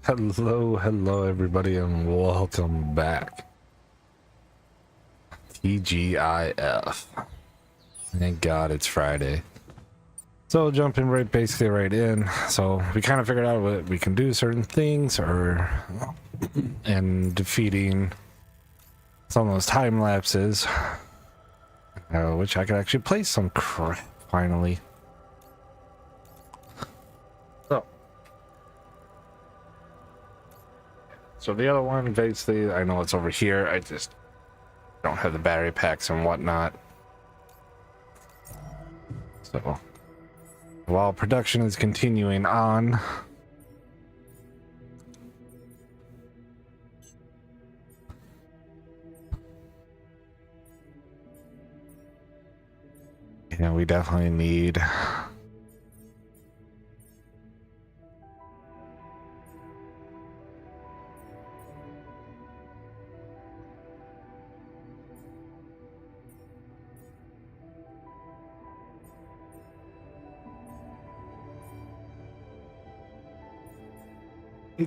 Hello everybody, and welcome back. TGIF. Thank God it's Friday. So jumping basically right in. So we kind of figured out what we can do certain things, and defeating some of those time lapses, which I could actually play some crap finally. So the other one, basically, I know it's over here. I just don't have the battery packs and whatnot. So while production is continuing on, we definitely need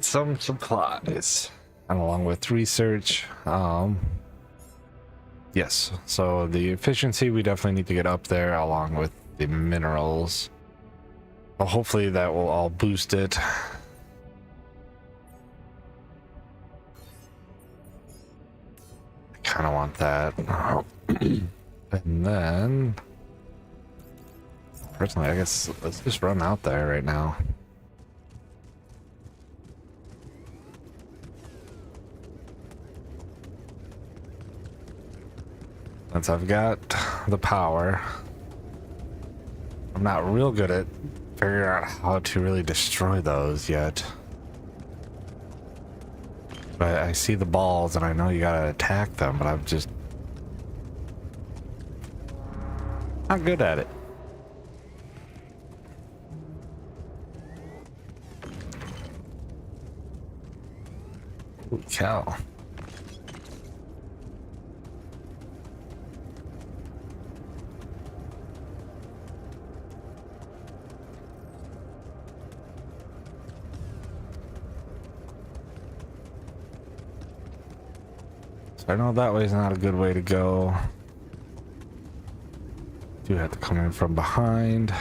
some supplies, and along with research. Yes, so the efficiency we definitely need to get up there, along with the minerals. Well, hopefully that will all boost it. I kind of want that. And then personally, I guess let's just run out there right now. Since I've got the power, I'm not real good at figuring out how to really destroy those yet. But I see the balls and I know you gotta attack them, but I'm just not good at it. Holy cow. I know that way is not a good way to go. Do have to come in from behind.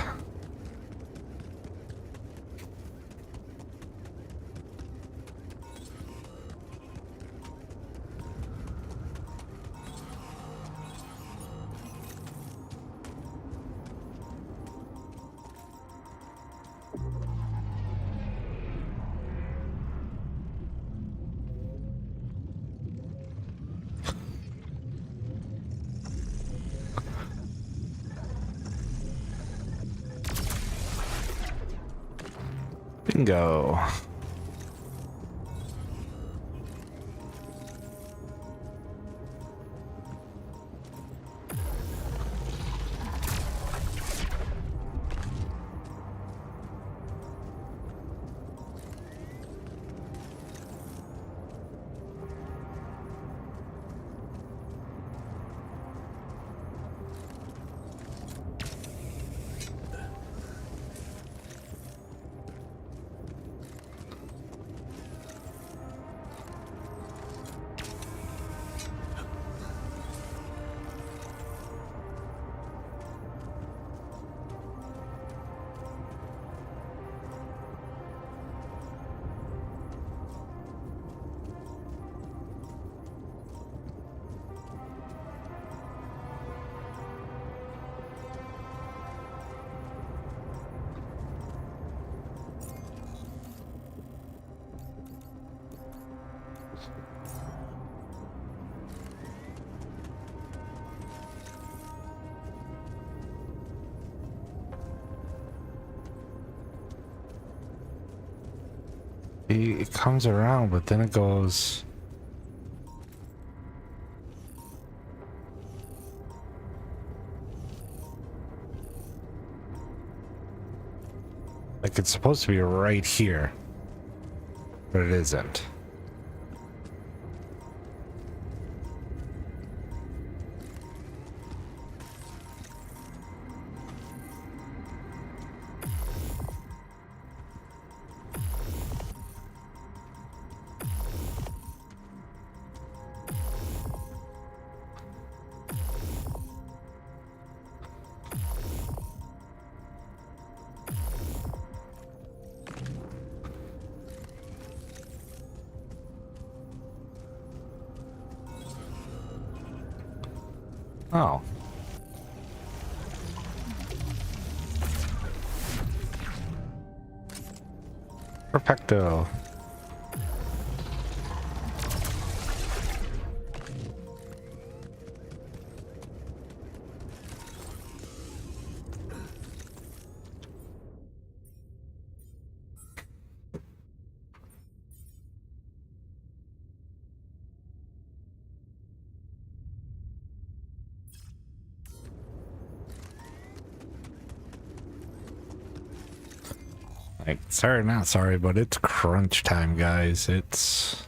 Bingo. It comes around, but then it goes. Like it's supposed to be right here, but it isn't. Oh. Perfecto. Like, sorry, not sorry, but it's crunch time, guys. It's...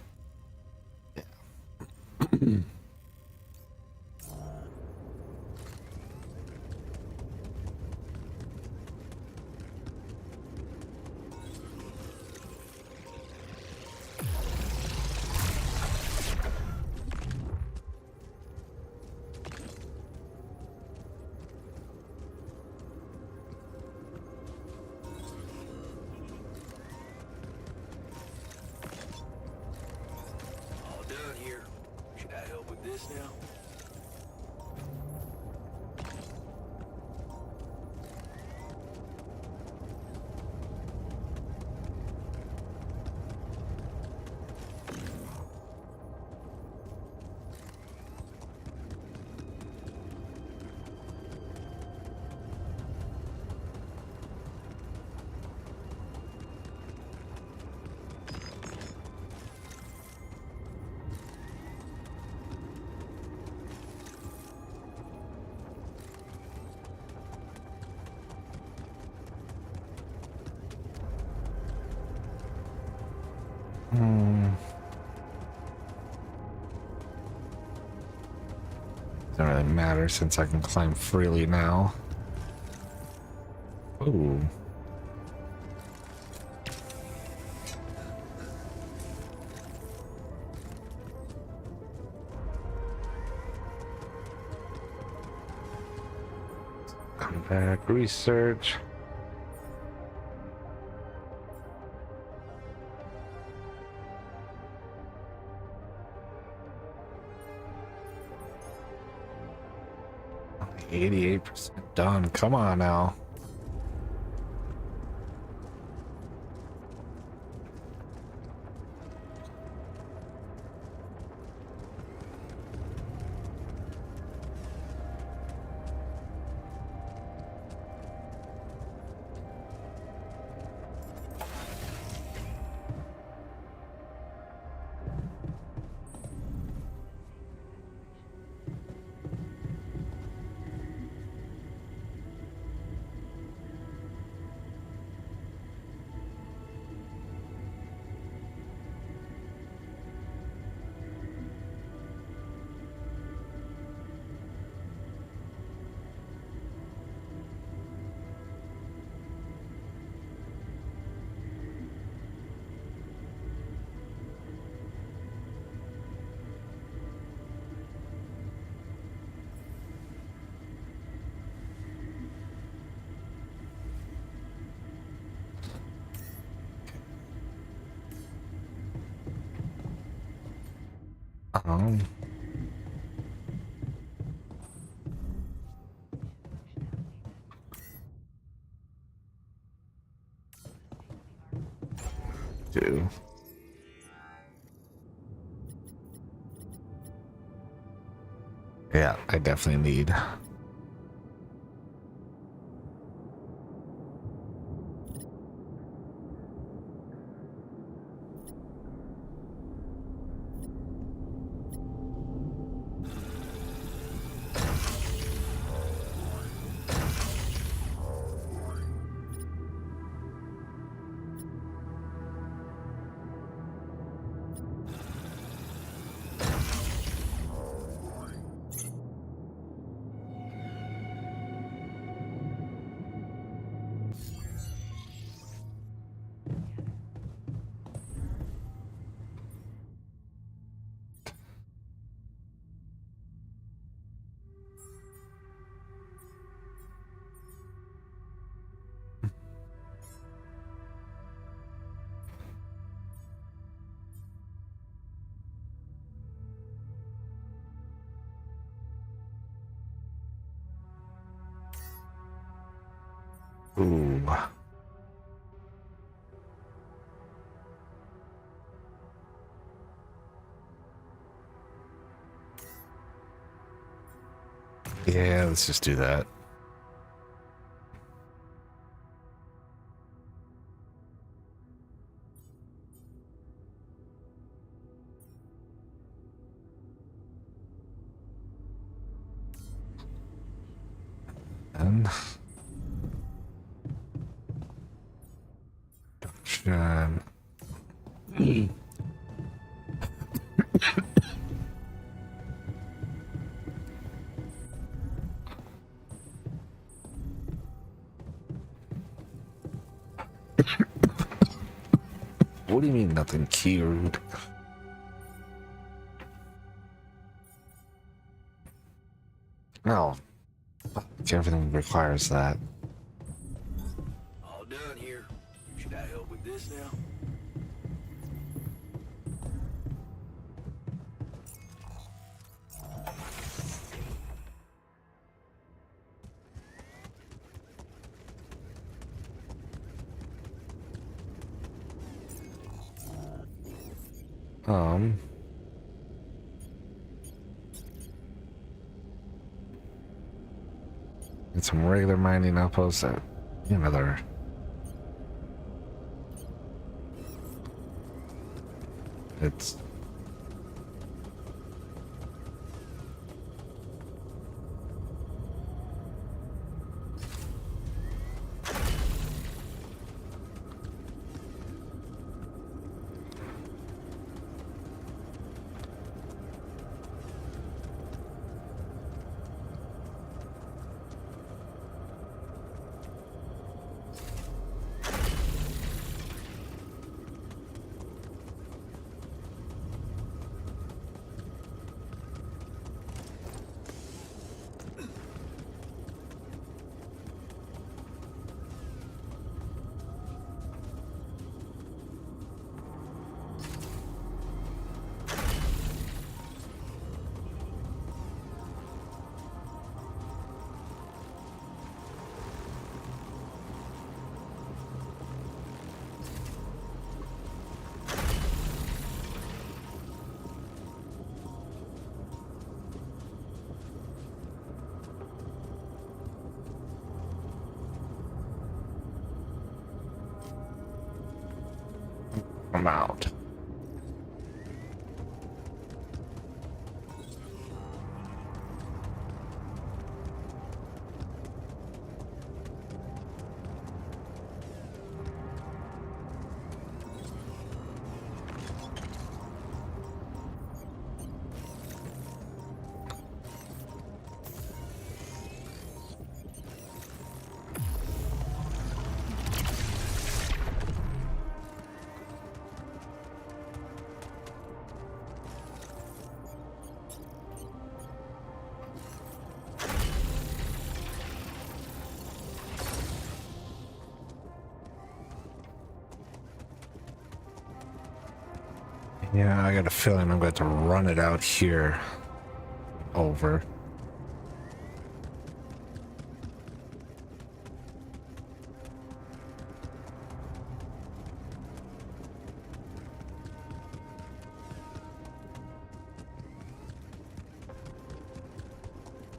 All done here. Should I help with this now? Doesn't really matter since I can climb freely now. Ooh. Come back, research. Only 88% done. Come on now. Um, do. Yeah, I definitely need. Ooh. Yeah, let's just do that. And John. What do you mean nothing cute? No. Everything requires that. All done here. Should I help with this now? Um. Get some regular mining outposts at another. It's I'm out. Yeah, I got a feeling I'm going to run it out here. Over.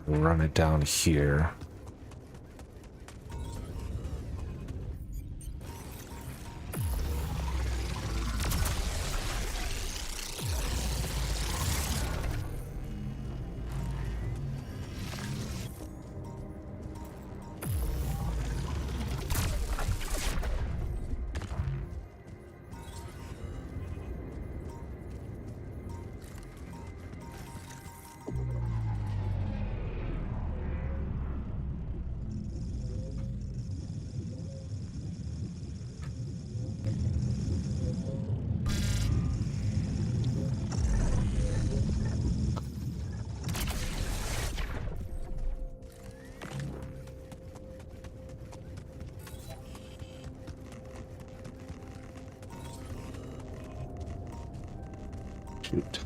Run it down here. Shoot.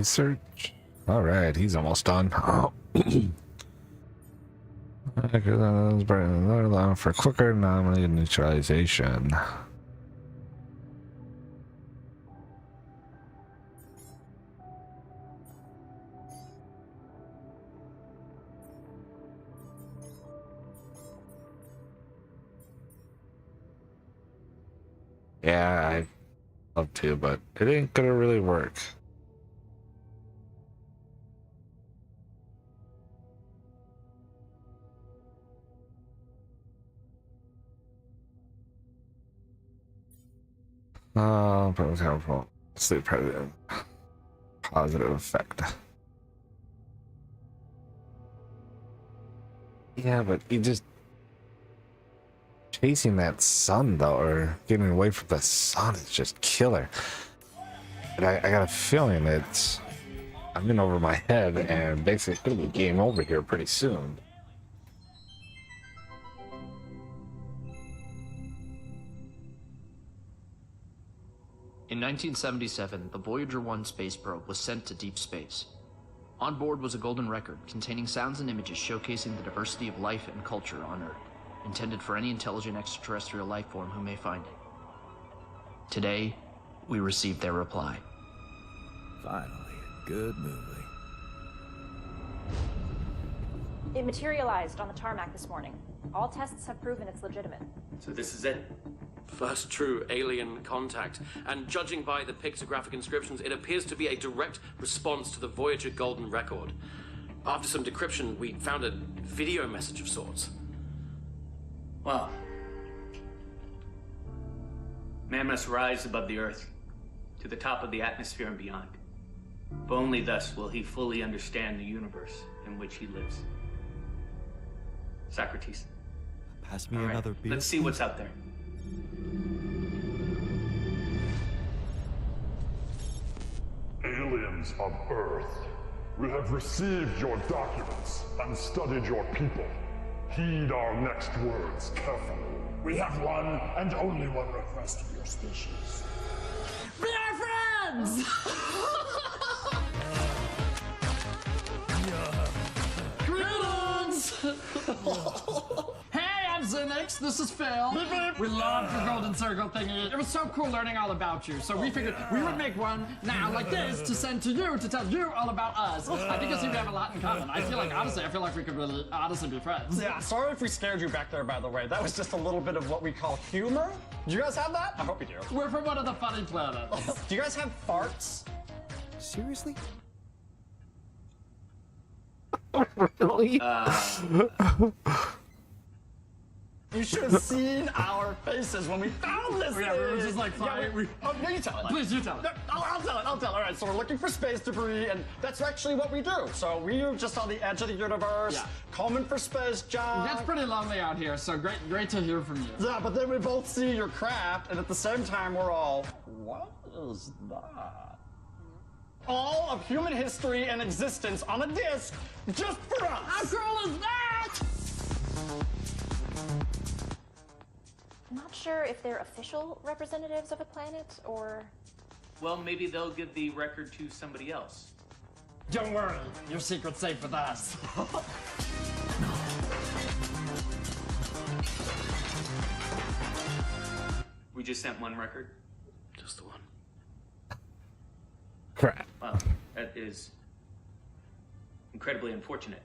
research. All right, he's almost done. For quicker anomaly neutralization. Yeah, I'd love to, but it ain't gonna really work. Powerful. Sleep president. Positive effect. Yeah, but he just chasing that sun though, or getting away from the sun is just killer. But I got a feeling I'm in over my head, and basically it's gonna be game over here pretty soon. In 1977, the Voyager 1 space probe was sent to deep space. On board was a golden record containing sounds and images showcasing the diversity of life and culture on Earth, intended for any intelligent extraterrestrial life form who may find it. Today, we received their reply. Finally, a good movie. It materialized on the tarmac this morning. All tests have proven it's legitimate. So this is it. First true alien contact. And judging by the pictographic inscriptions, it appears to be a direct response to the Voyager Golden Record. After some decryption, we found a video message of sorts. Well, man must rise above the Earth, to the top of the atmosphere and beyond. For only thus will he fully understand the universe in which he lives. Socrates. Pass me All right, another beer. let's see what's out there. Aliens of Earth, we have received your documents and studied your people. Heed our next words carefully. We have one and only one request of your species. Be our friends! Greetings! Hey, I'm Zinix. This is Phil. We love your golden circle thingy. It was so cool learning all about you. So we figured we would make one now like this to send to you to tell you all about us. I think it seems to have a lot in common. I feel like we could really honestly be friends. Yeah, sorry if we scared you back there, by the way. That was just a little bit of what we call humor. Do you guys have that? I hope you do. We're from one of the funny planets. Do you guys have farts? Seriously? Really? You should have seen our faces when we found this Yeah, we were thing. just like, fine. Oh, no, you tell it. Please, you tell it. No, I'll tell it. All right, so we're looking for space debris, and that's actually what we do. So we're just on the edge of the universe, Yeah. combing for space junk. It's pretty lonely out here, so great to hear from you. Yeah, but then we both see your craft, and at the same time, we're all, what is that? All of human history and existence on a disc, just for us. How cool is that? I'm not sure if they're official representatives of a planet or... Well, maybe they'll give the record to somebody else. Don't worry, your secret's safe with us. We just sent one record. Just the one. Crap. Wow, that is incredibly unfortunate.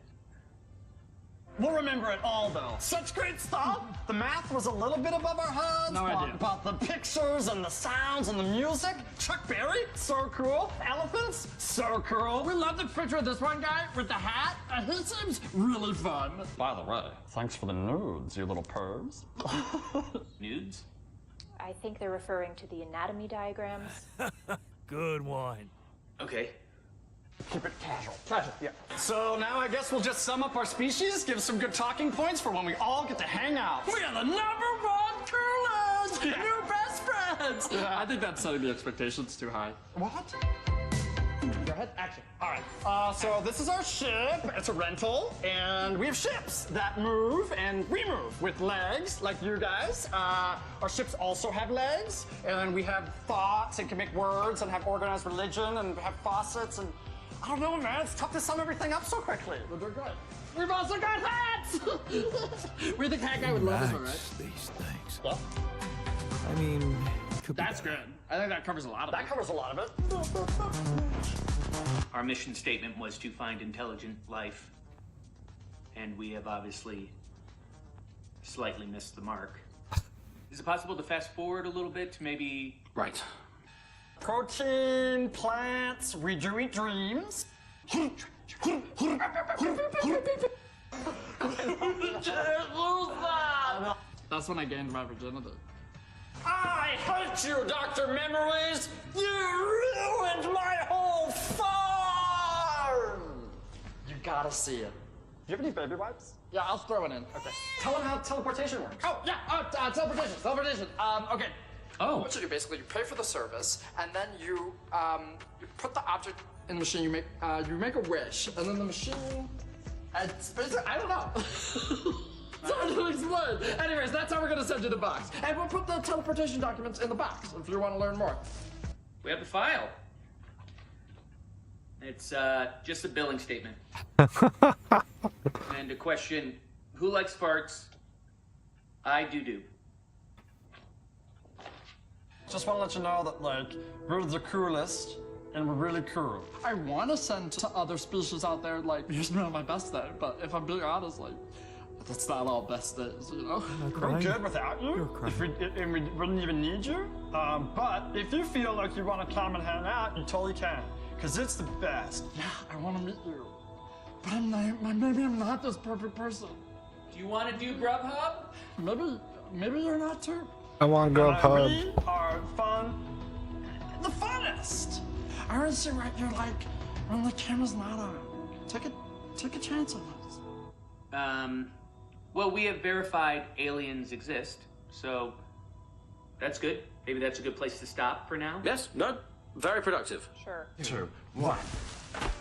We'll remember it all, though. Such great stuff. The math was a little bit above our heads. No idea. But the pictures and the sounds and the music. Chuck Berry, so cool. Elephants, so cool. We love the picture of this one guy with the hat. He seems really fun. By the way, thanks for the nudes, you little pervs. Nudes? I think they're referring to the anatomy diagrams. Good one. Okay. Keep it casual. Casual, yeah. So now I guess we'll just sum up our species, give some good talking points for when we all get to hang out. We are the #1 coolest new best friends. I think that's setting the expectations too high. What? Go ahead, action. All right, so this is our ship. It's a rental, and we have ships that move, and we move with legs, like you guys. Our ships also have legs, and we have thoughts, and can make words, and have organized religion, and have faucets, and I don't know, man. It's tough to sum everything up so quickly. But they're good. We've also got hats! We think Hat Guy would love us, all right? These things. Yeah. I mean, That's good. I think that covers a lot of That it. covers a lot of it. Our mission statement was to find intelligent life, and we have obviously slightly missed the mark. Is it possible to fast forward a little bit to maybe... Right. Protein, plants, we do eat dreams. That's when I gained my virginity. I hate you, Dr. Memories! You ruined my whole farm! You gotta see it. Do you have any baby wipes? Yeah, I'll throw it in. Okay. Tell them how teleportation works. Oh, yeah, teleportation. Okay. Oh. What you do, basically, you pay for the service, and then you put the object in the machine, you make a wish, and then the machine, it's basically, I don't know. It's hard to explain. Anyways, that's how we're gonna send you the box. And we'll put the teleportation documents in the box if you want to learn more. We have the file. It's just a billing statement. And a question, who likes farts? I do. Just want to let you know that, like, we're the coolest, and we're really cool. I want to send to other species out there, like, here's me on my best day, but if I'm being honest, like, that's not all best days, you know? We're good without you, and we wouldn't even need you. But if you feel like you want to come and hang out, you totally can, because it's the best. Yeah, I want to meet you. But maybe I'm not this perfect person. Do you want to do Grubhub? Maybe you're not too. I want to go pub. We are fun, the funnest. I want to see what you're like when the camera's not on. Take a chance on us. Well, we have verified aliens exist, so that's good. Maybe that's a good place to stop for now. Yes, no, very productive. Sure. 2, 1.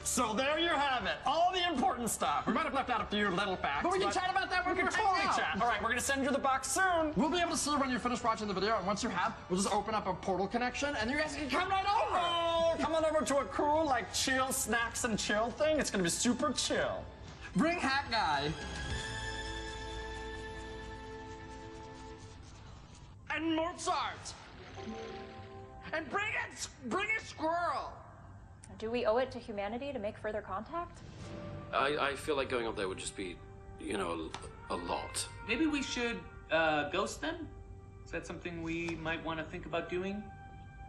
So there you have it, all the important stuff. We might have left out a few little facts. But we can chat about that when We can we're totally hanging out. chat. All right, we're gonna send you the box soon. We'll be able to see when you finish watching the video, and once you have, we'll just open up a portal connection, and you guys can come right over. Oh, come on over to a cool, like, chill snacks and chill thing. It's gonna be super chill. Bring Hat Guy. And Mozart. And bring a squirrel. Do we owe it to humanity to make further contact? I feel like going up there would just be, you know, a lot. Maybe we should ghost them? Is that something we might want to think about doing?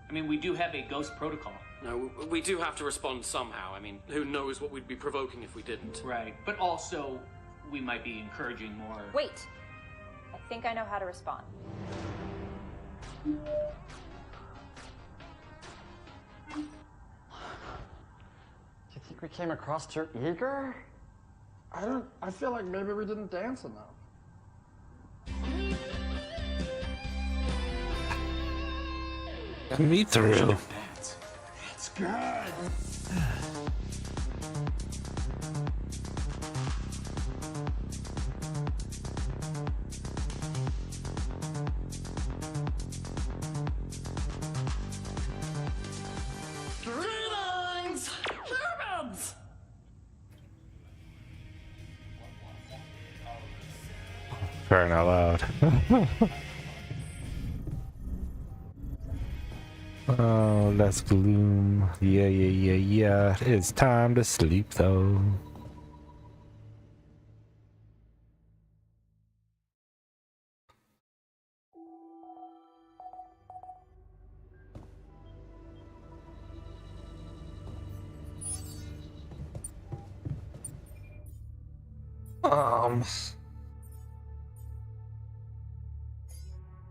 I mean, we do have a ghost protocol. No, we do have to respond somehow. I mean, who knows what we'd be provoking if we didn't. Right. But also, we might be encouraging more... Wait. I think I know how to respond. You think we came across too eager? I feel like maybe we didn't dance enough. Me through. It's good. Greetings, humans! Crying out loud. Oh, that's gloom. Yeah. It's time to sleep though.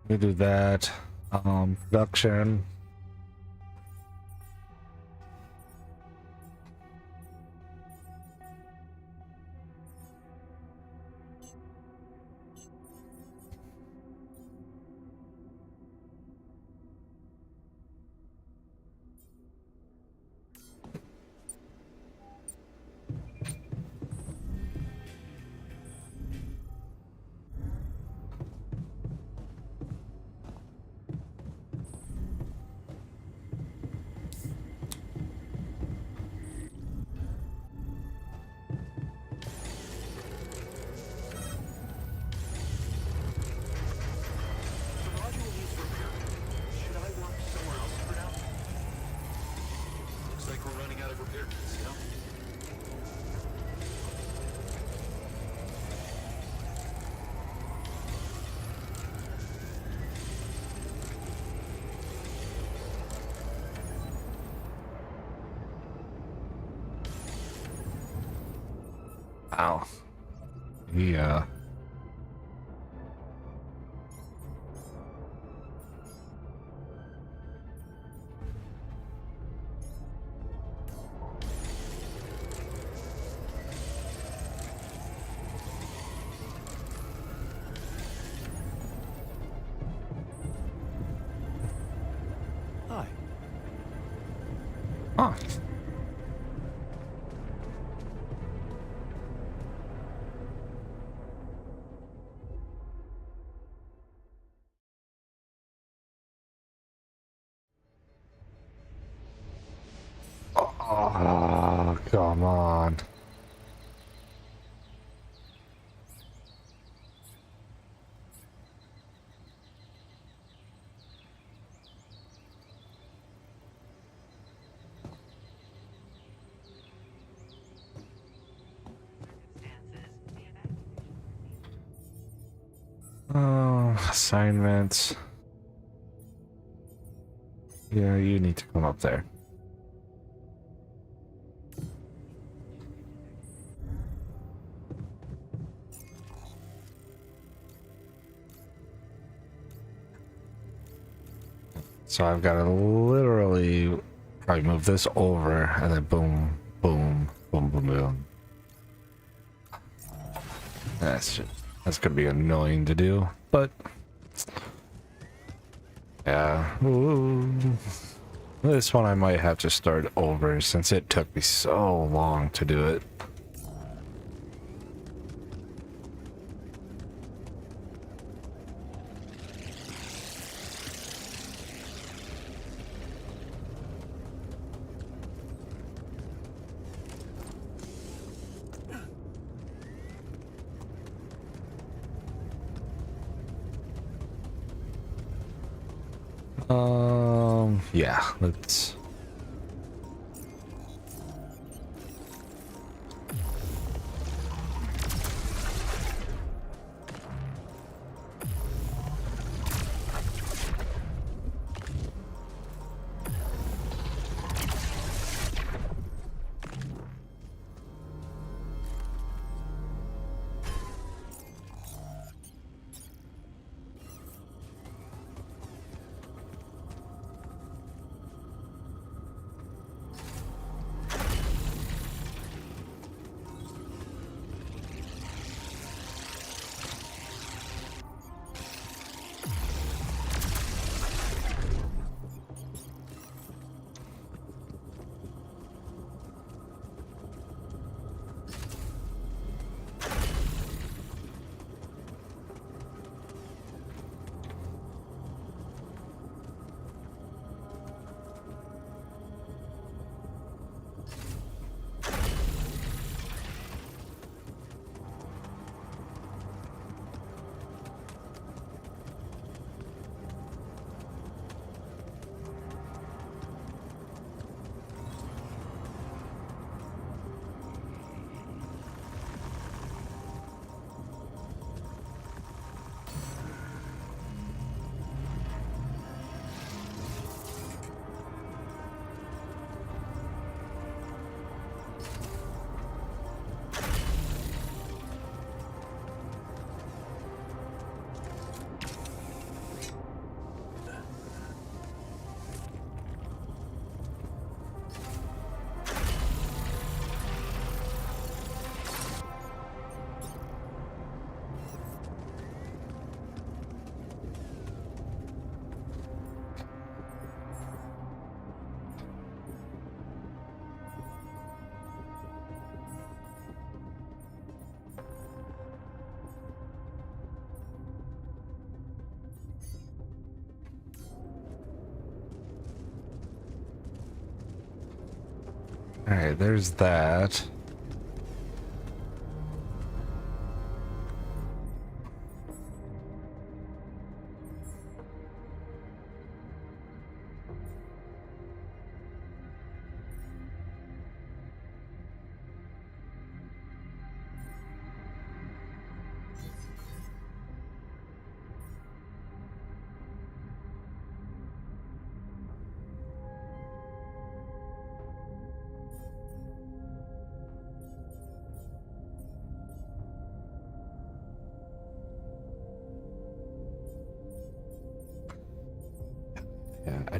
We do that. Production. Ow. Yeah. Hi. Huh. Oh, come on. Assignments. Yeah, you need to come up there. So I've got to literally probably move this over and then boom, boom, boom, boom, boom. That's gonna be annoying to do, but yeah. Ooh. This one I might have to start over since it took me so long to do it. Yeah, let's. All right, there's that.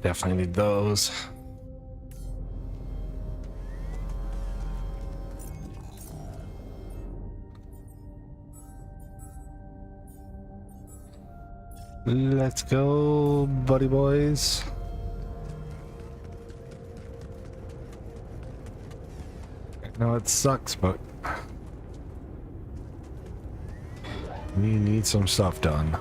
definitely need those. Let's go, buddy boys. I know it sucks, but we need some stuff done.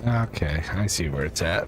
Okay, I see where it's at.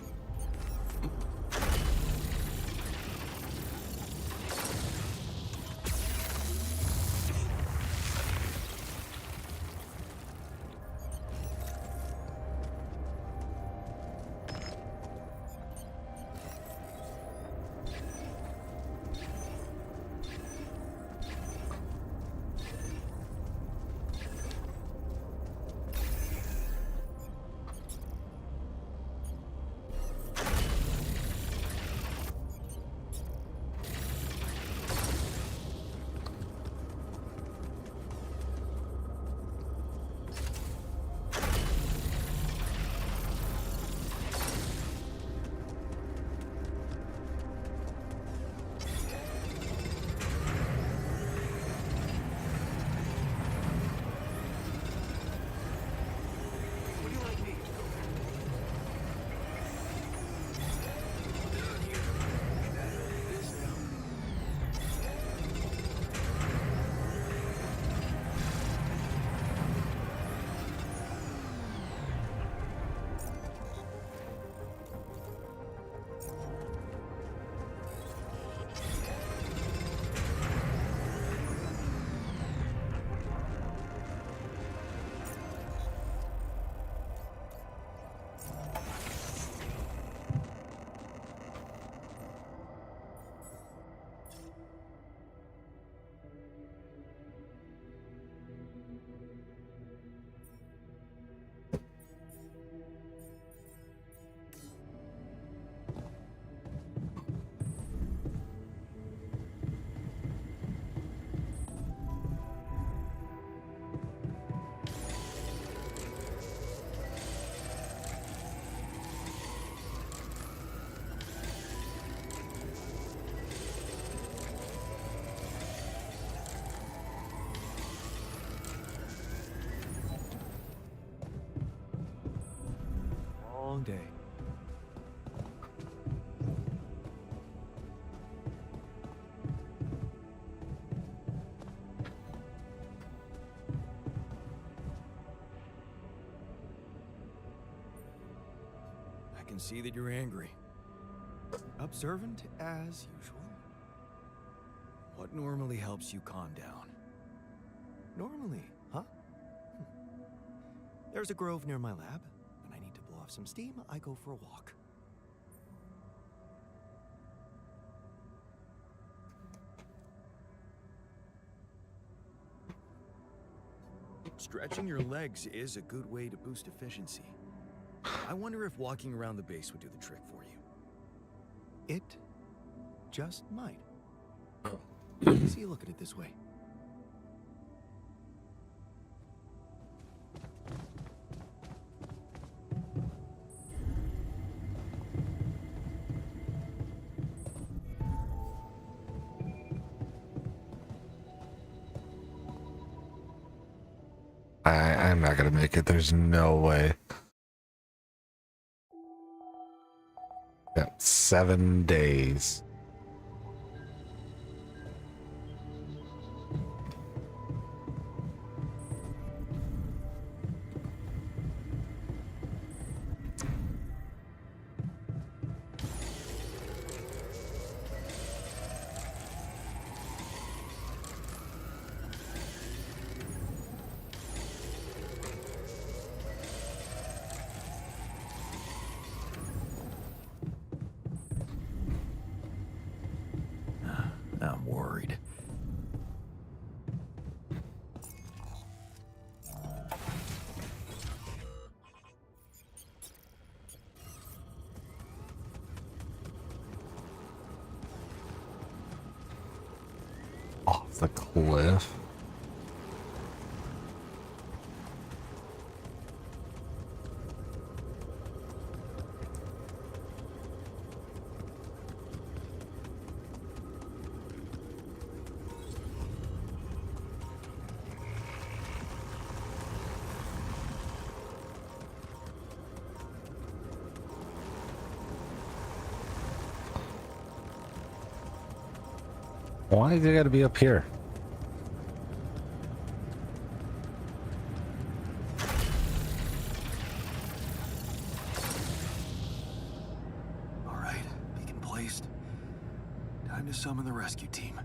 Long day. can see that you're angry. Observant as usual. What normally helps you calm down? Normally, huh? There's a grove near my lab. When I need to blow off some steam, I go for a walk. Stretching your legs is a good way to boost efficiency. I wonder if walking around the base would do the trick for you. It just might. See, look at it this way. I'm not gonna make it. There's no way. Got 7 days. I'm worried. Off the cliff. Why do you gotta be up here? All right, beacon placed. Time to summon the rescue team.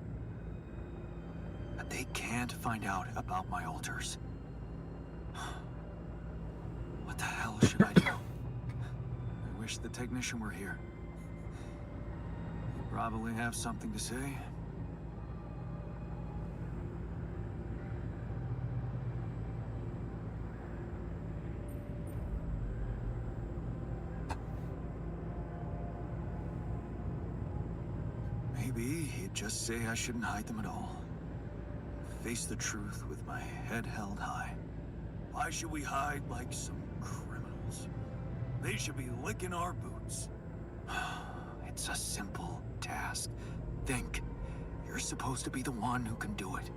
But they can't find out about my altars. What the hell should I do? I wish the technician were here. He'd probably have something to say. Maybe he'd just say I shouldn't hide them at all. Face the truth with my head held high. Why should we hide like some criminals? They should be licking our boots. It's a simple task. Think. You're supposed to be the one who can do it.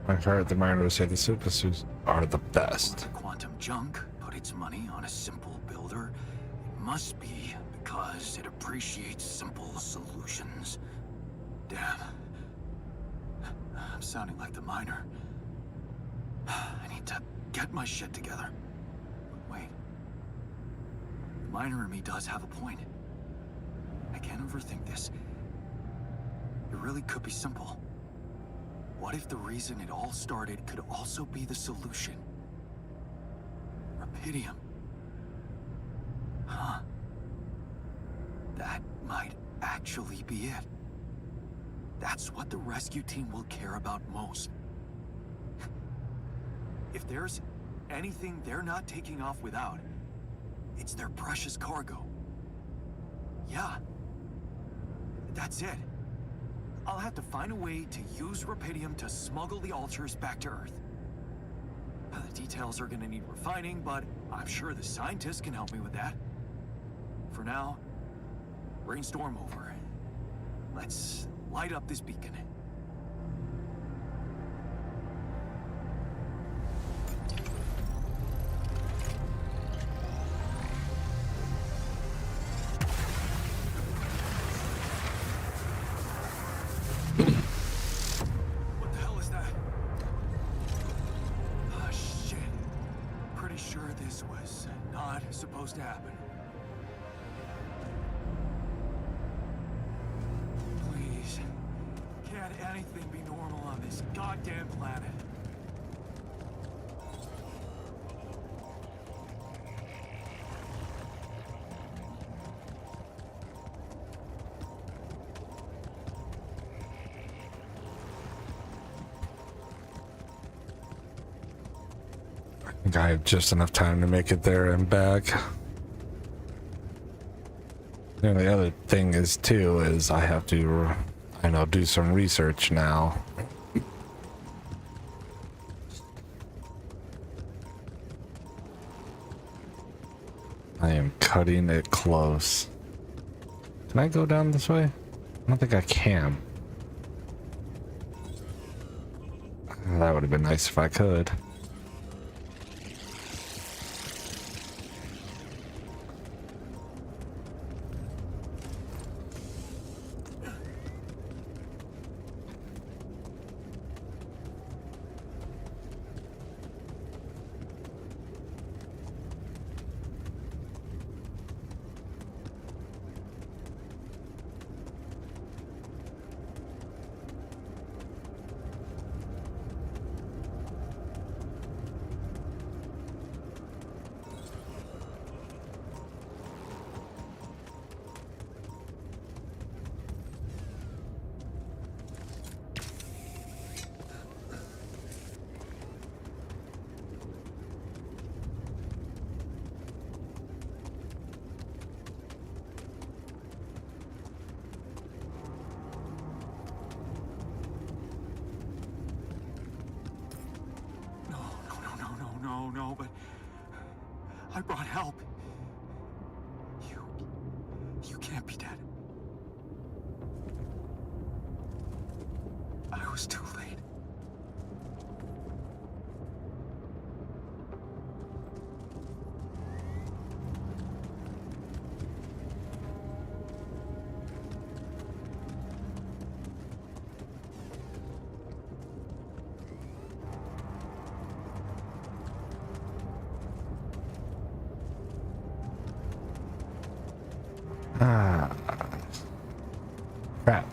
I heard the miners say the supersuits are the best. The quantum junk put its money on a simple builder. It must be because it appreciates simple solutions. Damn. I'm sounding like the miner. I need to get my shit together. Wait. The miner in me does have a point. I can't overthink this. It really could be simple. What if the reason it all started could also be the solution? Rapidium. Huh. That might actually be it. That's what the rescue team will care about most. If there's anything they're not taking off without, it's their precious cargo. Yeah. That's it. I'll have to find a way to use Rapidium to smuggle the altars back to Earth. The details are gonna need refining, but I'm sure the scientists can help me with that. For now, brainstorm over. Let's light up this beacon. What the hell is that? Ah, shit. This was not supposed to happen. Please, can't anything be normal on this goddamn planet? I think I have just enough time to make it there and back. And the other thing is too is I have to, I know, do some research now. I am cutting it close. Can I go down this way? I don't think I can. That would have been nice if I could. No, but I brought help. You can't be dead. I was too late. Crap.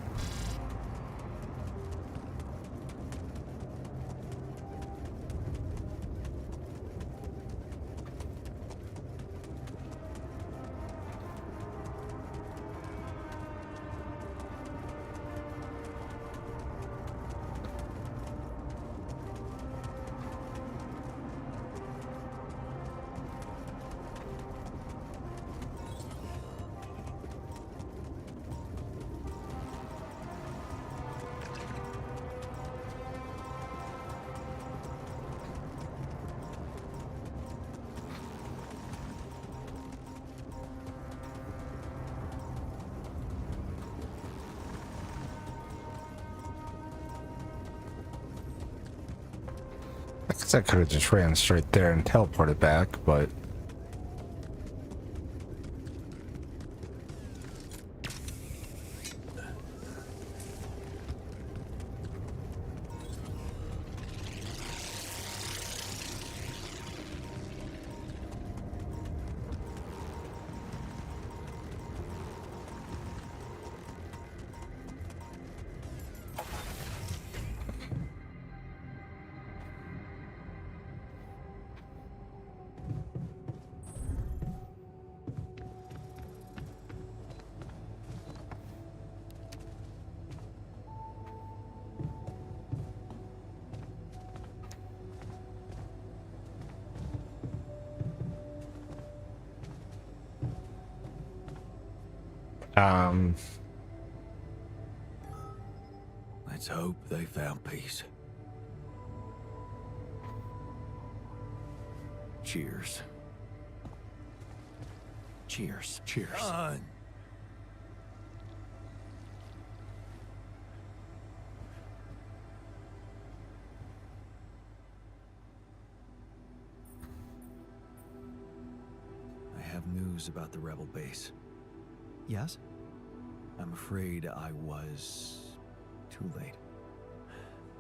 I guess I could have just ran straight there and teleported back, but Let's hope they found peace. Cheers. Cheers. Cheers. I have news about the rebel base. Yes? I'm afraid I was too late.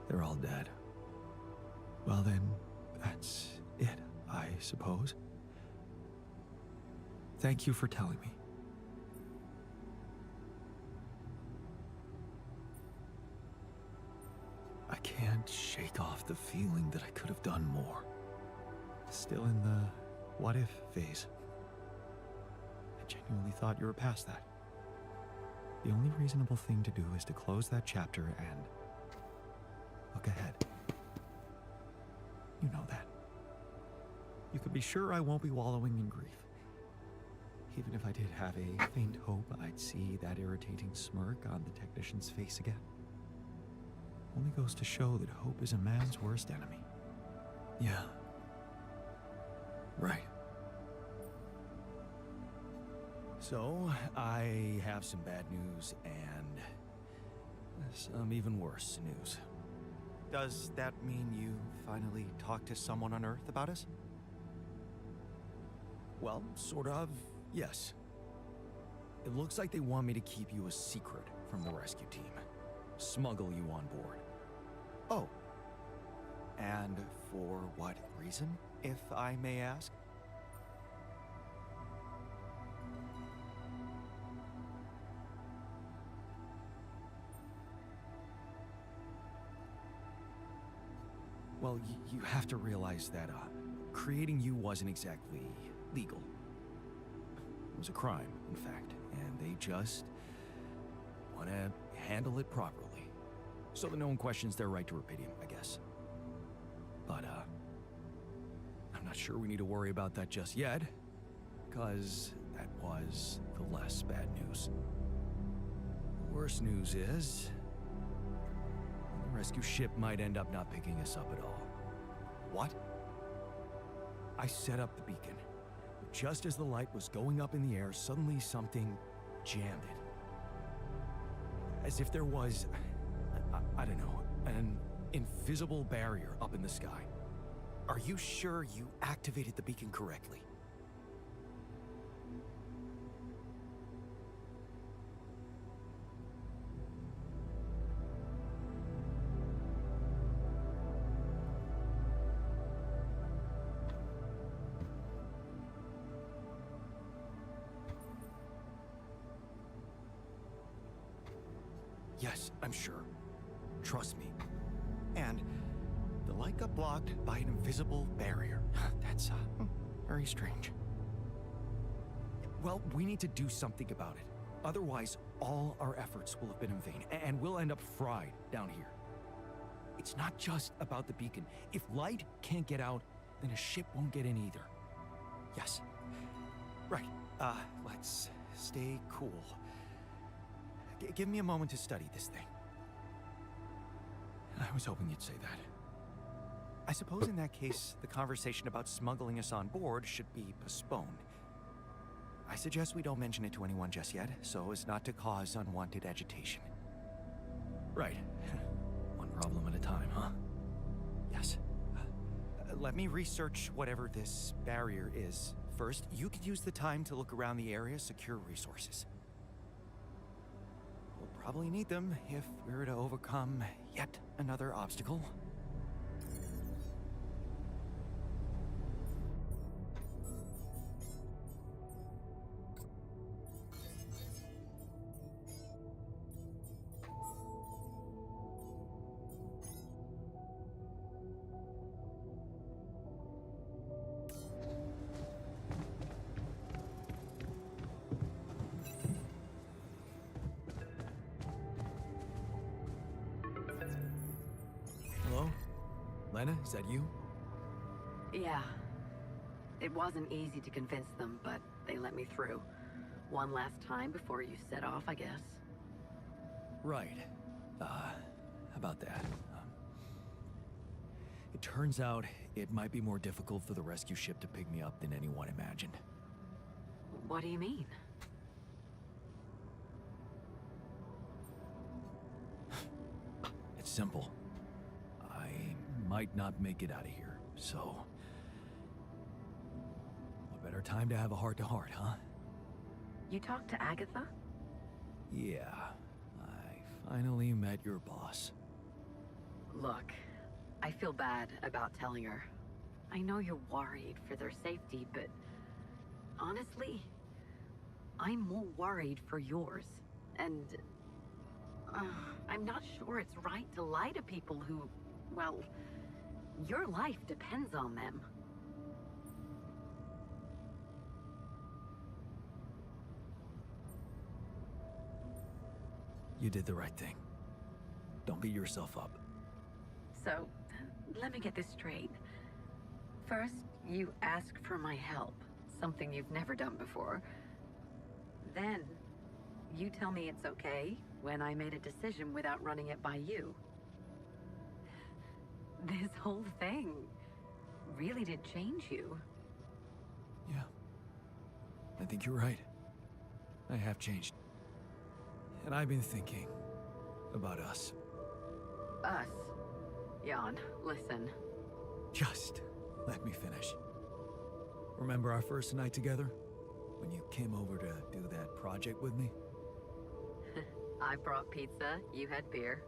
They're all dead. Well then, that's it, I suppose. Thank you for telling me. I can't shake off the feeling that I could have done more. Still in the what-if phase. I genuinely thought you were past that. The only reasonable thing to do is to close that chapter and look ahead. You know that. You can be sure I won't be wallowing in grief. Even if I did have a faint hope I'd see that irritating smirk on the technician's face again. Only goes to show that hope is a man's worst enemy. Yeah. Right. So, I have some bad news and some even worse news. Does that mean you finally talked to someone on Earth about us? Well, sort of, yes. It looks like they want me to keep you a secret from the rescue team. Smuggle you on board. Oh. And for what reason, if I may ask? Well, you have to realize that creating you wasn't exactly legal. It was a crime, in fact, and they just want to handle it properly. So that no one questions their right to Rapidium, I guess. But, I'm not sure we need to worry about that just yet, because that was the less bad news. The worst news is the rescue ship might end up not picking us up at all. What? I set up the beacon, but just as the light was going up in the air, suddenly something jammed it. As if there was, I don't know, an invisible barrier up in the sky. Are you sure you activated the beacon correctly? Yes, I'm sure. Trust me. And the light got blocked by an invisible barrier. That's, very strange. Well, we need to do something about it. Otherwise, all our efforts will have been in vain, and we'll end up fried down here. It's not just about the beacon. If light can't get out, then a ship won't get in either. Yes. Right. Let's stay cool. Give me a moment to study this thing. I was hoping you'd say that. I suppose in that case, the conversation about smuggling us on board should be postponed. I suggest we don't mention it to anyone just yet, so as not to cause unwanted agitation. Right. One problem at a time, huh? Yes. Let me research whatever this barrier is. First, you could use the time to look around the area, secure resources. We'll probably need them if we're to overcome yet another obstacle. Hello? Lena, is that you? Yeah. It wasn't easy to convince them, but they let me through. One last time before you set off, I guess. Right. About that. It turns out it might be more difficult for the rescue ship to pick me up than anyone imagined. What do you mean? It's simple. I might not make it out of here, so... What better time to have a heart-to-heart, huh? You talked to Agatha? Yeah. I finally met your boss. Look, I feel bad about telling her. I know you're worried for their safety, but honestly, I'm more worried for yours. And I'm not sure it's right to lie to people who, well, your life depends on them. You did the right thing. Don't beat yourself up. So, let me get this straight. First, you ask for my help, something you've never done before. Then, you tell me it's okay when I made a decision without running it by you. This whole thing really did change you. Yeah. I think you're right. I have changed. And I've been thinking about us. Us. Jan, listen. Just let me finish. Remember our first night together? When you came over to do that project with me? I brought pizza, you had beer.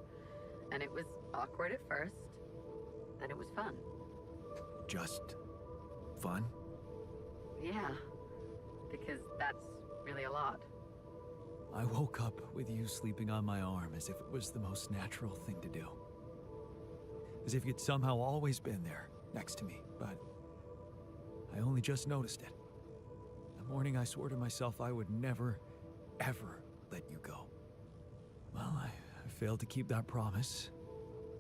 And it was awkward at first. Then it was fun. Just fun? Yeah. Because that's really a lot. I woke up with you sleeping on my arm as if it was the most natural thing to do. As if you'd somehow always been there, next to me, but I only just noticed it. The morning I swore to myself I would never, ever let you go. Well, I failed to keep that promise,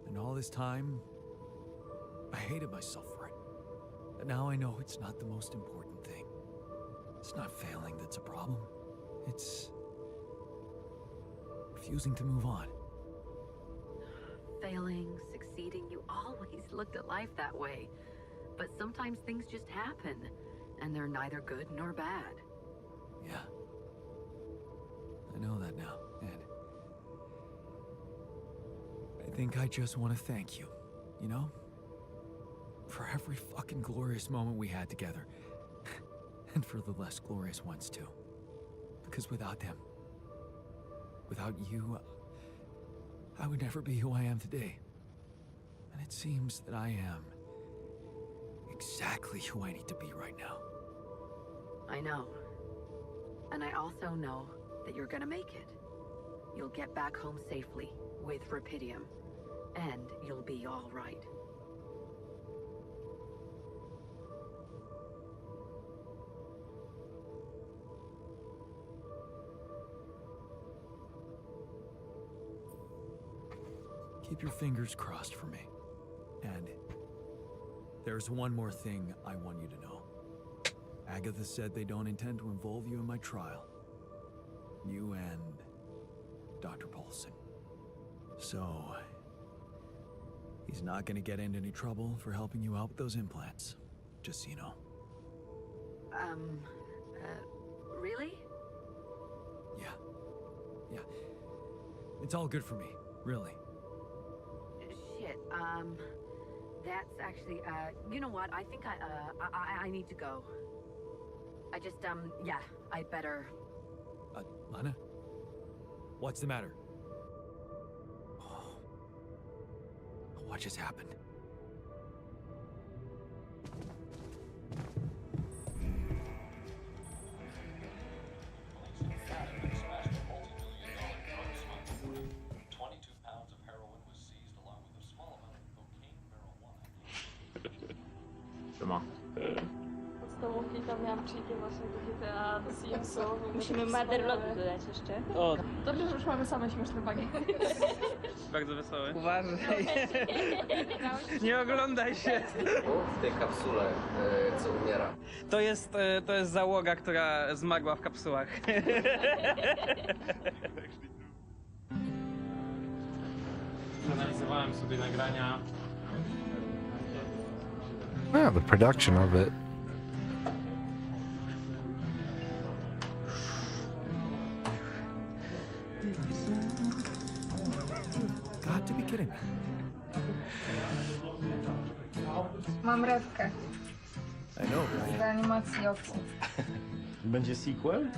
and all this time, I hated myself for it. But now I know it's not the most important thing. It's not failing that's a problem. It's refusing to move on. Failing, succeeding, you always looked at life that way. But sometimes things just happen, and they're neither good nor bad. Yeah. I know that now, and I think I just want to thank you, you know? For every fucking glorious moment we had together. And for the less glorious ones, too. Because without them, without you, I would never be who I am today. And it seems that I am exactly who I need to be right now. I know. And I also know that you're gonna make it. You'll get back home safely with Rapidium. And you'll be all right. Keep your fingers crossed for me. And there's one more thing I want you to know. Agatha said they don't intend to involve you in my trial. You and Dr. Paulson. So, he's not gonna get into any trouble for helping you out with those implants. Just so you know. Really? Yeah. Yeah. It's all good for me, really. Shit, that's actually, you know what? I think I need to go. I just, yeah, I better... Lana? What's the matter? Oh. What just happened? Znowu klikam, miałam cheaty właśnie do GTA, do Simsów. Musimy Mother Lodu dodać jeszcze. O. Dobrze, że już mamy same śmieszne bagi. Bardzo wesołe. Uważaj. Nie oglądaj się. W tej kapsule, co umiera. To jest załoga, która zmagła w kapsułach. Analizowałem sobie nagrania. Yeah, the production of it. Got to be kidding me. Mam rewkę I know, right? z animacji owcy. Będzie sequel?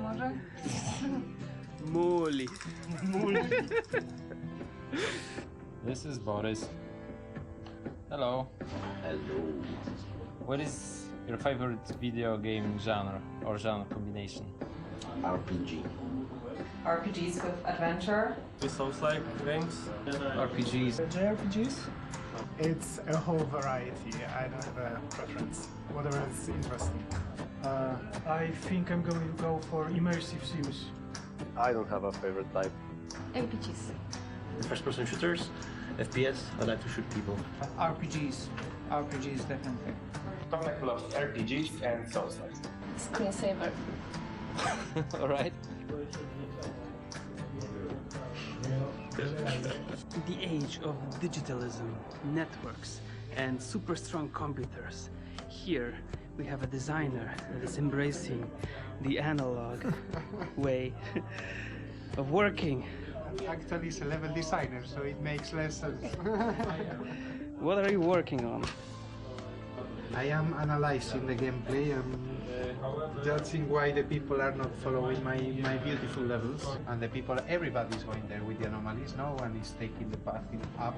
Może? Muli. This is Boris. Hello. Hello. What is Your favorite video game genre or genre combination? RPG. RPGs with adventure. The Souls-like games. RPGs. JRPGs? It's a whole variety. I don't have a preference. Whatever is interesting. I think I'm going to go for immersive sims. I don't have a favorite type. RPGs. First-person shooters. FPS. I like to shoot people. RPGs. RPGs, definitely. Tomek loves RPGs and Souls-like. Screensaver. All right. The age of digitalism, networks, and super strong computers. Here we have a designer that is embracing the analog way of working. Actually, it's a level designer, so it makes less sense. What are you working on? I am analyzing the gameplay and judging why the people are not following my beautiful levels. And the people, everybody's going there with the anomalies. No one is taking the path up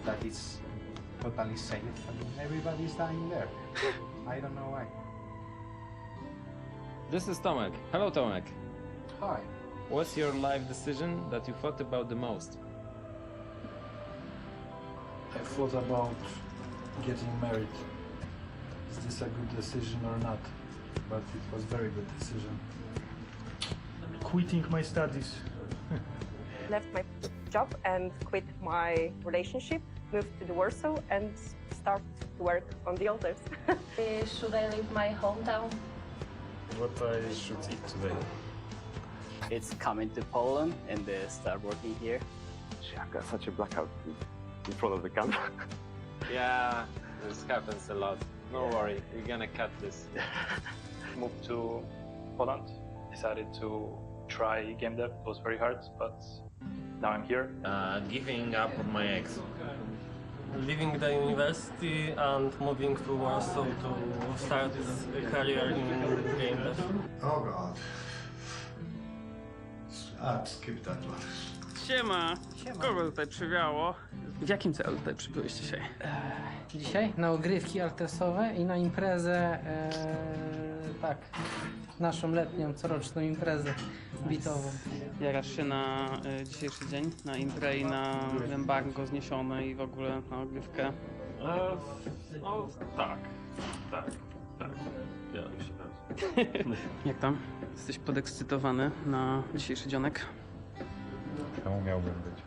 that is totally safe. And everybody's dying there. I don't know why. This is Tomek. Hello, Tomek. Hi. What's your life decision that you thought about the most? I thought about getting married. Is this a good decision or not? But it was a very good decision. Quitting my studies. Left my job and quit my relationship, moved to the Warsaw and start to work on the altars. Should I leave my hometown? What I should eat today? It's coming to Poland and start working here. I've got such a blackout in front of the camera. Yeah, this happens a lot. No worry, we're gonna cut this. Moved to Poland, decided to try game dev. It was very hard, but now I'm here. Giving up on my ex. Leaving the university and moving to Warsaw to start a career in game dev. Oh god. Skip that one. Siema. Kogo tutaj przywiało? W jakim celu tutaj przybyłeś dzisiaj? Dzisiaj na ogrywki artesowe i na imprezę, tak, naszą letnią, coroczną imprezę bitową. Jarasz się na dzisiejszy dzień, na imprę i na embargo zniesione i w ogóle na ogrywkę? No tak. Ja się bardzo. Jak tam? Jesteś podekscytowany na dzisiejszy dzionek? Czemu miałbym być?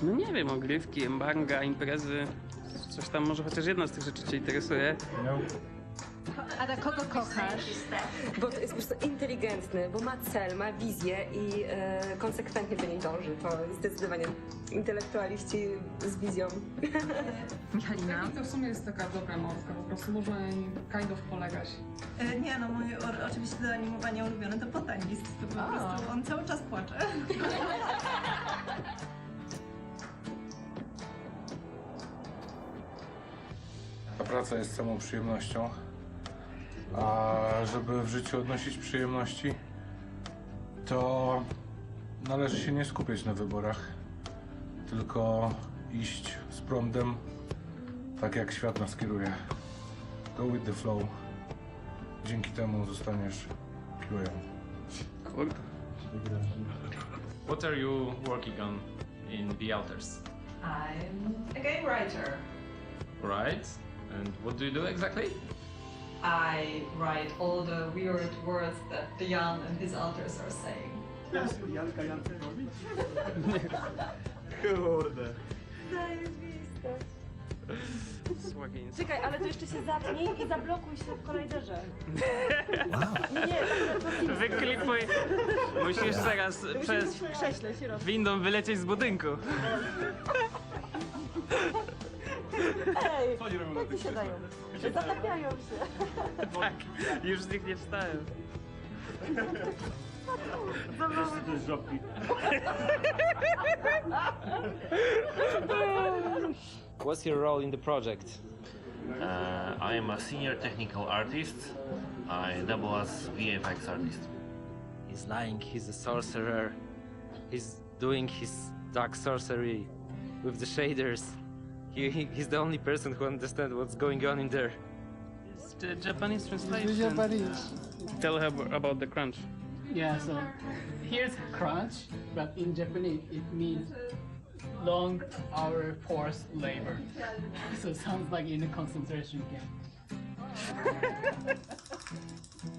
No nie wiem, ogrywki, embarga, imprezy. Coś tam, może chociaż jedna z tych rzeczy cię interesuje? No. Ada, kogo kochasz? Bo to jest po prostu inteligentny, bo ma cel, ma wizję i konsekwentnie do niej dąży. To zdecydowanie intelektualiści z wizją. Michalina? To w sumie jest taka dobra mordka, po prostu można kind of polegać. Nie no, moje oczywiście do animowania ulubione to botanist. To po prostu on cały czas płacze. Ta praca jest samą przyjemnością, a żeby w życiu odnosić przyjemności, to należy się nie skupiać na wyborach, tylko iść z prądem, tak jak świat nas kieruje. Go with the flow. Dzięki temu zostaniesz QA. Kurde. What are you working on in The Alters? I'm a game writer. Right? And what do you do exactly? I write all the weird words that the Jan and his alters are saying. Kurde. Zajebiste. Słagiński. Czekaj, ale to jeszcze się zapnij i zablokuj się w kolajderze. Wyklipuj. Musisz teraz przez windą wylecieć z budynku. Ej, jak się dają? Zatapiają się. Tak, już z nich nie wstają. What's your role in the project? I am a senior technical artist. I double as VFX artist. He's lying, he's a sorcerer. He's doing his dark sorcery with the shaders. He's the only person who understands what's going on in there. the Japanese translation. Japanese. Tell her about the crunch. Yeah, so here's crunch, but in Japanese it means long hour forced labor. So it sounds like in a concentration camp.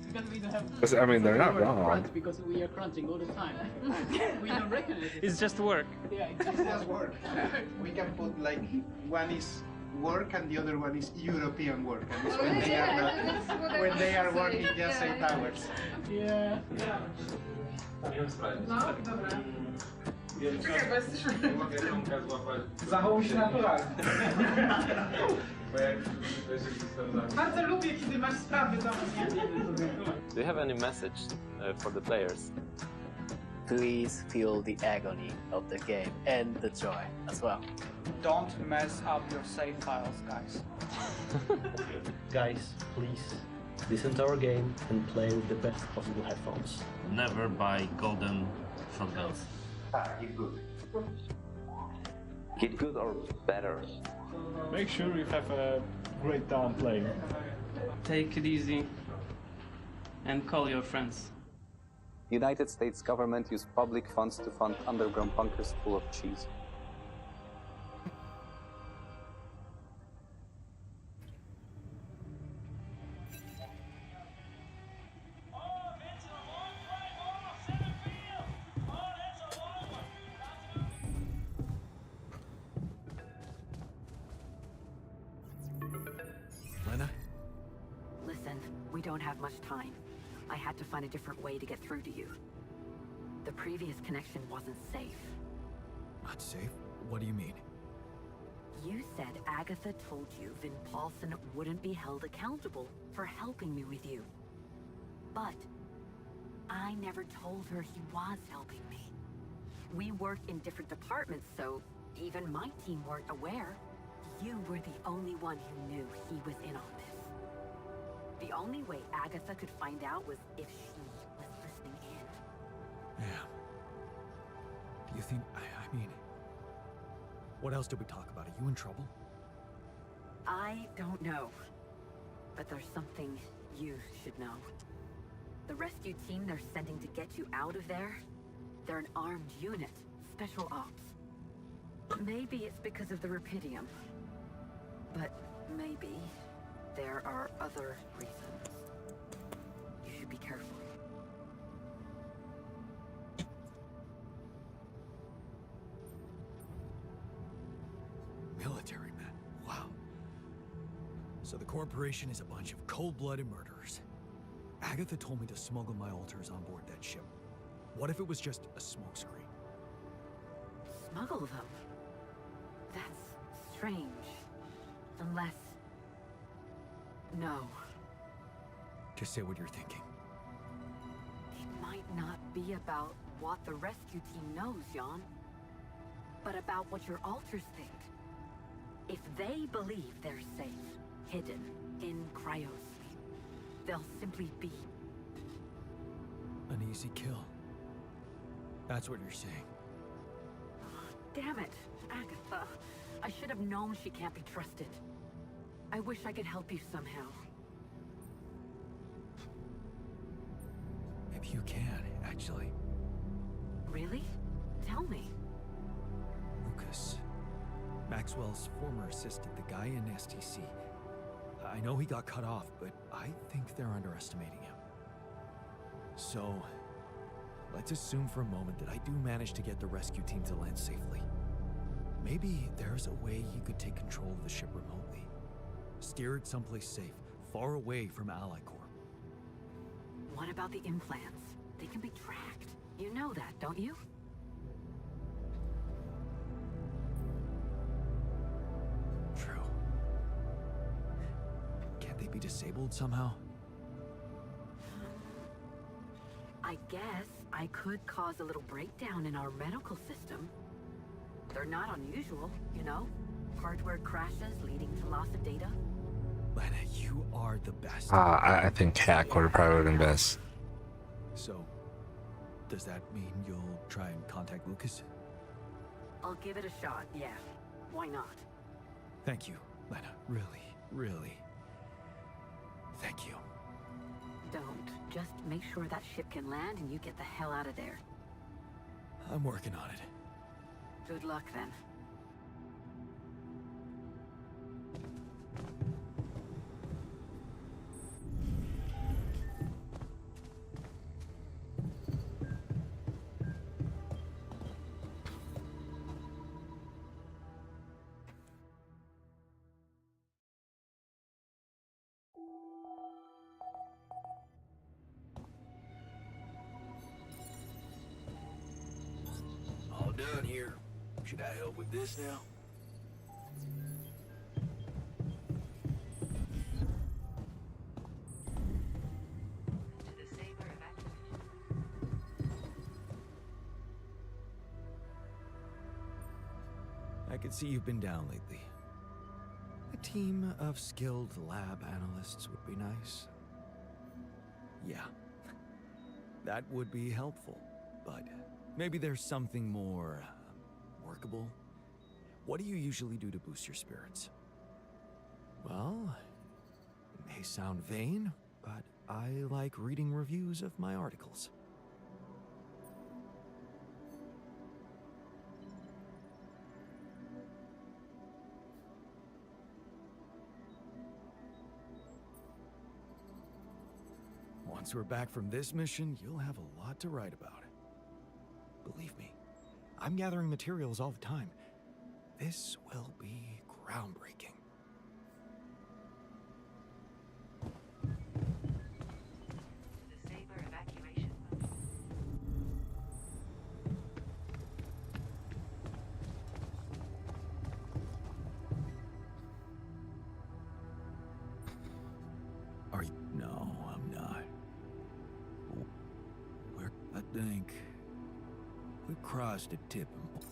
Because we don't have. I mean, they're not the word wrong. crunch because we are crunching all the time. We don't recognize it. It's just work. Yeah, It's just work. We can put like one is work and the other one is European work, and it's when they are not, when they are working just 8 hours. Yeah. No, dobra. Czekaj, bo jesteśmy... Zachowuj się naturalnie. Bardzo lubię, kiedy masz sprawy domu, nie? Do you have any message for the players? Please feel the agony of the game and the joy as well. Don't mess up your save files, guys. Guys, please listen to our game and play with the best possible headphones. Never buy golden shotguns. Get good. Get good or better. Make sure you have a great time playing. Take it easy and call your friends. United States government used public funds to fund underground bunkers full of cheese. Lena? Listen, we don't have much time. I had to find a different way to get through to you. The previous connection wasn't safe. Not safe? What do you mean? You said Agatha told you Vin Paulson wouldn't be held accountable for helping me with you. But I never told her he was helping me. We worked in different departments, so even my team weren't aware. You were the only one who knew he was in on this. The only way Agatha could find out was if she was listening in. Yeah. Do you think... I mean... What else did we talk about? Are you in trouble? I don't know. But there's something you should know. The rescue team they're sending to get you out of there, they're an armed unit. Special ops. Maybe it's because of the Rapidium. But maybe there are other reasons. You should be careful. Military men. Wow. So the corporation is a bunch of cold-blooded murderers. Agatha told me to smuggle my altars on board that ship. What if it was just a smokescreen? Smuggle them? That's strange. Unless... No. Just say what you're thinking. It might not be about what the rescue team knows, Jan. But about what your altars think. If they believe they're safe, hidden, in cryosleep, they'll simply be... An easy kill. That's what you're saying. Damn it, Agatha. I should have known she can't be trusted. I wish I could help you somehow. Maybe you can, actually. Really? Tell me. Lucas. Maxwell's former assistant, the guy in STC. I know he got cut off, but I think they're underestimating him. So, let's assume for a moment that I do manage to get the rescue team to land safely. Maybe there's a way you could take control of the ship remotely. Steer it someplace safe, far away from Ally Corp. What about the implants? They can be tracked. You know that, don't you? True. Can't they be disabled somehow? I guess I could cause a little breakdown in our medical system. They're not unusual, you know? Hardware crashes leading to loss of data. Lena, you are the best. I think hack would probably been best. So, does that mean you'll try and contact Lucas? I'll give it a shot, yeah. Why not? Thank you, Lena. Really, really. Thank you. Don't. Just make sure that ship can land and you get the hell out of there. I'm working on it. Good luck then. All done here. Should I help with this now? I can see you've been down lately. A team of skilled lab analysts would be nice. Yeah, that would be helpful, but maybe there's something more workable. What do you usually do to boost your spirits? Well, it may sound vain, but I like reading reviews of my articles. Once we're back from this mission, you'll have a lot to write about. Believe me, I'm gathering materials all the time. This will be groundbreaking. Are you? No, I'm not. I think we crossed a tipping point.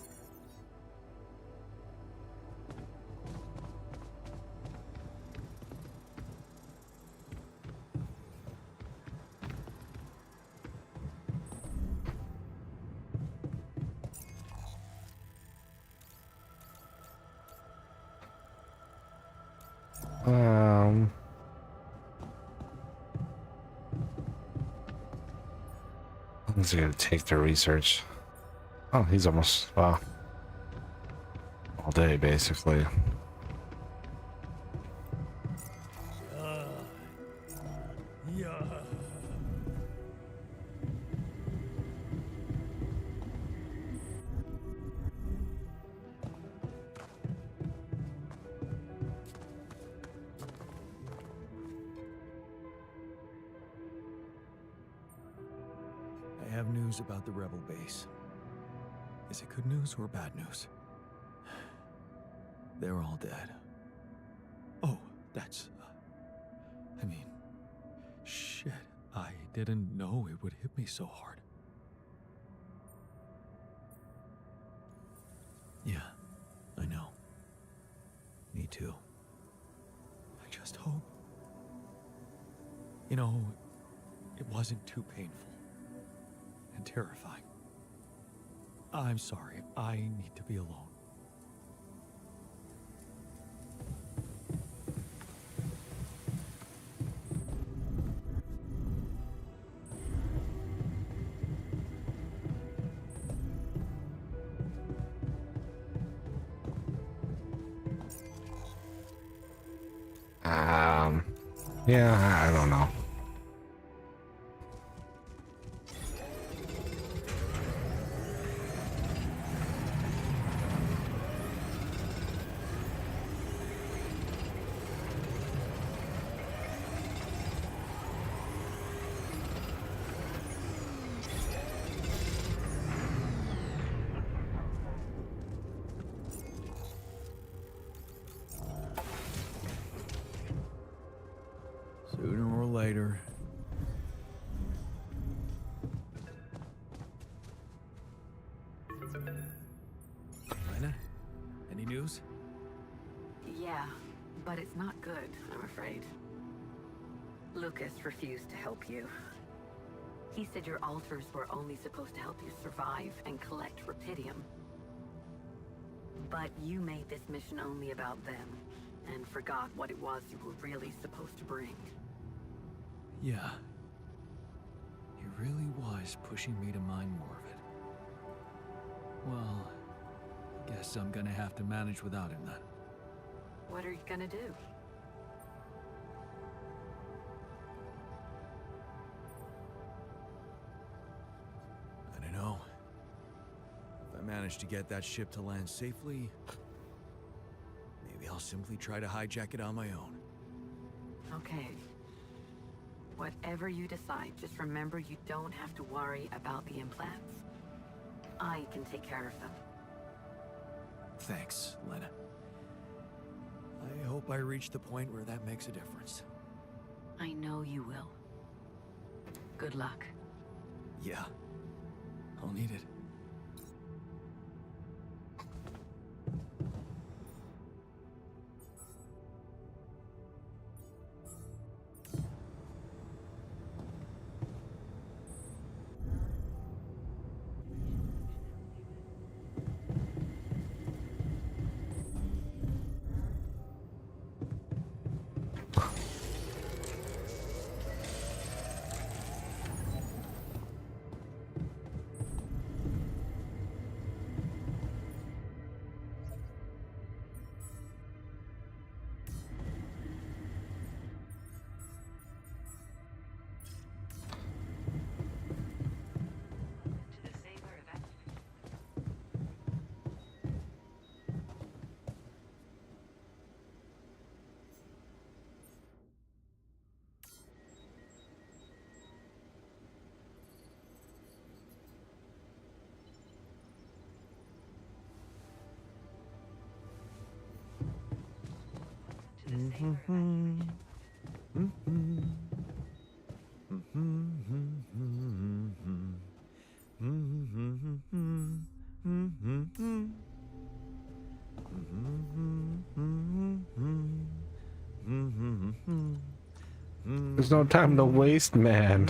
Is he gonna take the research? Oh, he's almost, wow, all day basically. I have news about the rebel base. Is it good news or bad news? They're all dead. Oh, that's... I mean... Shit, I didn't know it would hit me so hard. Yeah, I know. Me too. I just hope... You know, it wasn't too painful. And terrifying. I'm sorry, I need to be alone. Yeah, I don't know. Sooner or later. Lena, any news? Yeah, but it's not good, I'm afraid. Lucas refused to help you. He said your altars were only supposed to help you survive and collect Rapidium. But you made this mission only about them, and forgot what it was you were really supposed to bring. Yeah. He really was pushing me to mine more of it. Well, I guess I'm gonna have to manage without him then. What are you gonna do? I don't know. If I manage to get that ship to land safely, maybe I'll simply try to hijack it on my own. Okay. Whatever you decide, just remember you don't have to worry about the implants. I can take care of them. Thanks, Lena. I hope I reach the point where that makes a difference. I know you will. Good luck. Yeah. I'll need it. There's no time to waste, man.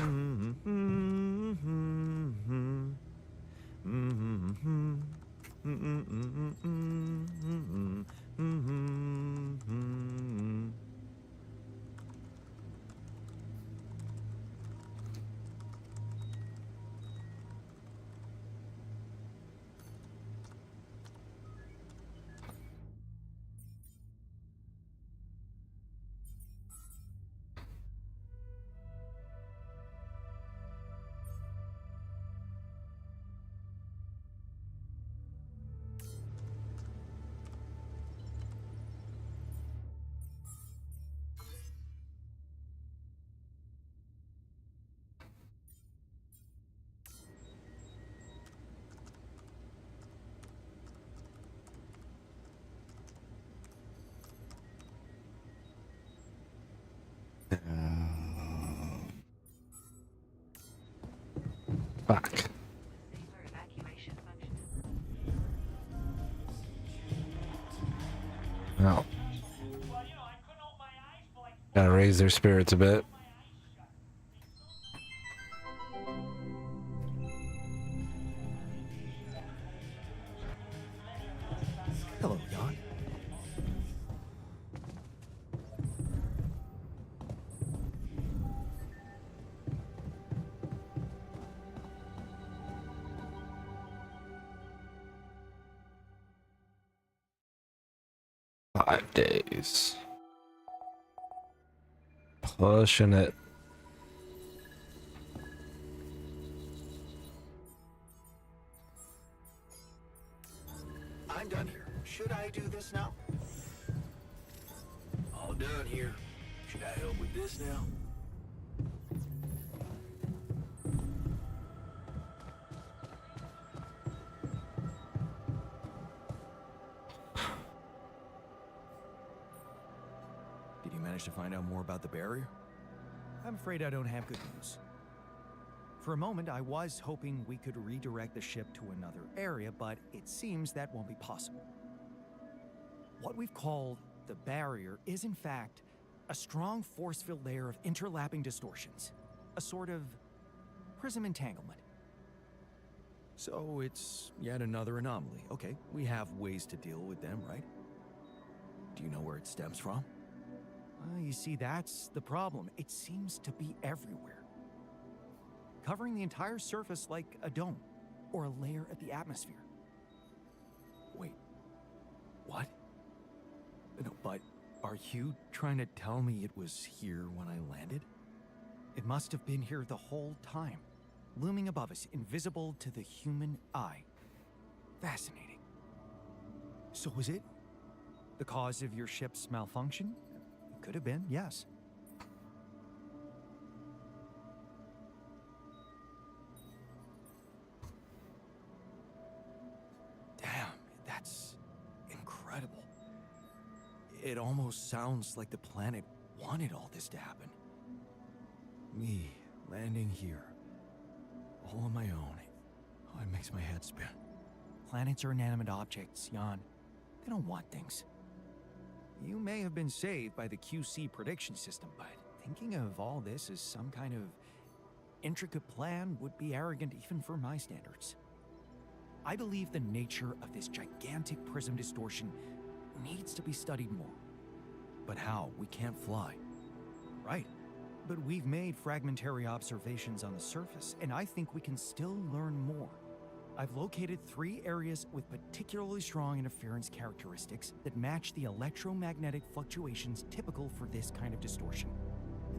Fuck. No. Gotta raise their spirits a bit. Hello, Jan. Five days. Pushing it. I'm done here. Should I do this now? All done here. Should I help with this now? Did you manage to find out more about the barrier? I'm afraid I don't have good news. For a moment, I was hoping we could redirect the ship to another area, but it seems that won't be possible. What we've called the barrier is, in fact, a strong force-filled layer of interlapping distortions. A sort of prism entanglement. So it's yet another anomaly. Okay, we have ways to deal with them, right? Do you know where it stems from? you see, that's the problem. It seems to be everywhere, covering the entire surface like a dome or a layer of the atmosphere. Wait, what? No, but are you trying to tell me it was here when I landed? It must have been here the whole time, looming above us, invisible to the human eye. Fascinating. So was it the cause of your ship's malfunction? It could have been, yes. Damn, that's incredible. It almost sounds like the planet wanted all this to happen. Me landing here, all on my own. Oh, it makes my head spin. Planets are inanimate objects, Jan. They don't want things. You may have been saved by the QC prediction system, but thinking of all this as some kind of intricate plan would be arrogant even for my standards. I believe the nature of this gigantic prism distortion needs to be studied more. But how? We can't fly. Right. But we've made fragmentary observations on the surface, and I think we can still learn more. I've located 3 areas with particularly strong interference characteristics that match the electromagnetic fluctuations typical for this kind of distortion.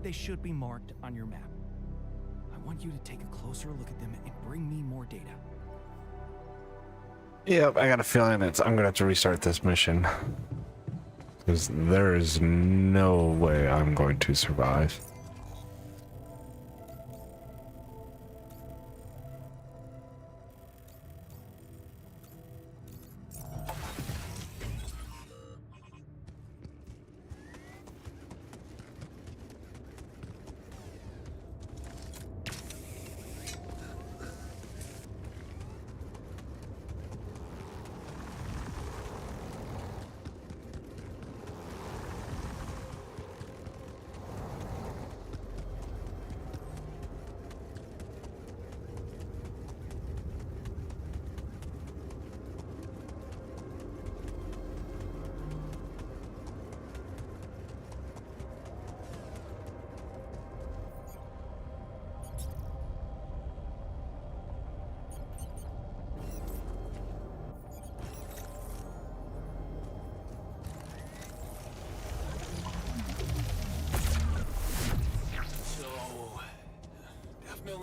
They should be marked on your map. I want you to take a closer look at them and bring me more data. Yep, I got a feeling I'm gonna have to restart this mission. Because there is no way I'm going to survive.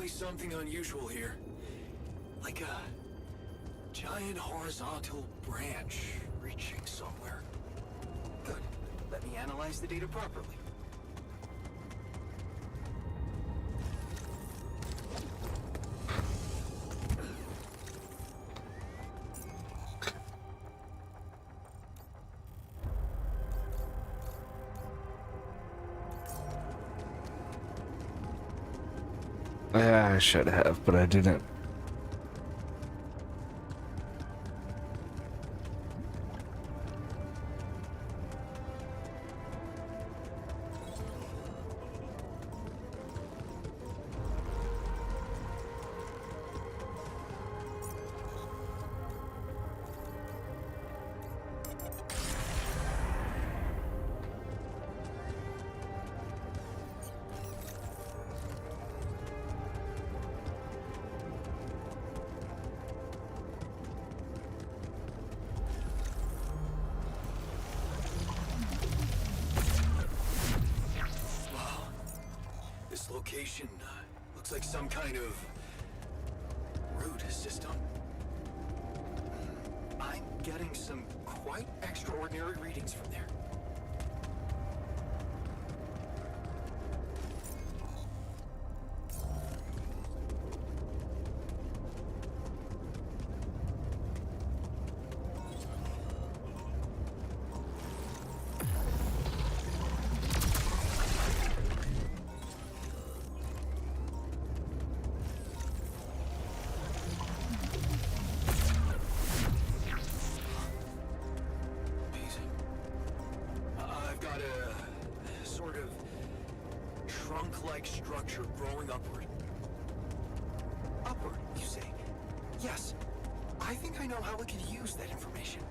Something unusual here. Like a giant horizontal branch reaching somewhere. Good. Let me analyze the data properly. Yeah, I should have, but I didn't. Location looks like some kind of root system. I'm getting some quite extraordinary readings from there. Trunk-like structure growing upward. Upward, you say? Yes. I think I know how we could use that information.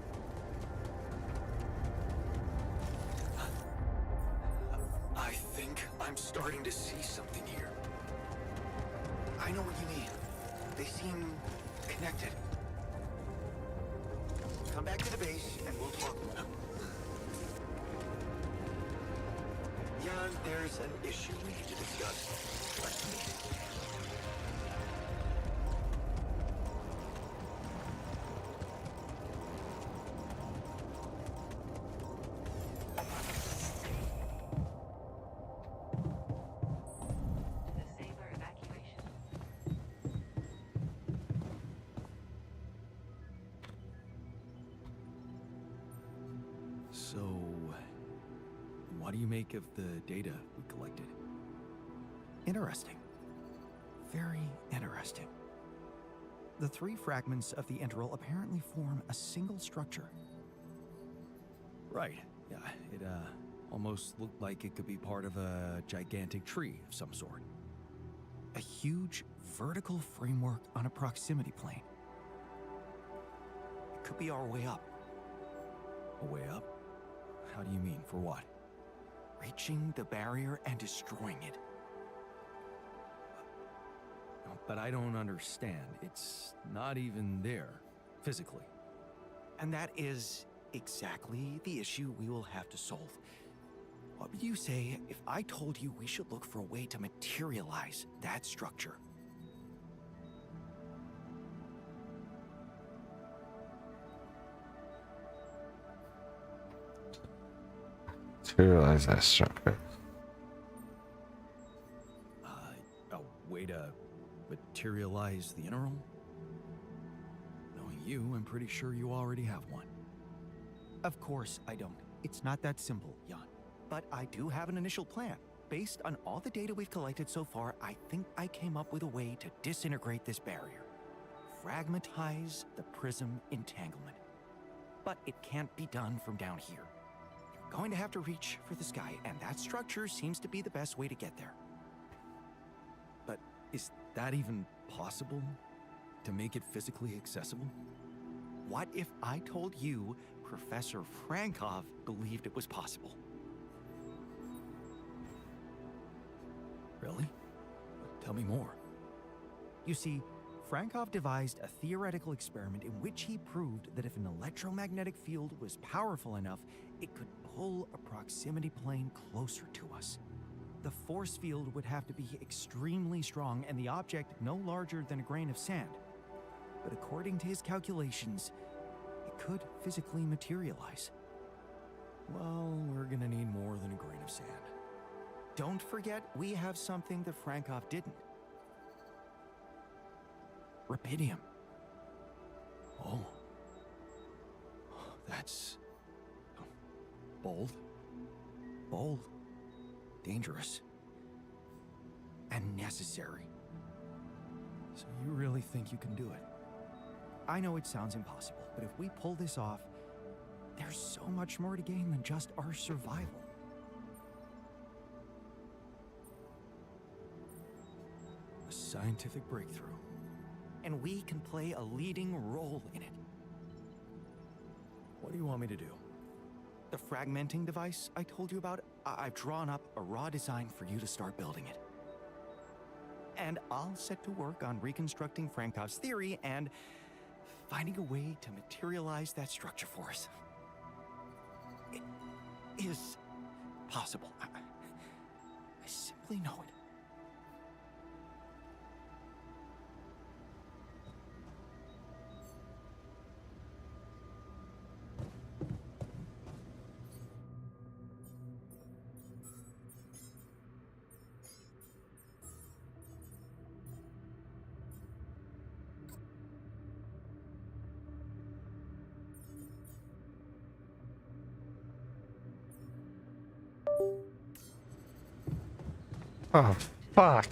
I'm starting to see something here. I know what you mean. They seem connected. Come back to the base and we'll talk more. Jan, there's an issue we need to discuss. Let's meet. So, what do you make of the data we collected? Interesting. Very interesting. The 3 fragments of the integral apparently form a single structure. Right. Yeah, it almost looked like it could be part of a gigantic tree of some sort. A huge vertical framework on a proximity plane. It could be our way up. A way up? How do you mean? For what? Reaching the barrier and destroying it. But I don't understand. It's not even there, physically. And that is exactly the issue we will have to solve. What would you say if I told you we should look for a way to materialize that structure? Materialize that structure. A way to materialize the integral? Knowing you, I'm pretty sure you already have one. Of course I don't. It's not that simple, Jan. But I do have an initial plan. Based on all the data we've collected so far, I think I came up with a way to disintegrate this barrier. Fragmentize the prism entanglement. But it can't be done from down here. You're going to have to reach for the sky, and that structure seems to be the best way to get there. But is that even possible? To make it physically accessible? What if I told you Professor Frankov believed it was possible? Really? Tell me more. You see, Frankov devised a theoretical experiment in which he proved that if an electromagnetic field was powerful enough, it could pull a proximity plane closer to us. The force field would have to be extremely strong and the object no larger than a grain of sand. But according to his calculations, it could physically materialize. Well, we're gonna need more than a grain of sand. Don't forget, we have something that Frankov didn't. Rubidium. Oh. That's... bold. Bold. Dangerous. And necessary. So you really think you can do it? I know it sounds impossible, but if we pull this off, there's so much more to gain than just our survival. A scientific breakthrough. And we can play a leading role in it. What do you want me to do? The fragmenting device I told you about, I've drawn up a raw design for you to start building it. And I'll set to work on reconstructing Frankov's theory and finding a way to materialize that structure for us. It is possible. I simply know it. Oh, fuck.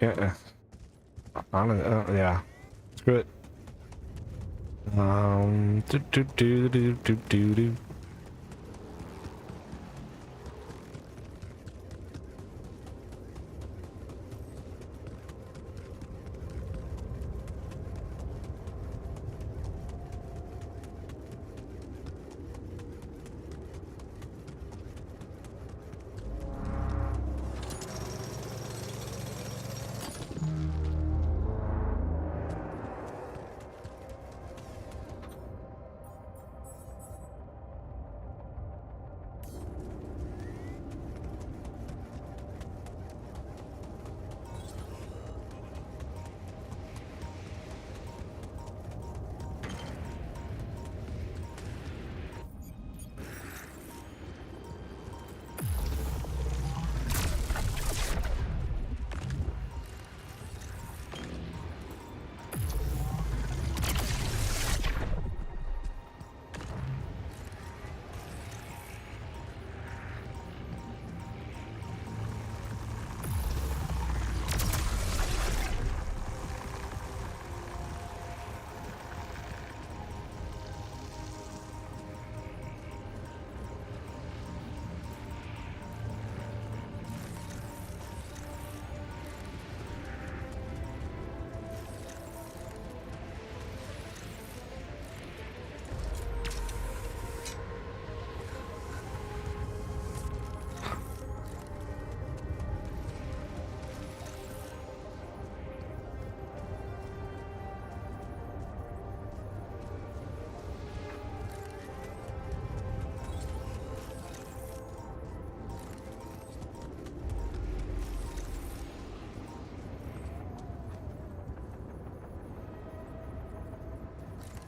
Yeah. Yeah. Screw it. Do.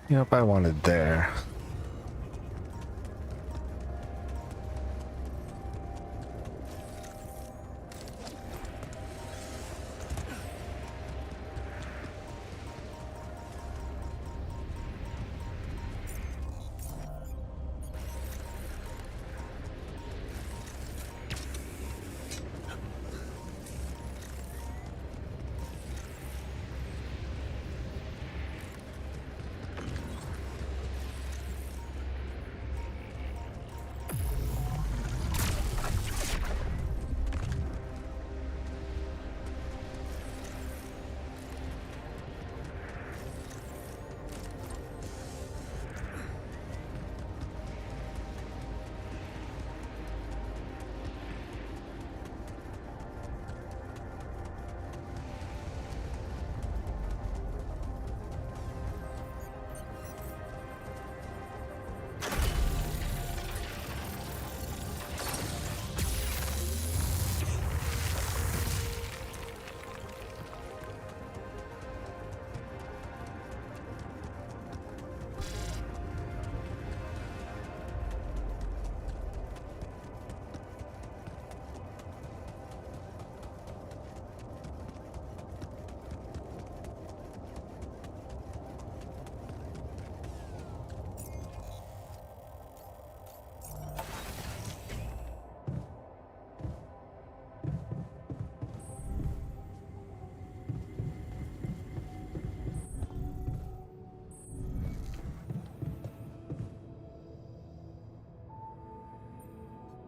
Yep, I wanted there.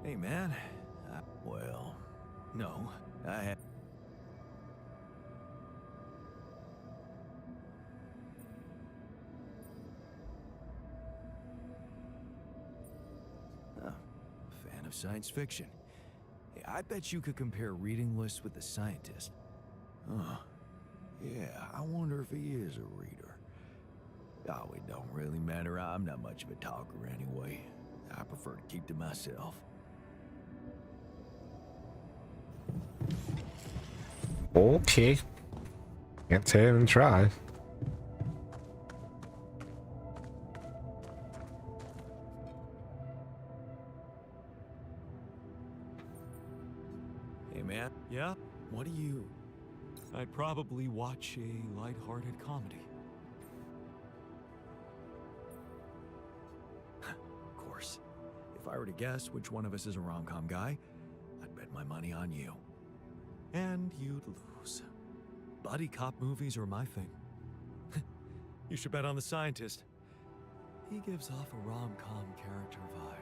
Hey, man. Well, no. I had... Oh, fan of science fiction. Hey, I bet you could compare reading lists with the scientist. Huh. Yeah, I wonder if he is a reader. Oh, it don't really matter. I'm not much of a talker anyway. I prefer to keep to myself. Okay. Can't say I didn't try. Hey, man. Yeah? What do you... I'd probably watch a lighthearted comedy. Of course. If I were to guess which one of us is a rom-com guy, I'd bet my money on you. And you'd lose. Buddy cop movies are my thing. You should bet on the scientist. He gives off a rom-com character vibe.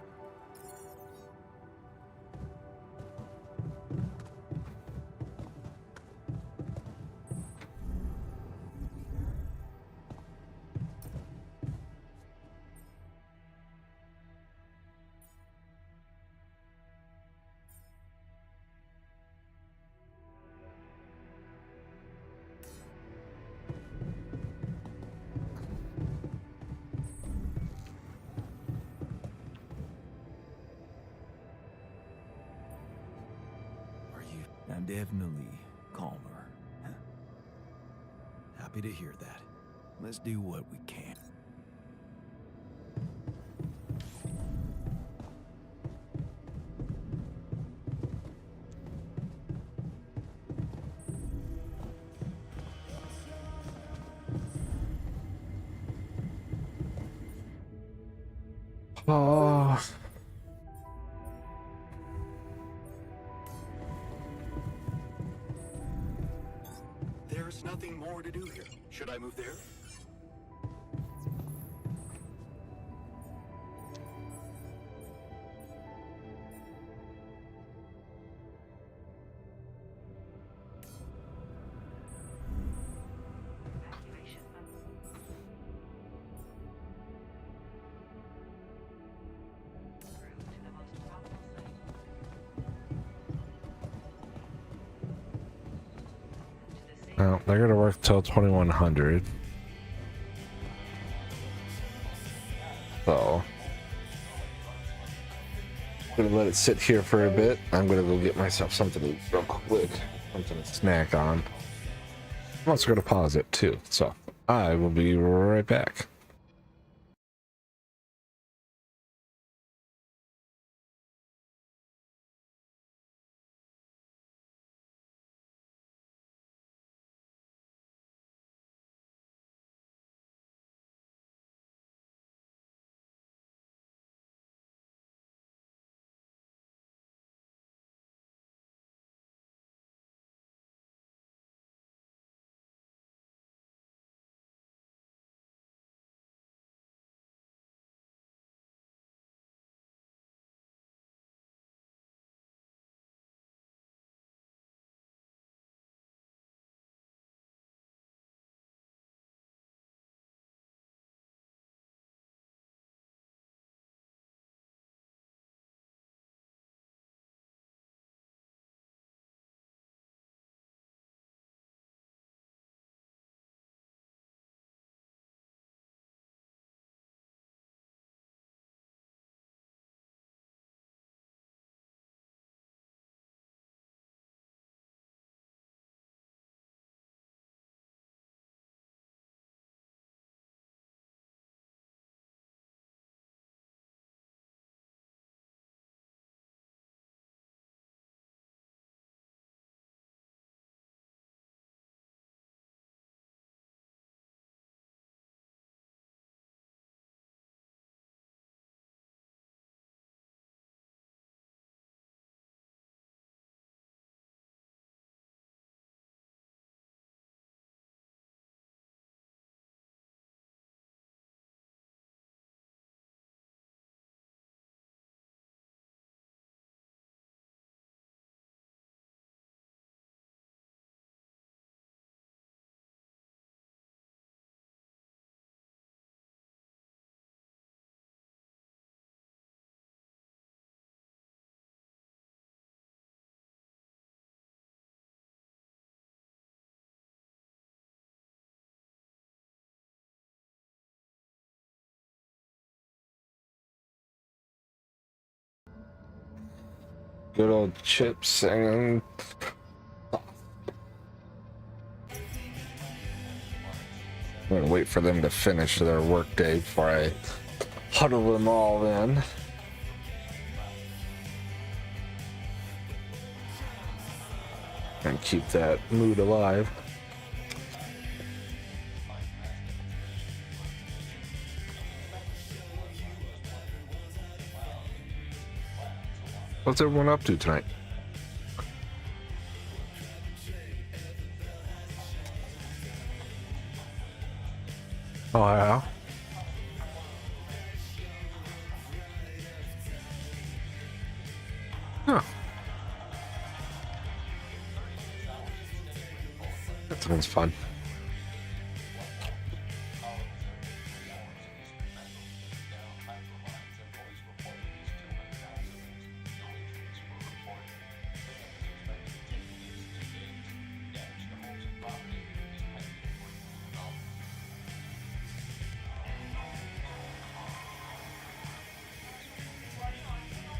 I'm definitely calmer. Happy to hear that. Let's do what we can. Oh. There's nothing more to do here. Should I move there? Well, they're gonna work till 2100. So I'm gonna let it sit here for a bit. I'm gonna go get myself something to eat real quick, something to snack on. I'm also gonna pause it too, so I will be right back. Good old chips and I'm gonna wait for them to finish their workday before I huddle them all in. And keep that mood alive. What's everyone up to tonight? Oh, yeah. Huh. That sounds fun.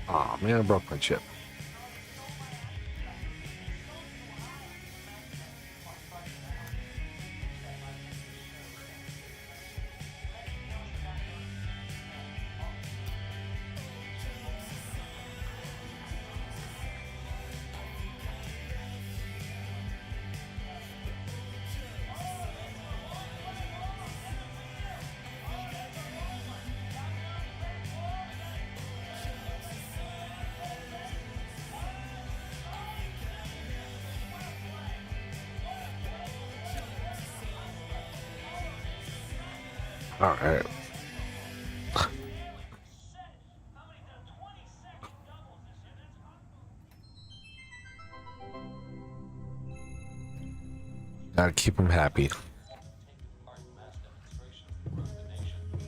Oh man, I broke my chip. All right. Gotta keep them happy.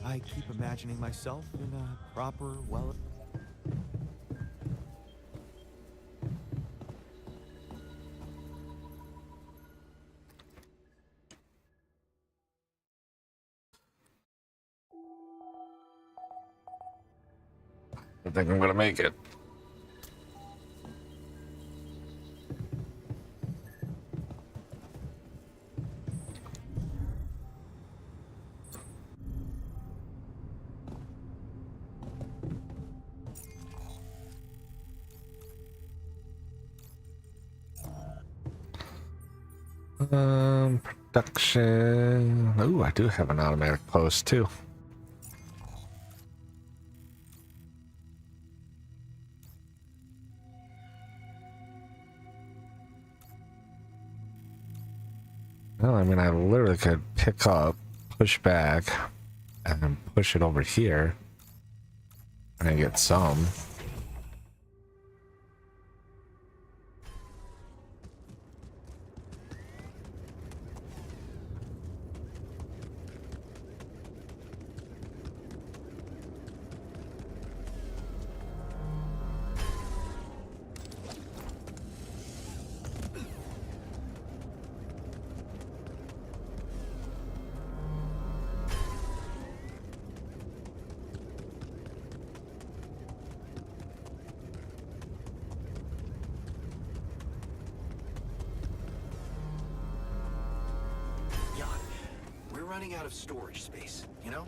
I keep imagining myself in a proper, well... I think I'm gonna make it. Production. Ooh, I do have an automatic post too. Well, I mean, I literally could pick up, push back, and then push it over here, and I get some. Running out of storage space, you know?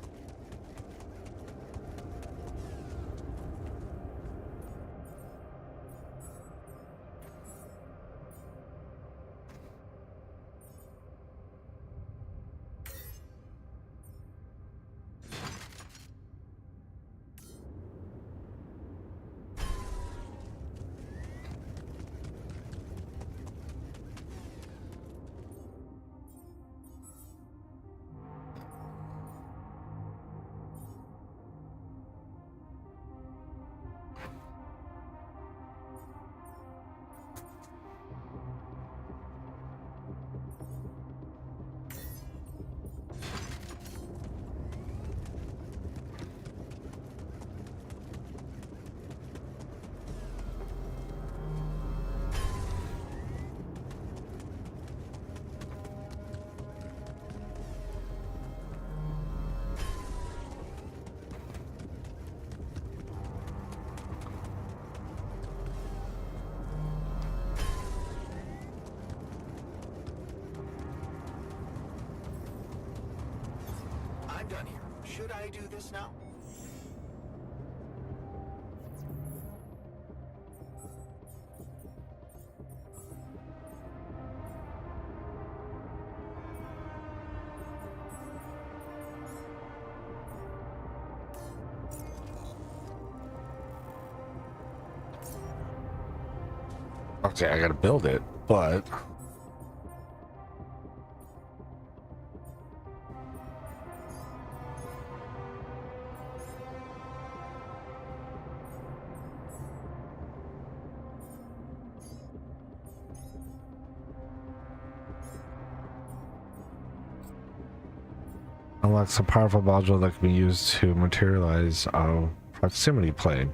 done here. Should I do this now? Okay, I gotta build it, but unlocks a powerful module that can be used to materialize a proximity plane.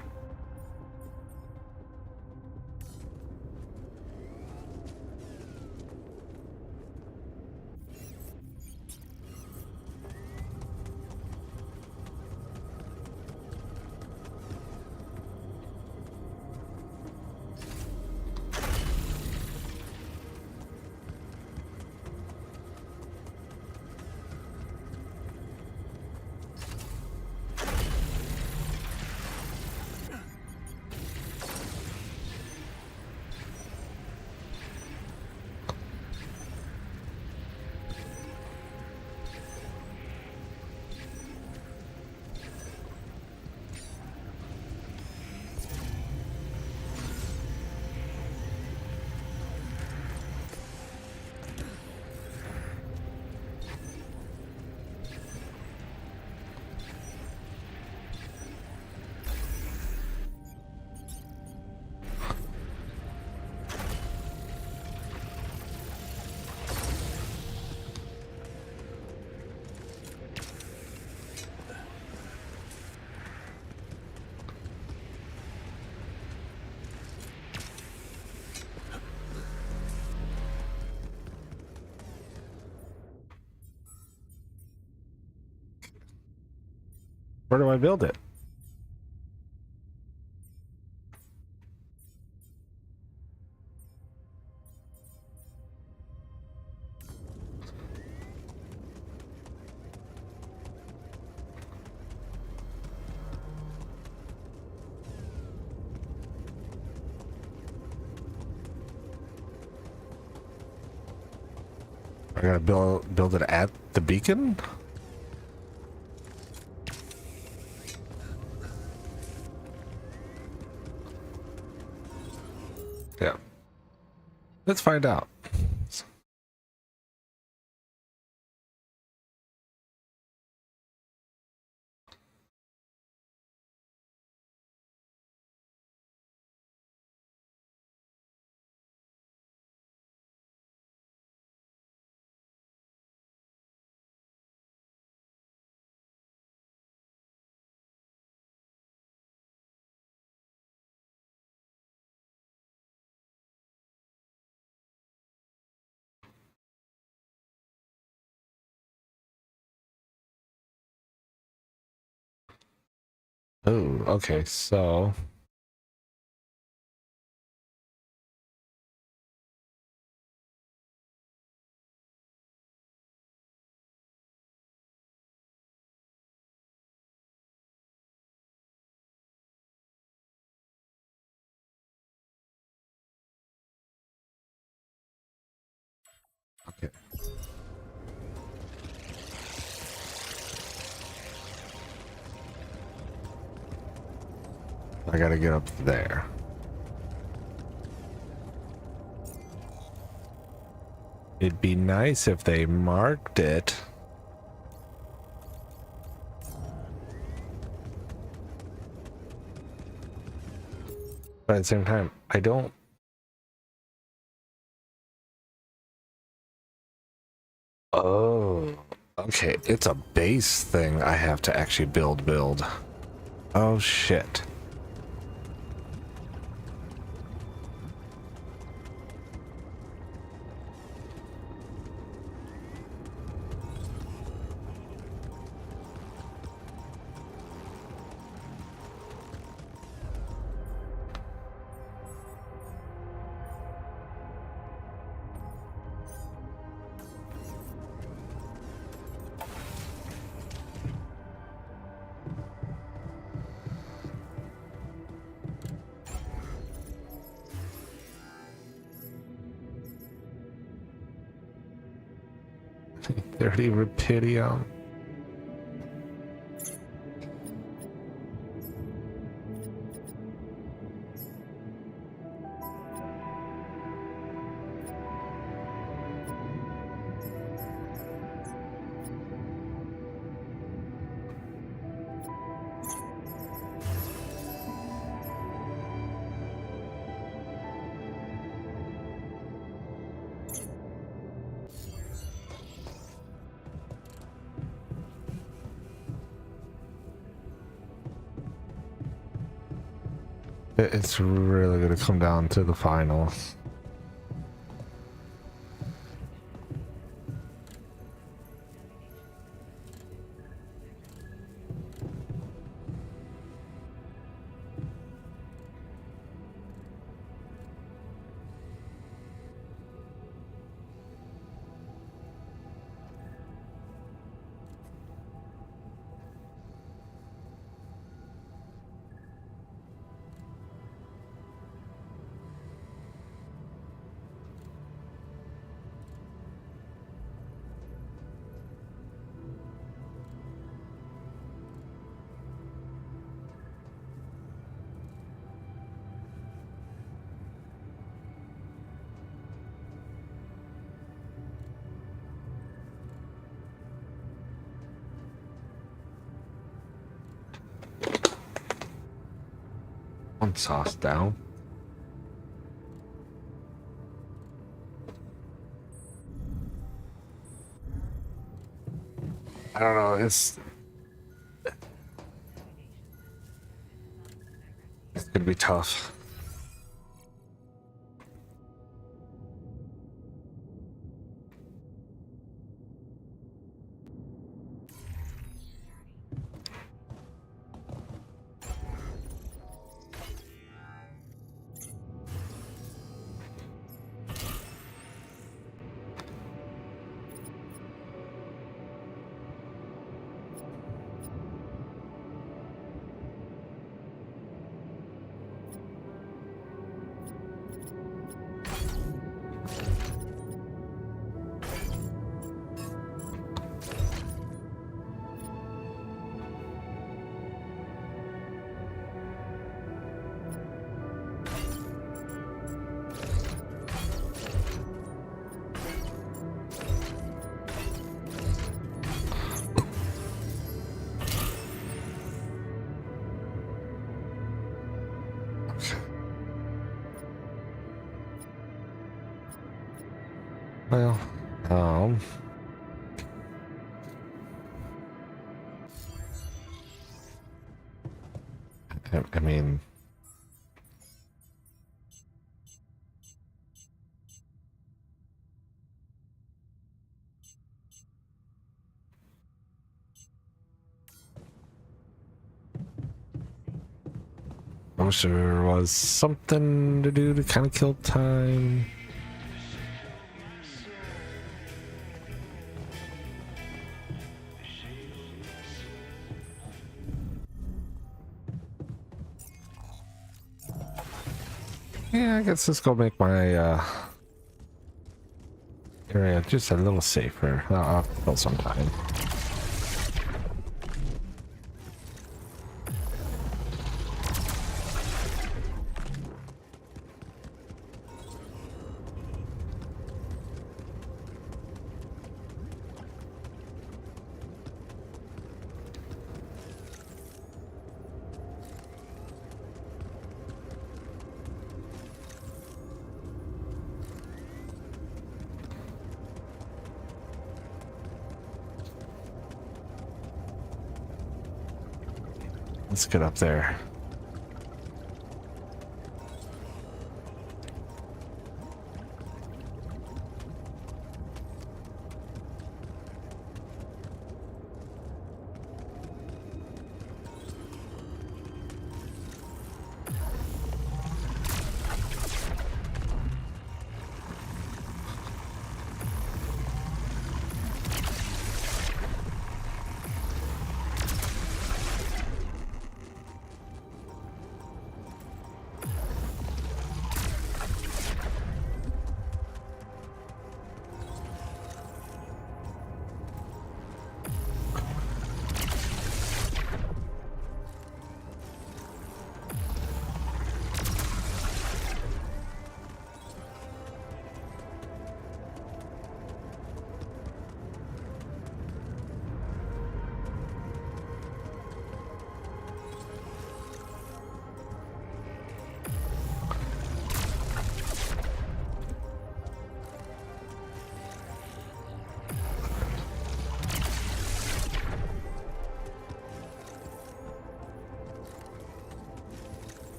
Where do I build it? I gotta build it at the beacon? Yeah. Let's find out. Oh, okay, so okay. I gotta get up there. It'd be nice if they marked it. But at the same time, I don't. Oh, okay. It's a base thing I have to actually build. Oh, shit. Dirty Rapidium. It's really going to come down to the finals. One sauce down. I don't know, it's gonna be tough. Well, I mean, I wish there was something to do to kind of kill time. Yeah, I guess this gonna make my area just a little safer. I'll kill some time. Let's get up there.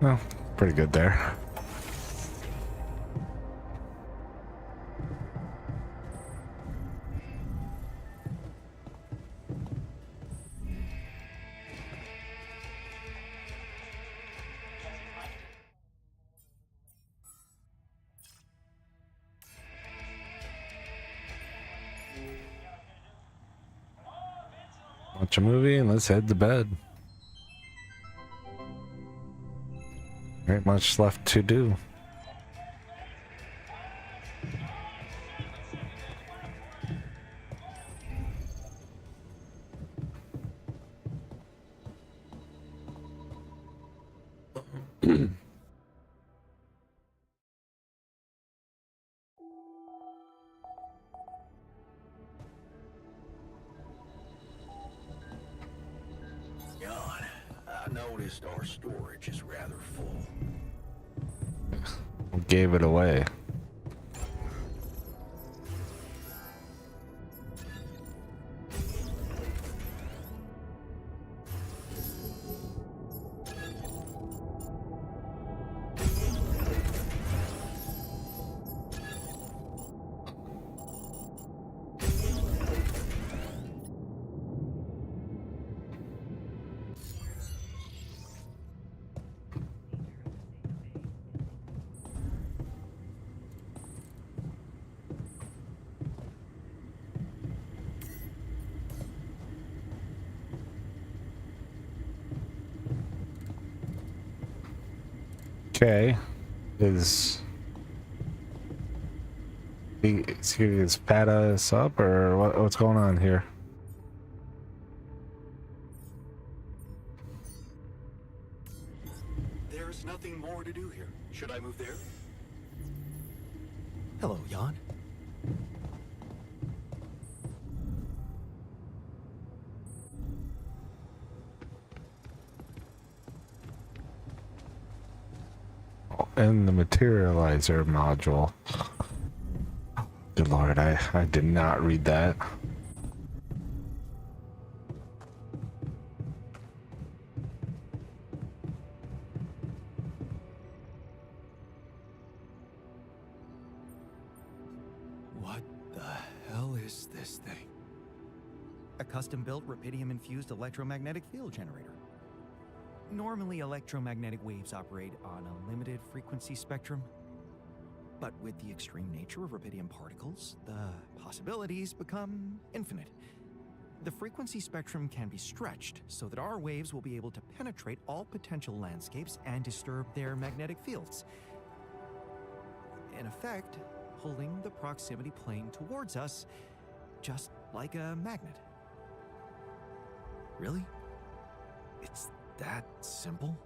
Well, pretty good there. Watch a movie and let's head to bed. There ain't much left to do. Jan, I noticed our storage is rather full. Gave it away. Okay, is he pat us up or what's going on here? There's nothing more to do here. Should I move there? Hello, Jan. In the materializer module. Good lord, I did not read that. What the hell is this thing? A custom-built rubidium-infused electromagnetic field generator. Normally, electromagnetic waves operate on a limited frequency spectrum. But with the extreme nature of rubidium particles, the possibilities become infinite. The frequency spectrum can be stretched so that our waves will be able to penetrate all potential landscapes and disturb their magnetic fields. In effect, pulling the proximity plane towards us, just like a magnet. Really? It's that simple?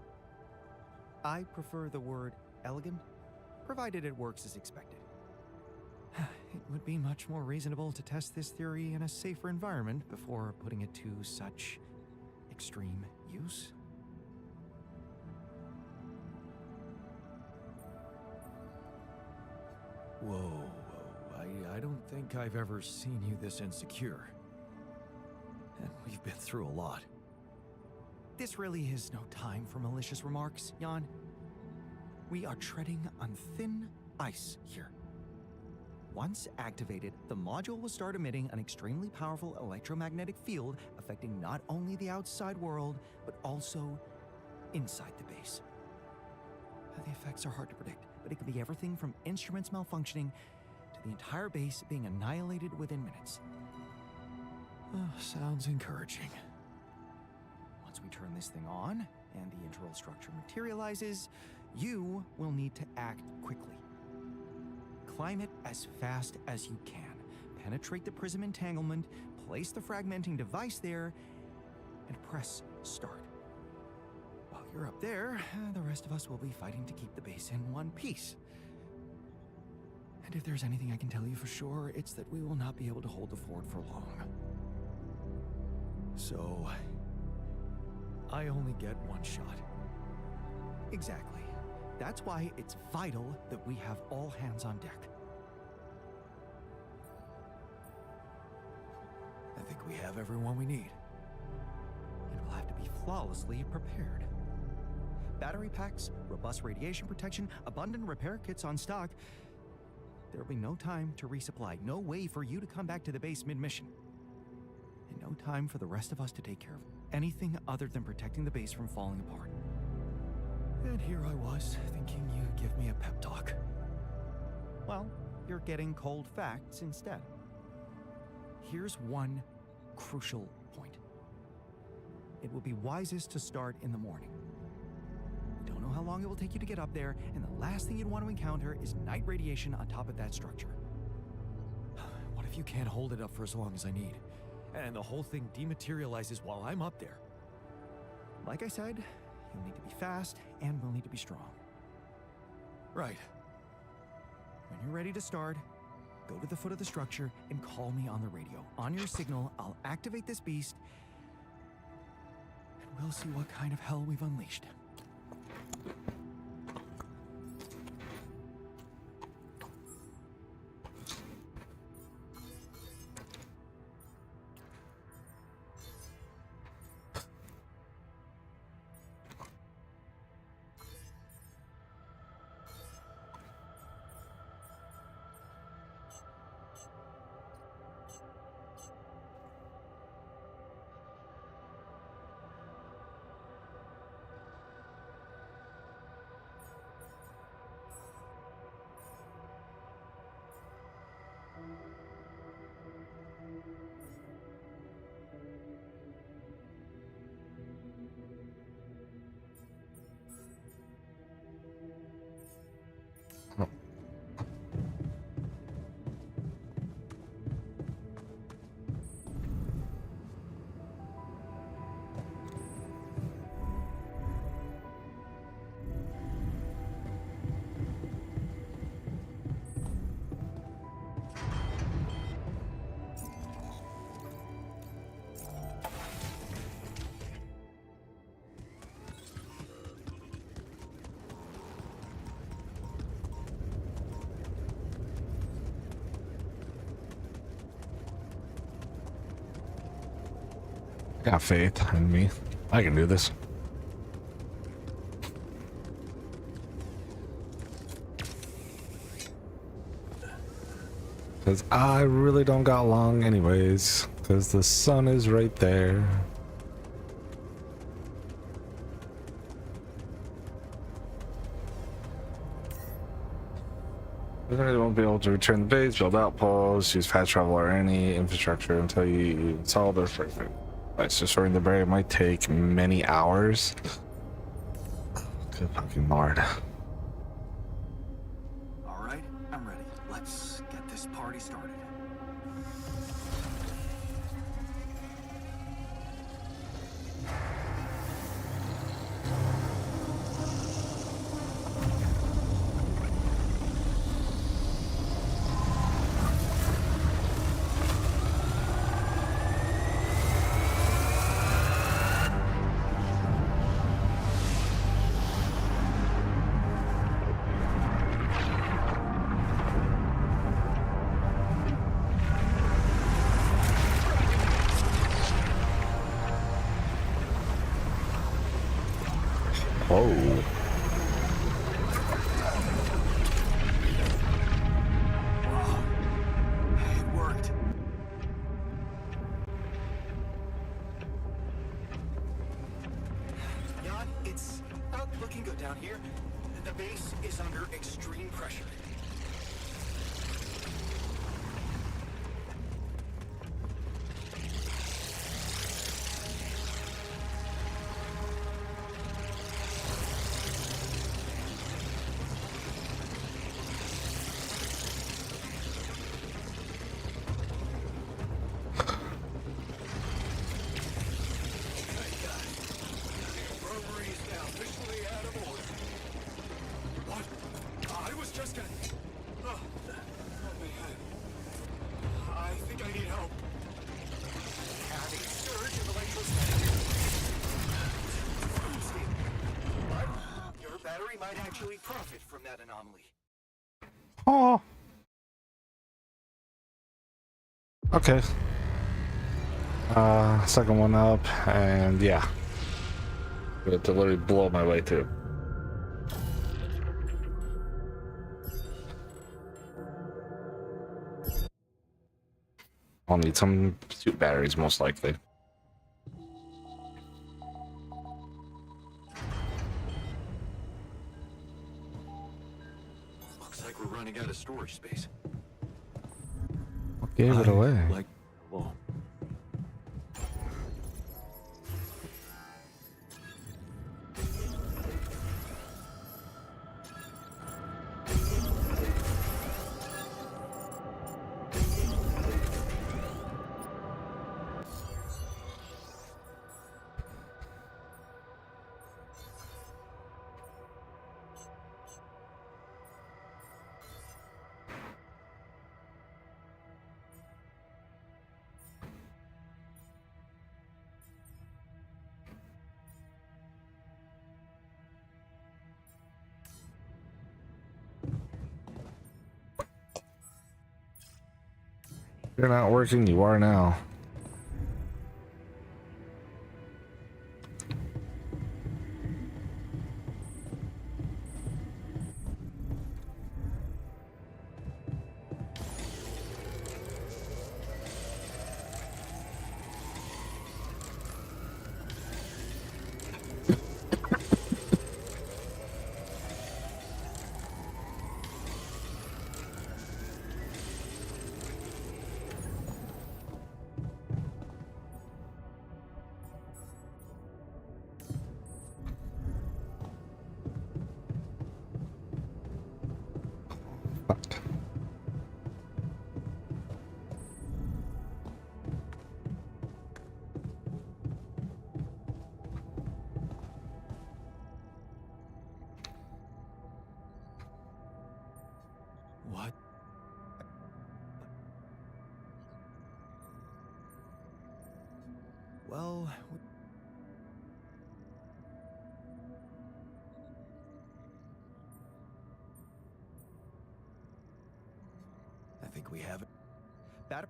I prefer the word elegant, provided it works as expected. It would be much more reasonable to test this theory in a safer environment before putting it to such extreme use. Whoa, I don't think I've ever seen you this insecure. And we've been through a lot. This really is no time for malicious remarks, Jan. We are treading on thin ice here. Once activated, the module will start emitting an extremely powerful electromagnetic field affecting not only the outside world, but also inside the base. The effects are hard to predict, but it can be everything from instruments malfunctioning to the entire base being annihilated within minutes. Sounds encouraging. Once we turn this thing on, and the internal structure materializes, you will need to act quickly. Climb it as fast as you can. Penetrate the prism entanglement, place the fragmenting device there, and press start. While you're up there, the rest of us will be fighting to keep the base in one piece. And if there's anything I can tell you for sure, it's that we will not be able to hold the fort for long. So, I only get one shot. Exactly. That's why it's vital that we have all hands on deck. I think we have everyone we need. It will have to be flawlessly prepared. battery packs, robust radiation protection, abundant repair kits on stock. There'll be no time to resupply, no way for you to come back to the base mid-mission. And no time for the rest of us to take care of anything other than protecting the base from falling apart. And here I was, thinking you'd give me a pep talk. Well, you're getting cold facts instead. Here's one crucial point. It will be wisest to start in the morning. You don't know how long it will take you to get up there, and the last thing you'd want to encounter is night radiation on top of that structure. What if you can't hold it up for as long as I need, and the whole thing dematerializes while I'm up there? Like I said, you'll need to be fast, and we'll need to be strong. Right. When you're ready to start, go to the foot of the structure and call me on the radio. On your signal, I'll activate this beast, and we'll see what kind of hell we've unleashed. Got faith in me. I can do this. Because I really don't got long anyways. Because the sun is right there. You won't be able to return the base, build outposts, use fast travel or any infrastructure until you install their perfect. It's just storing the barrier might take many hours. Good fucking lord. All right, I'm ready. Let's get this party started. Might actually profit from that anomaly. Oh. Okay. Second one up, and yeah. But to literally blow my way through. I'll need some suit batteries, most likely. Looks like we're running out of storage space. What gave it away? Whoa. You're not working, you are now. What? Well, I think we have it. That.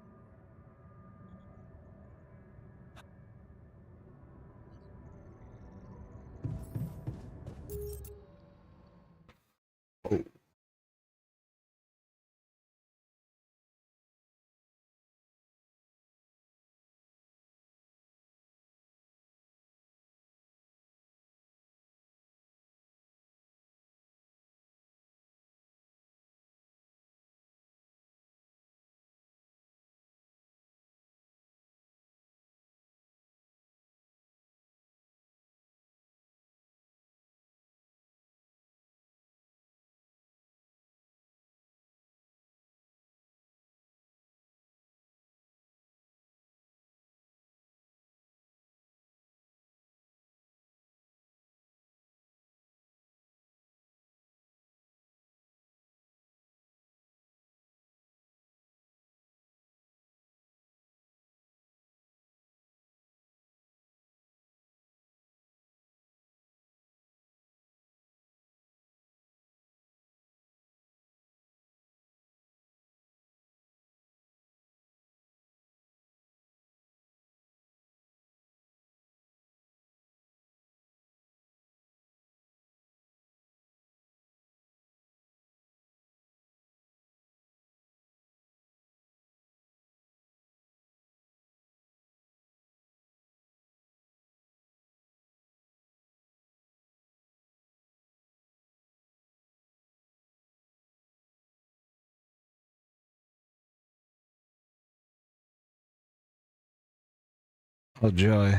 Oh joy.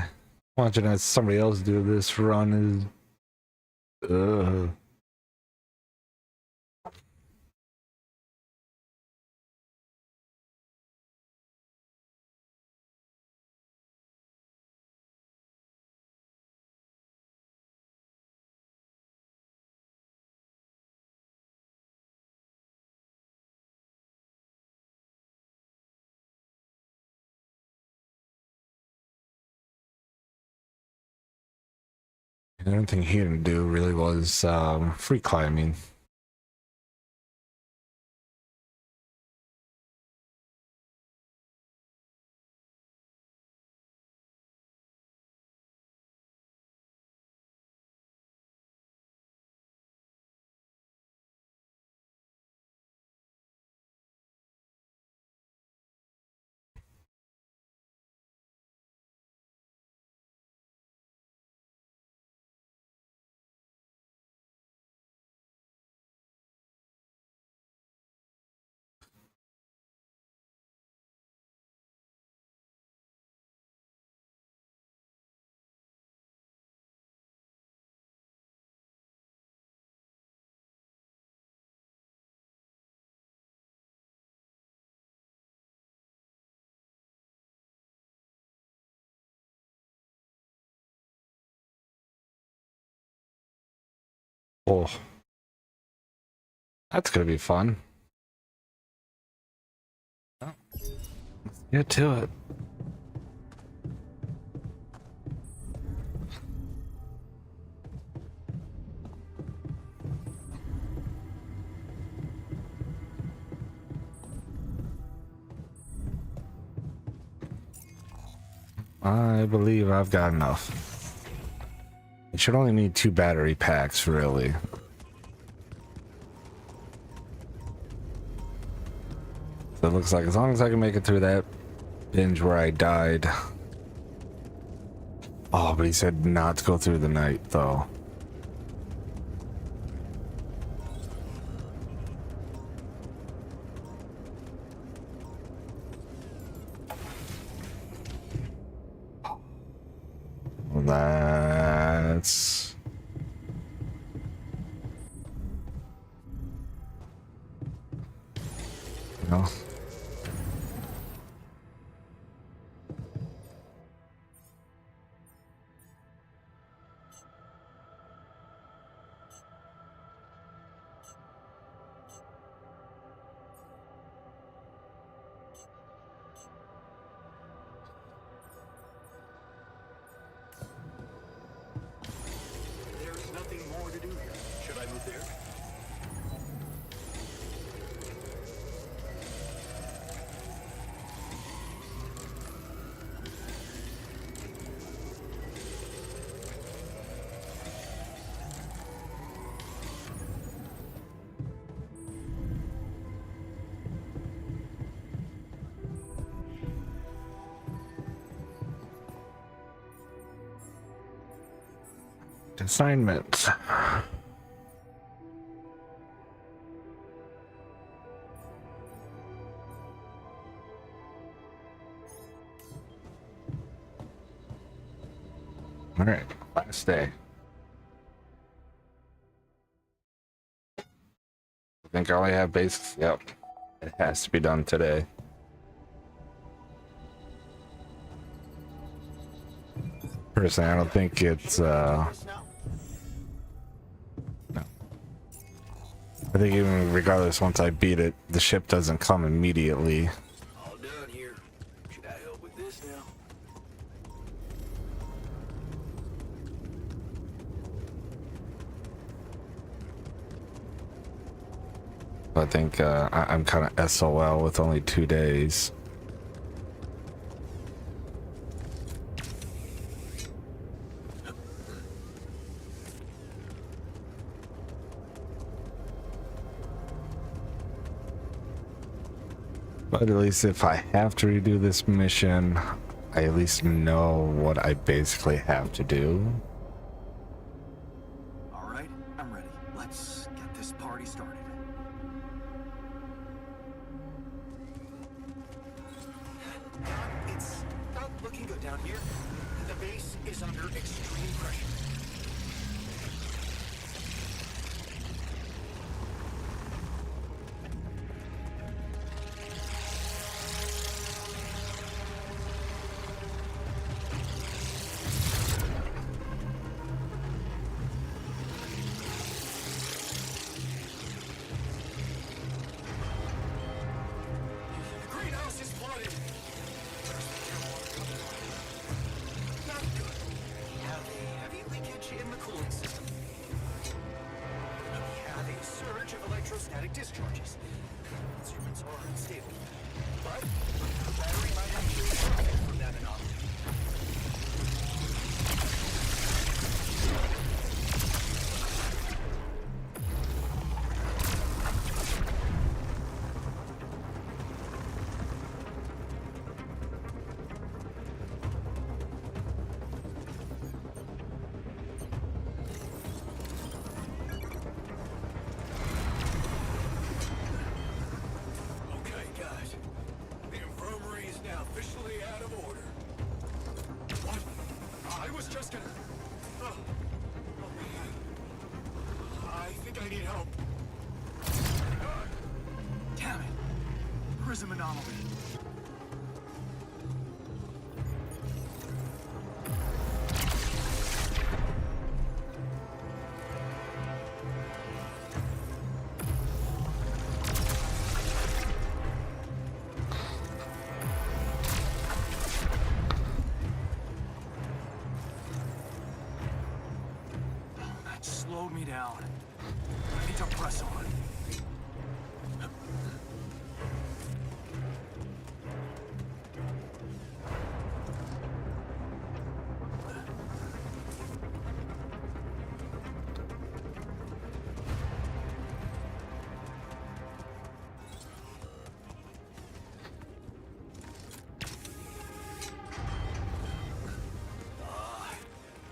Watching as somebody else do this run is the only thing he didn't do really was free climbing. Oh, that's gonna be fun. Let's get to it. I believe I've got enough. It should only need 2 battery packs, really. So it looks like as long as I can make it through that binge where I died. Oh, but he said not to go through the night, though. That's... No. There's nothing more to do here. Should I move there? Assignment. All right, last day. I think I only have basics. Yep, it has to be done today. Personally, I don't think it's no. I think even regardless, once I beat it, the ship doesn't come immediately. All done here. Should I help with this now? I think I'm kind of SOL with only 2 days. But at least if I have to redo this mission, I at least know what I basically have to do. All right, I'm ready. Let's get this party started. It's not looking good down here. The base is under extreme pressure. The greenhouse is flooded. Not good. We have a heavy leakage in the cooling system. We have a surge of electrostatic discharges. Instruments are unstable. But the battery might actually benefit from that anomaly. Okay, guys. The infirmary is now officially out of order. What? I was just gonna... Oh. I think I need help. Damn it! Prism anomaly. slowed me down. I need to press on.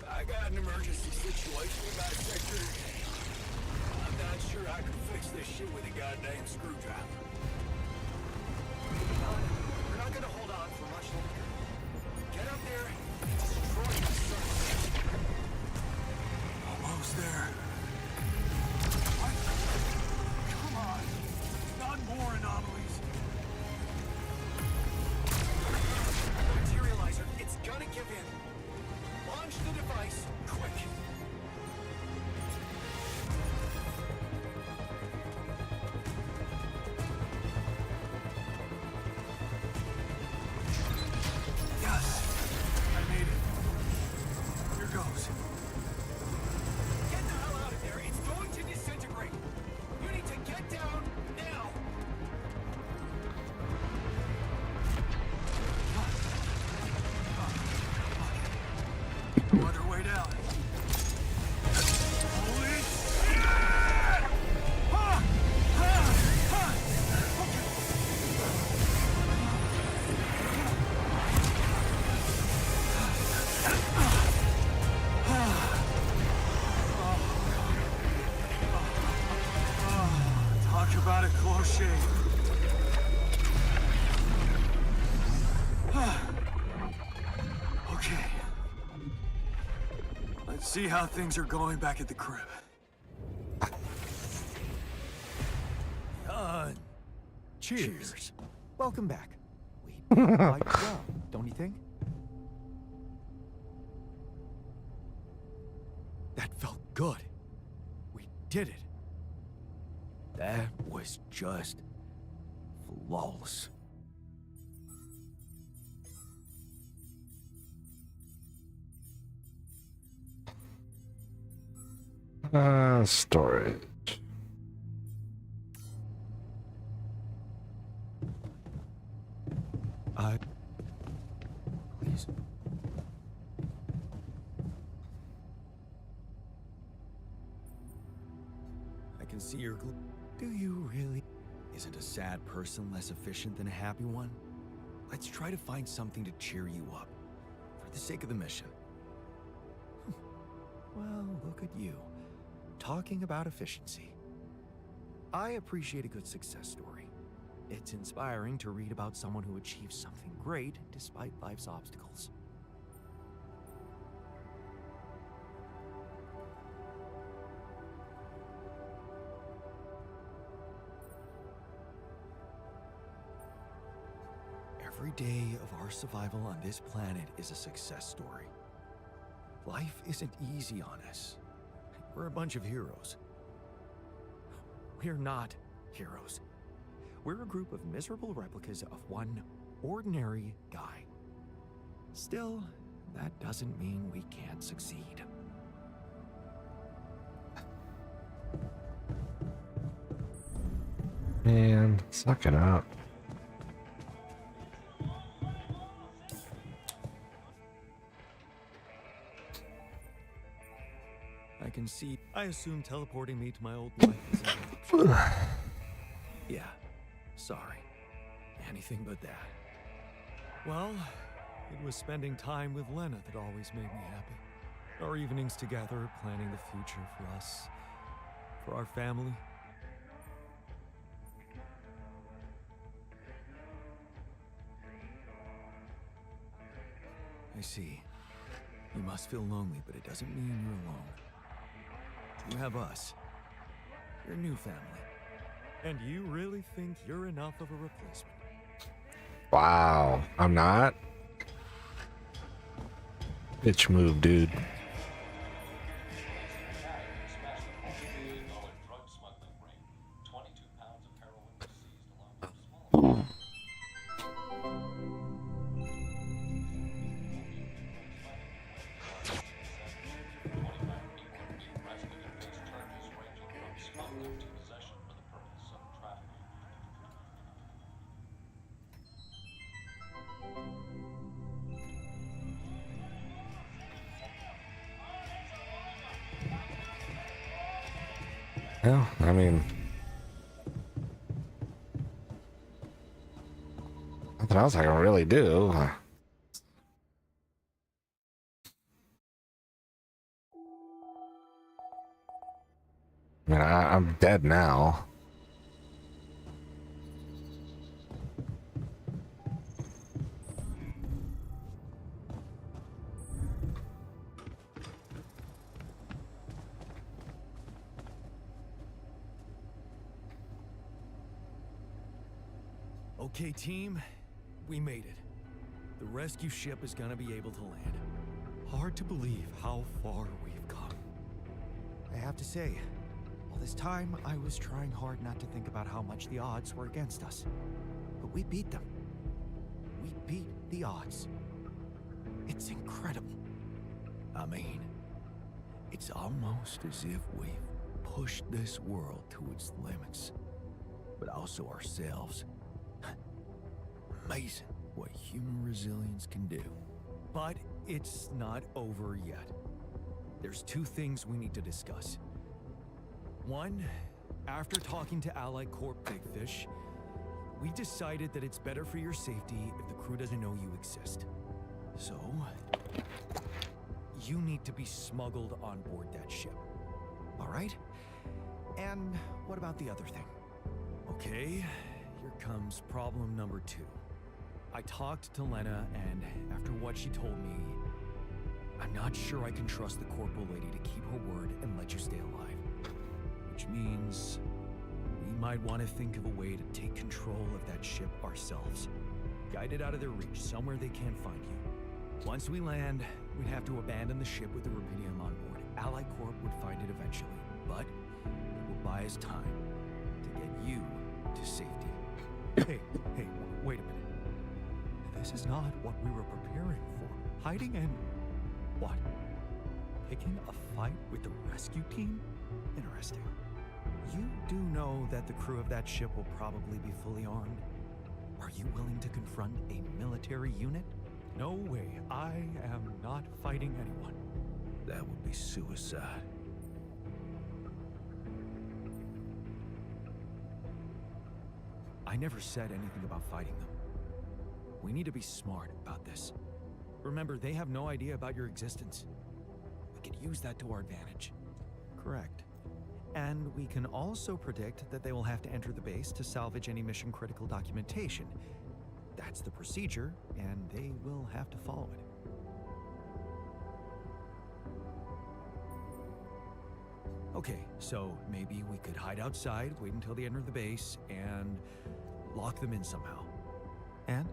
I got an emergency situation in my sector. I'm not sure I can fix this shit with a goddamn screwdriver. We're not gonna hold on for much longer. Get up there and destroy the surface. Almost there. What? Come on. Not more anomalies. The materializer, it's gonna give in. Launch the device, quick. Yes! I made it. Here goes. Get the hell out of there. It's going to disintegrate. You need to get down now. No other way down. Holy shit! Ha! Ha! Ha! Talk about a close shave. Okay. Let's see how things are going back at the crib. Cheers. Welcome back. We did quite well, don't you think? That felt good. We did it. That was just flawless. Storage. Please. I can see your Do you really? Isn't a sad person less efficient than a happy one? Let's try to find something to cheer you up, for the sake of the mission. Well, look at you, talking about efficiency. I appreciate a good success story. It's inspiring to read about someone who achieves something great despite life's obstacles. Every day of our survival on this planet is a success story. Life isn't easy on us. We're a bunch of heroes. We're not heroes. We're a group of miserable replicas of one ordinary guy. Still, that doesn't mean we can't succeed. Man, suck it up. I can see. I assume teleporting me to my old life is an option. Yeah, sorry. Anything but that. Well, it was spending time with Lena that always made me happy. Our evenings together, planning the future for us, for our family. I see. You must feel lonely, but it doesn't mean you're alone. You have us, your new family. And you really think you're enough of a replacement? Wow, I'm not. Bitch move, dude. Well, I mean, nothing else I can really do. I mean, I'm dead now. Okay, team, we made it. The rescue ship is gonna be able to land. Hard to believe how far we've come. I have to say, all this time I was trying hard not to think about how much the odds were against us. But we beat them. We beat the odds. It's incredible. I mean, it's almost as if we've pushed this world to its limits, but also ourselves. Amazing what human resilience can do. But it's not over yet. There's two things we need to discuss. One, after talking to Allied Corp Big Fish, we decided that it's better for your safety if the crew doesn't know you exist. So, you need to be smuggled on board that ship. All right? And what about the other thing? Okay, here comes problem number 2. I talked to Lena, and after what she told me, I'm not sure I can trust the corporal lady to keep her word and let you stay alive. Which means we might want to think of a way to take control of that ship ourselves. Guide it out of their reach, somewhere they can't find you. Once we land, we'd have to abandon the ship with the rubidium on board. Allied Corp would find it eventually, but it will buy us time to get you to safety. Hey, wait a minute. This is not what we were preparing for. Hiding and... what? Picking a fight with the rescue team? Interesting. You do know that the crew of that ship will probably be fully armed. Are you willing to confront a military unit? No way. I am not fighting anyone. That would be suicide. I never said anything about fighting them. We need to be smart about this. Remember, they have no idea about your existence. We could use that to our advantage. Correct. And we can also predict that they will have to enter the base to salvage any mission-critical documentation. That's the procedure, and they will have to follow it. Okay, so maybe we could hide outside, wait until they enter the base, and lock them in somehow. And?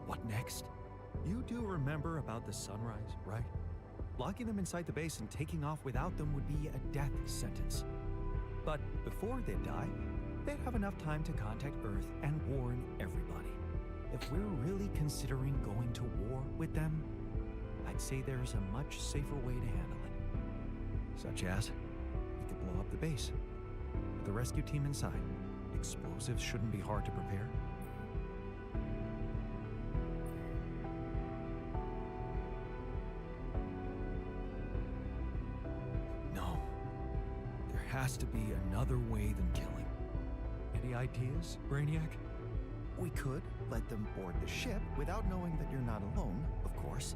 What next? You do remember about the sunrise, right? Locking them inside the base and taking off without them would be a death sentence. But before they die, they'd have enough time to contact Earth and warn everybody. If we're really considering going to war with them, I'd say there's a much safer way to handle it. Such as, we could blow up the base. With the rescue team inside. Explosives shouldn't be hard to prepare. Has to be another way than killing. Any ideas, Brainiac? We could let them board the ship without knowing that you're not alone, of course.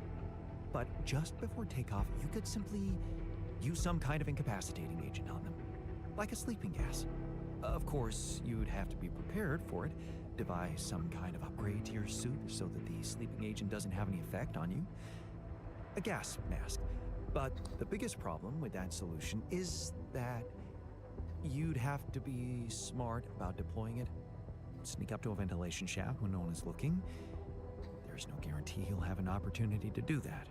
But just before takeoff, you could simply use some kind of incapacitating agent on them, like a sleeping gas. Of course, you'd have to be prepared for it, devise some kind of upgrade to your suit so that the sleeping agent doesn't have any effect on you. A gas mask. But the biggest problem with that solution is that you'd have to be smart about deploying it. Sneak up to a ventilation shaft when no one is looking. There's no guarantee you'll have an opportunity to do that.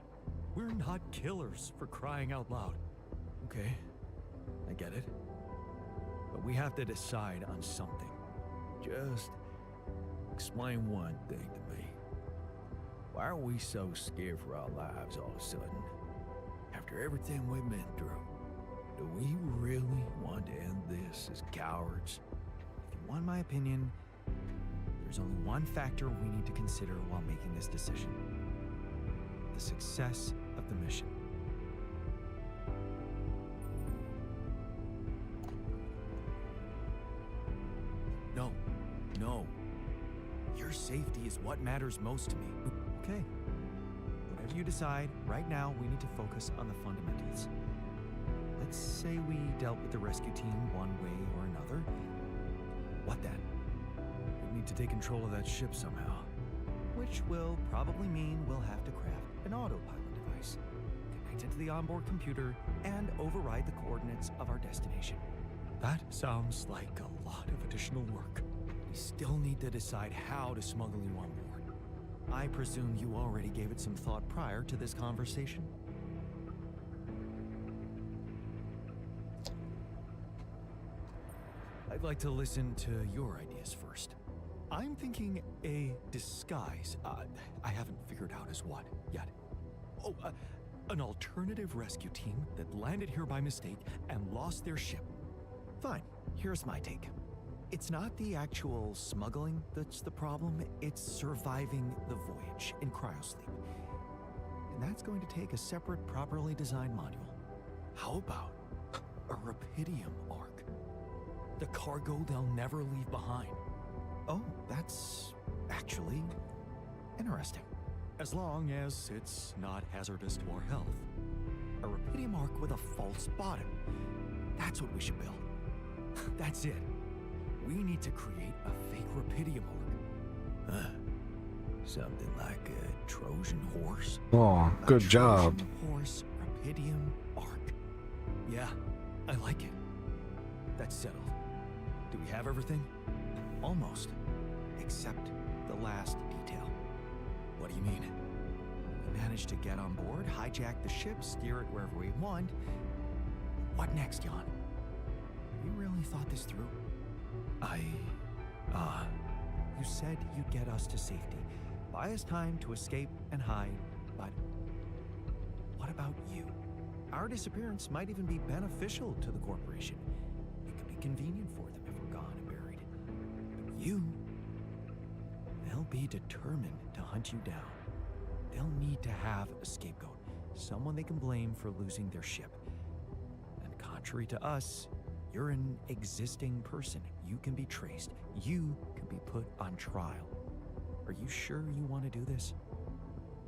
We're not killers, for crying out loud. Okay, I get it. But we have to decide on something. Just explain one thing to me. Why are we so scared for our lives all of a sudden? After everything we've been through. Do we really want to end this as cowards? If you want my opinion, there's only one factor we need to consider while making this decision. The success of the mission. No. Your safety is what matters most to me. Okay. Whatever you decide, right now we need to focus on the fundamentals. Let's say we dealt with the rescue team one way or another. What then? We need to take control of that ship somehow. Which will probably mean we'll have to craft an autopilot device, connect it to the onboard computer, and override the coordinates of our destination. That sounds like a lot of additional work. We still need to decide how to smuggle you on board. I presume you already gave it some thought prior to this conversation? I'd like to listen to your ideas first. I'm thinking a disguise. I haven't figured out as what yet. Oh, an alternative rescue team that landed here by mistake and lost their ship. Fine, here's my take. It's not the actual smuggling that's the problem, it's surviving the voyage in cryosleep. And that's going to take a separate, properly designed module. How about a Rapidium arc? The cargo they'll never leave behind. Oh, that's actually interesting. As long as it's not hazardous to our health. A Rapidium arc with a false bottom. That's what we should build. That's it. We need to create a fake Rapidium arc. Something like a Trojan horse. Oh, good job. Trojan horse Rapidium arc. Yeah, I like it. That's settled. Do we have everything? Almost. Except the last detail. What do you mean? We managed to get on board, hijack the ship, steer it wherever we want. What next, Jan? You really thought this through? You said you'd get us to safety, buy us time to escape and hide, but what about you? Our disappearance might even be beneficial to the corporation. It could be convenient for them if we're gone and buried. But you, they'll be determined to hunt you down. They'll need to have a scapegoat, someone they can blame for losing their ship. And contrary to us, you're an existing person. You can be traced. You can be put on trial. Are you sure you want to do this?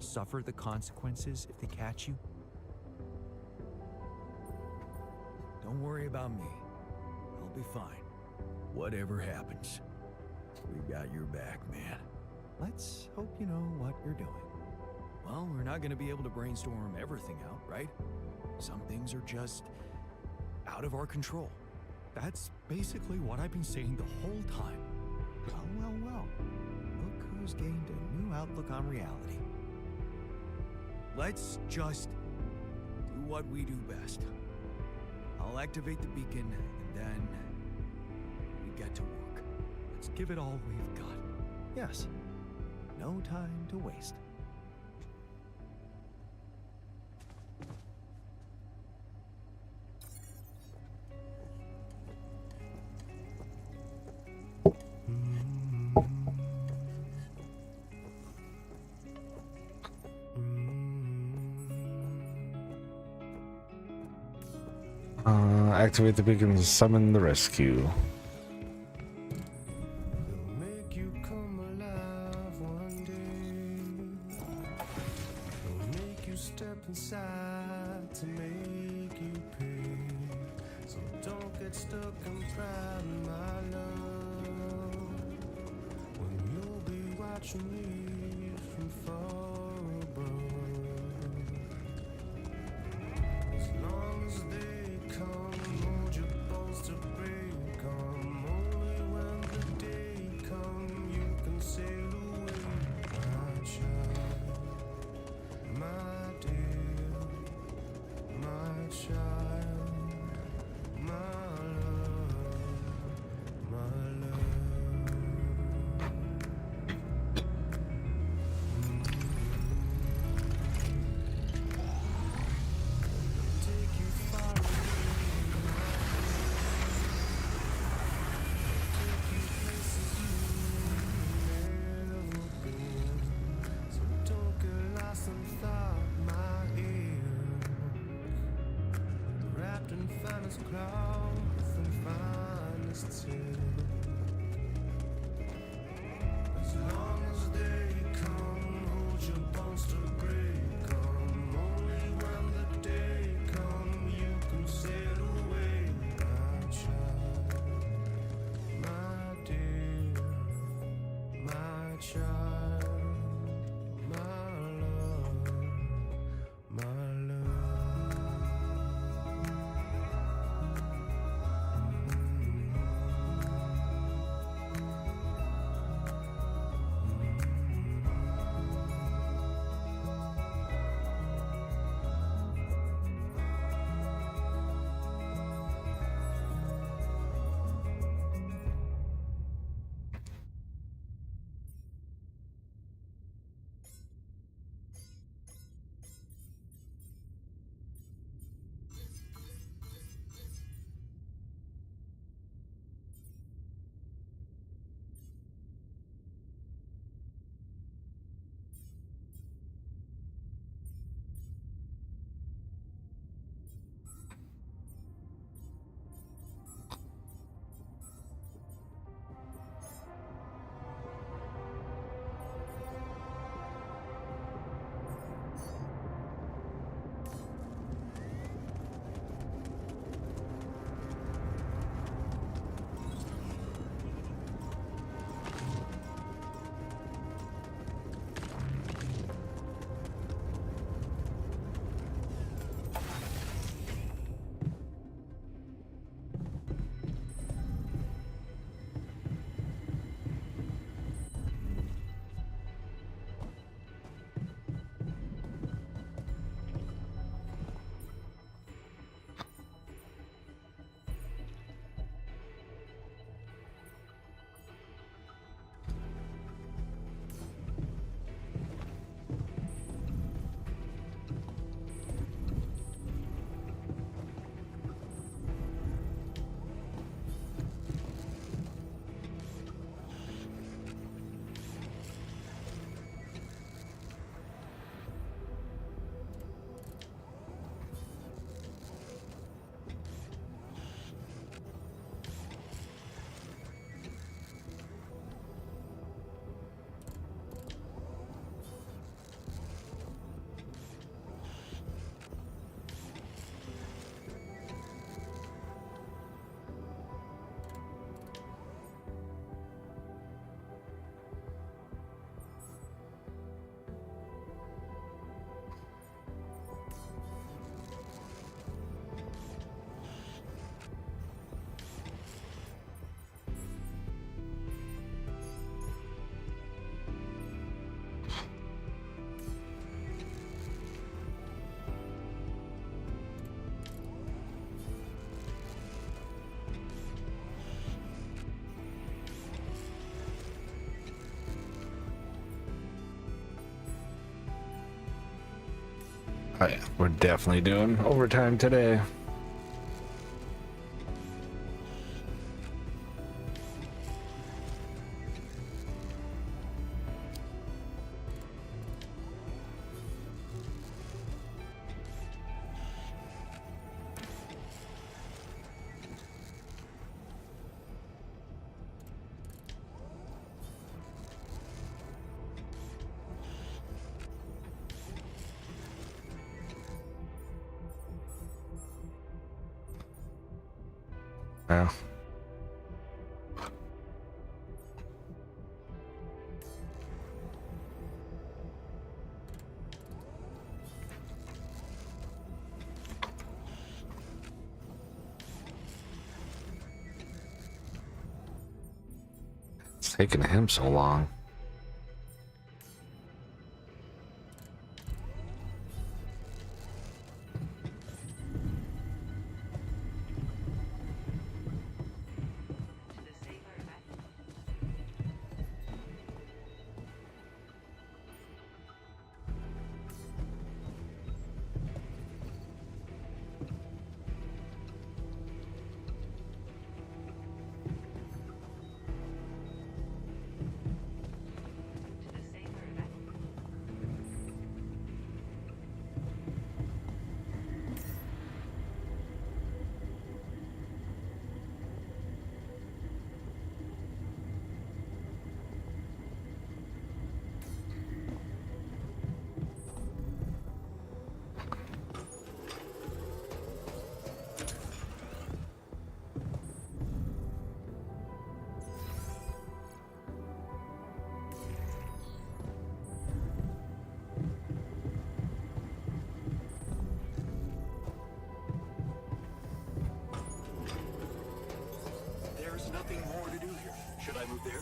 Suffer the consequences if they catch you? Don't worry about me. I'll be fine. Whatever happens, we got your back, man. Let's hope you know what you're doing. Well, we're not going to be able to brainstorm everything out, right? Some things are just out of our control. That's basically what I've been saying the whole time. Well. Look who's gained a new outlook on reality. Let's just do what we do best. I'll activate the beacon, and then we get to work. Let's give it all we've got. Yes, no time to waste. Activate the beacon to summon the rescue. Oh yeah, we're definitely doing overtime today. Yeah. It's taking him so long. nothing more to do here. Should I move there?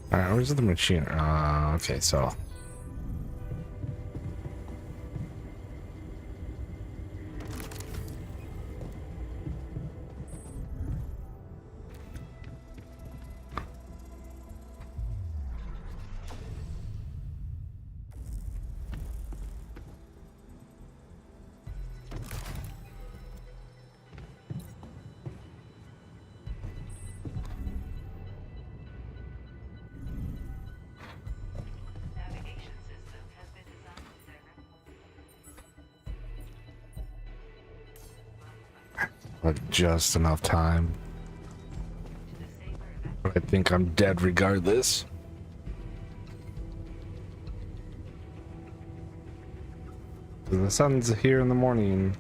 Alright, where's the machine? Okay, so. But just enough time. I think I'm dead regardless. The sun's here in the morning.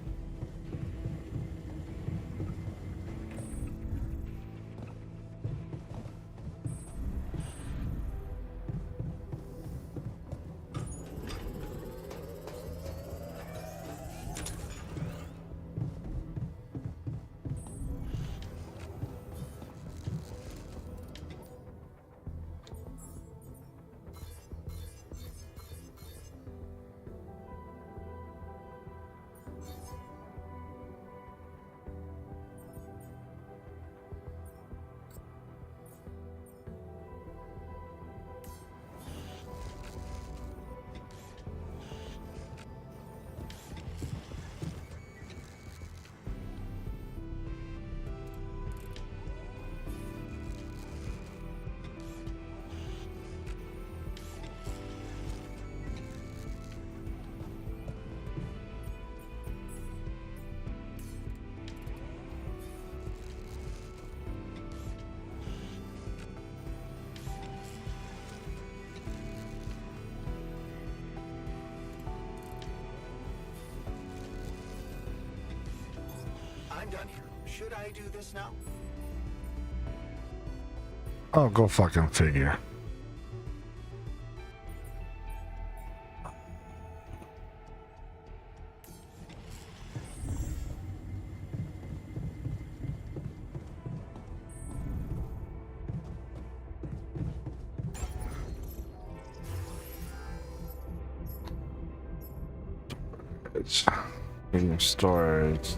I'm done here. Should I do this now? Oh, go fucking figure. It's in storage.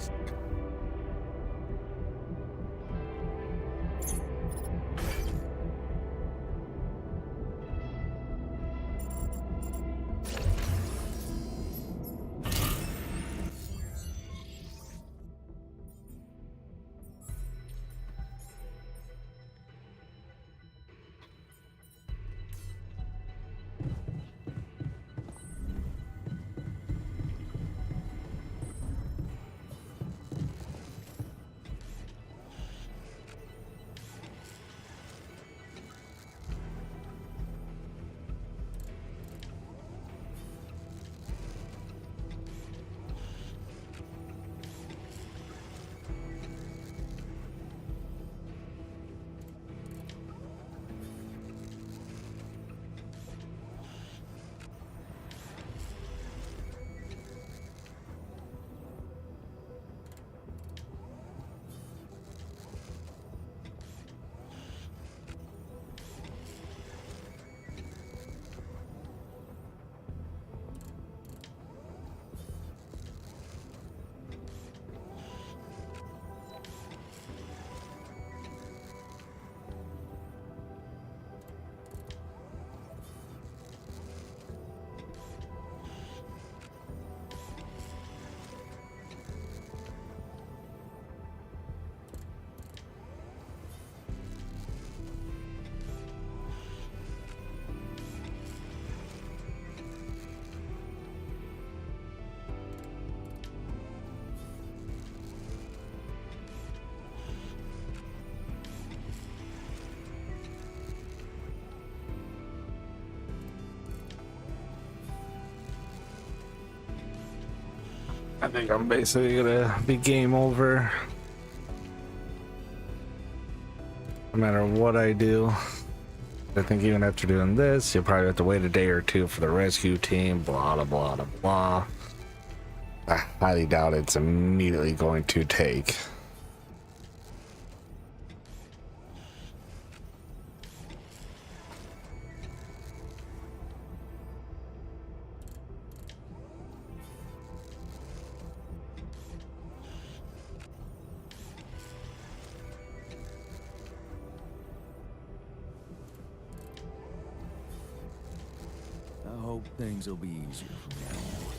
I think I'm basically gonna be game over. No matter what I do. I think even after doing this, you'll probably have to wait a day or two for the rescue team, blah, blah, blah, blah, blah. I highly doubt it's immediately going to take. I hope things will be easier from now on.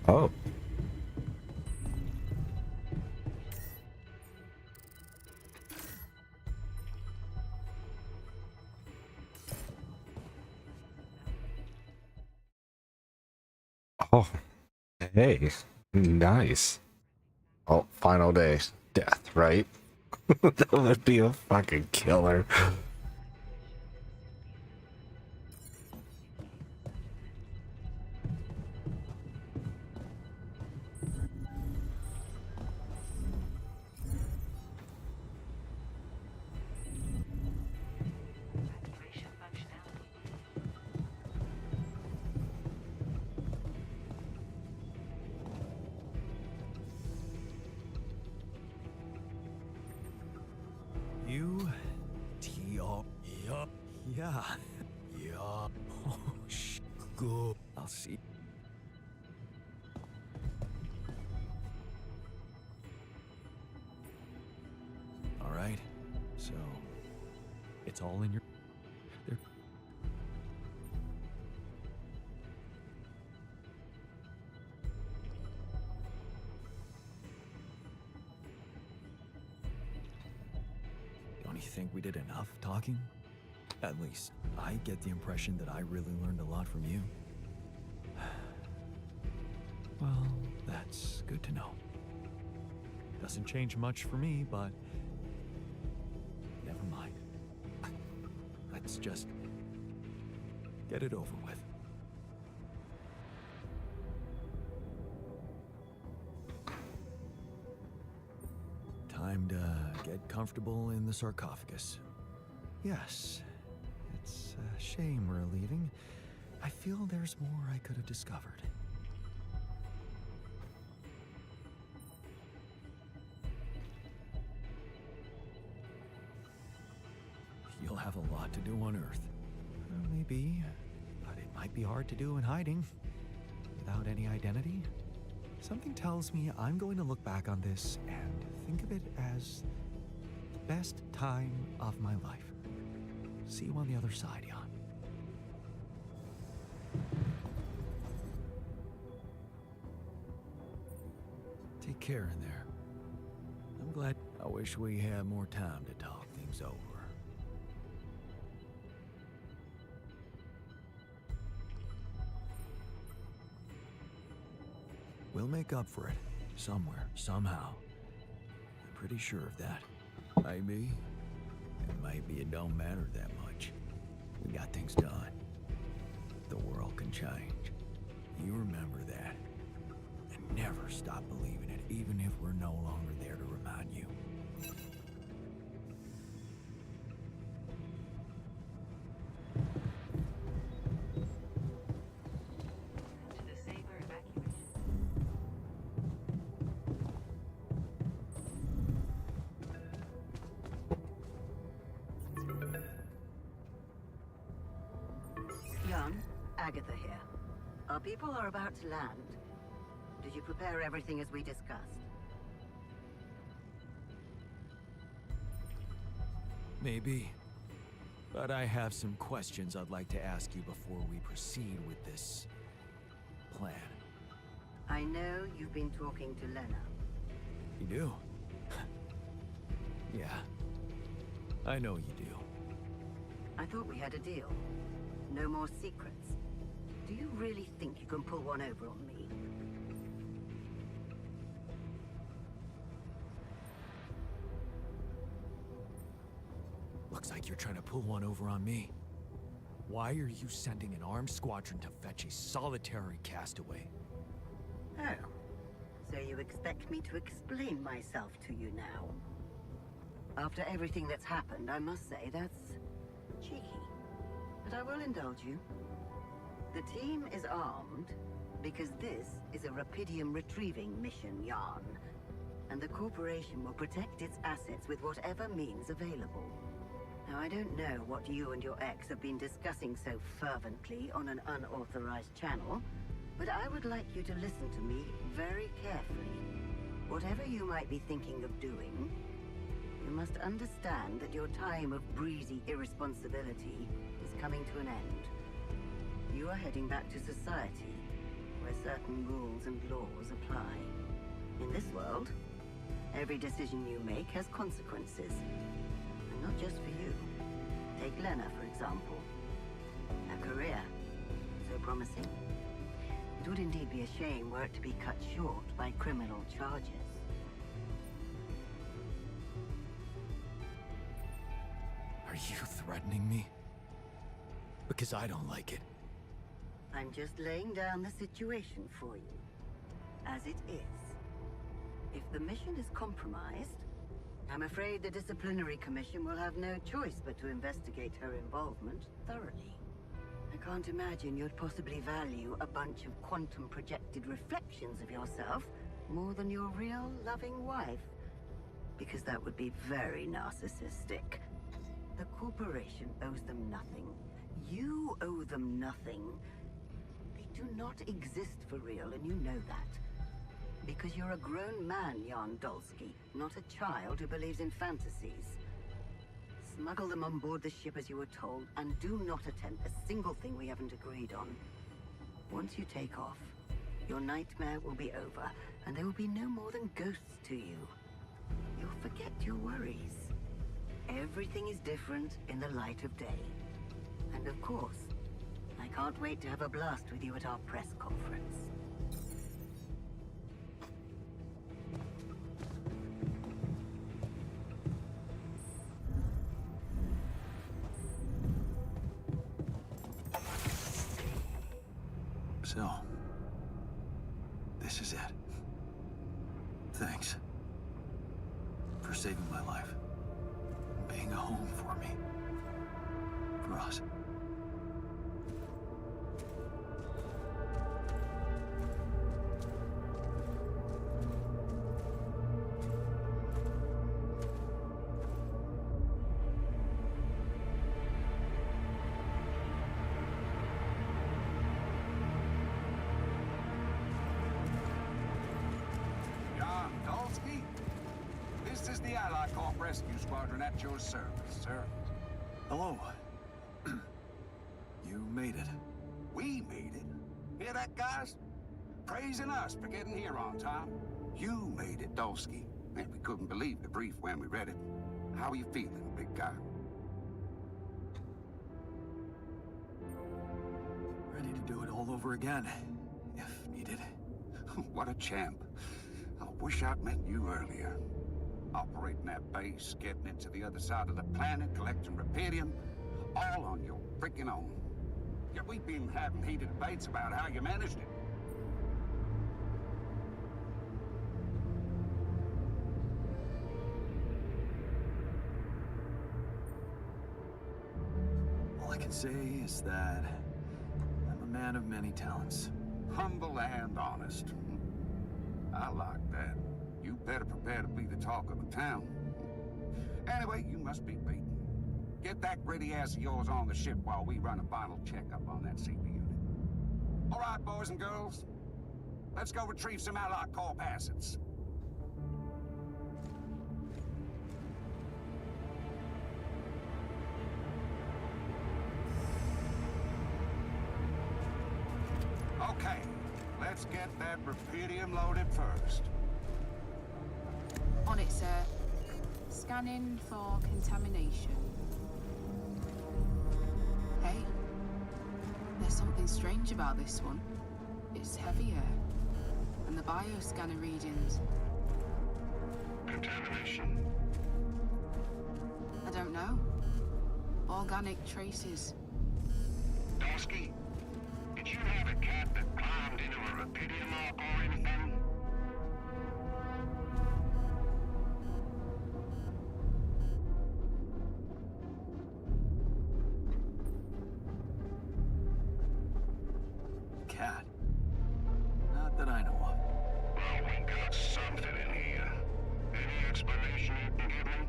Oh. Oh. Hey. Nice. Oh, final day. Death, right? That would be a fucking killer. You, T.O. Yup. Yeah. Yup. Oh, good. I'll see. All right. So, it's all in your... There. Don't you think we did enough talking? At least, I get the impression that I really learned a lot from you. Well, that's good to know. Doesn't change much for me, but... never mind. Let's just... get it over with. Time to get comfortable in the sarcophagus. Yes, it's a shame we're leaving. I feel there's more I could have discovered. You'll have a lot to do on Earth. Maybe, but it might be hard to do in hiding. Without any identity. Something tells me I'm going to look back on this and think of it as the best time of my life. See you on the other side, Jan. Take care in there. I'm glad. I wish we had more time to talk things over. We'll make up for it. Somewhere, somehow. I'm pretty sure of that. Maybe. And maybe it don't matter that much. We got things done. The world can change. You remember that. And never stop believing it, even if we're no longer there to remind you. Jan, Agatha here. Our people are about to land. Did you prepare everything as we discussed? Maybe. But I have some questions I'd like to ask you before we proceed with this plan. I know you've been talking to Lena. You do? Yeah. I know you do. I thought we had a deal. No more secrets. Do you really think you can pull one over on me? like you're trying to pull one over on me. Why are you sending an armed squadron to fetch a solitary castaway? Oh, so you expect me to explain myself to you now? After everything that's happened, I must say that's cheeky. But I will indulge you. The team is armed because this is a Rapidium retrieving mission, Jan. And the corporation will protect its assets with whatever means available. Now, I don't know what you and your ex have been discussing so fervently on an unauthorized channel, but I would like you to listen to me very carefully. Whatever you might be thinking of doing, you must understand that your time of breezy irresponsibility is coming to an end. You are heading back to society, where certain rules and laws apply. In this world, every decision you make has consequences. And not just for you. Take Lena, for example. A career, so promising. It would indeed be a shame were it to be cut short by criminal charges. Are you threatening me? Because I don't like it. I'm just laying down the situation for you, as it is. If the mission is compromised, I'm afraid the Disciplinary Commission will have no choice but to investigate her involvement thoroughly. I can't imagine you'd possibly value a bunch of quantum-projected reflections of yourself more than your real loving wife, because that would be very narcissistic. The corporation owes them nothing. You owe them nothing. They do not exist for real, and you know that. Because you're a grown man, Jan Dolski, not a child who believes in fantasies. Smuggle them on board the ship as you were told, and do not attempt a single thing we haven't agreed on. Once you take off, your nightmare will be over, and there will be no more than ghosts to you. You'll forget your worries. Everything is different in the light of day. And of course, I can't wait to have a blast with you at our press conference. So, this is it. Thanks for saving my life, being a home for me, for us. Jan Dolski, this is the Allied Corp Rescue Squadron at your service, sir. Hello. You made it. We made it. Hear that, guys? Praising us for getting here on time. You made it, Dolski. And we couldn't believe the brief when we read it. How are you feeling, big guy? Ready to do it all over again, if needed. What a champ. I wish I'd met you earlier. Operating that base, getting it to the other side of the planet, collecting Rapidium, all on your freaking own. Yet we've been having heated debates about how you managed it. All I can say is that I'm a man of many talents. Humble and honest. I like that. You better prepare to be the talk of the town. Anyway, you must be beaten. Get that gritty ass of yours on the ship while we run a final checkup on that CB unit. All right, boys and girls. Let's go retrieve some Allied Corp assets. Okay, let's get that Rapidium loaded first. On it, sir. Scanning for contamination. Hey, there's something strange about this one. It's heavier. And the bioscanner readings. Contamination? I don't know. Organic traces. Dolski, did you have a cat that climbed into a Rapidium or anything? Cat? Not that I know of. Well, we got something in here. Any explanation you can give me?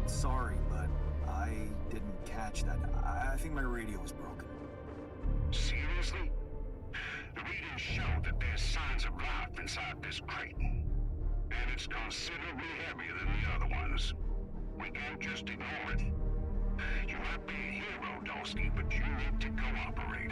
Sorry, but I didn't catch that. I think my radio was broken. Seriously? The readings show that there's signs of life inside this crate. And it's considerably heavier than the other ones. We can't just ignore it. You might be a hero, Dolski, but you need to cooperate.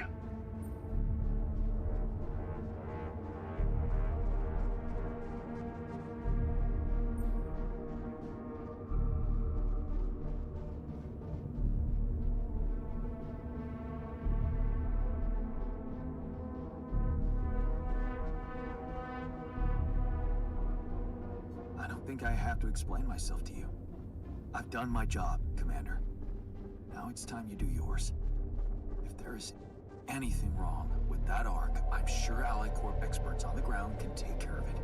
I don't think I have to explain myself to you. I've done my job, Commander. Now it's time you do yours. If there is anything wrong with that Ark, I'm sure Allied Corp experts on the ground can take care of it.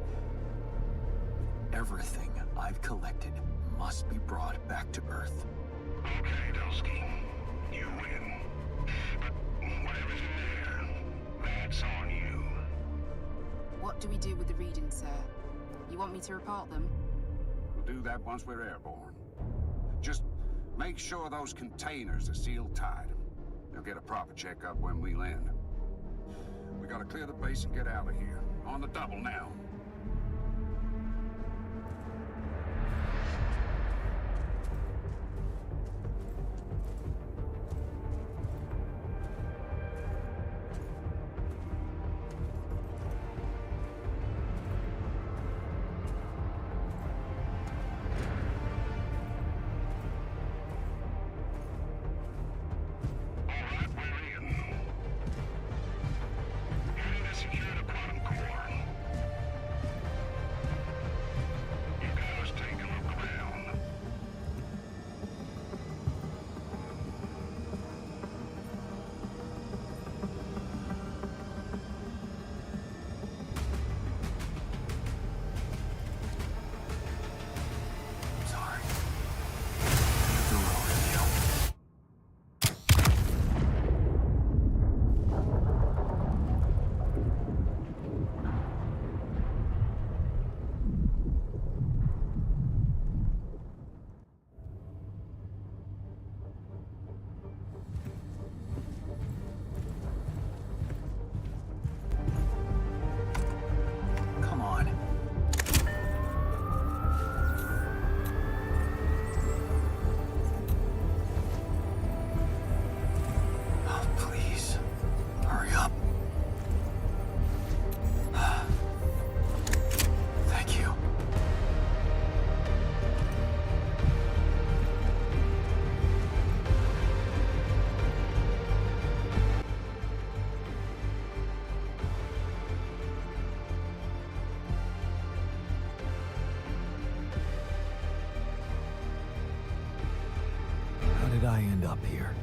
Everything I've collected must be brought back to Earth. Okay, Dolski. You win. But whatever's in there, that's on you. What do we do with the readings, sir? You want me to report them? We'll do that once we're airborne. Just make sure those containers are sealed tight. They'll get a proper checkup when we land. We gotta clear the base and get out of here. On the double now. Did I end up here?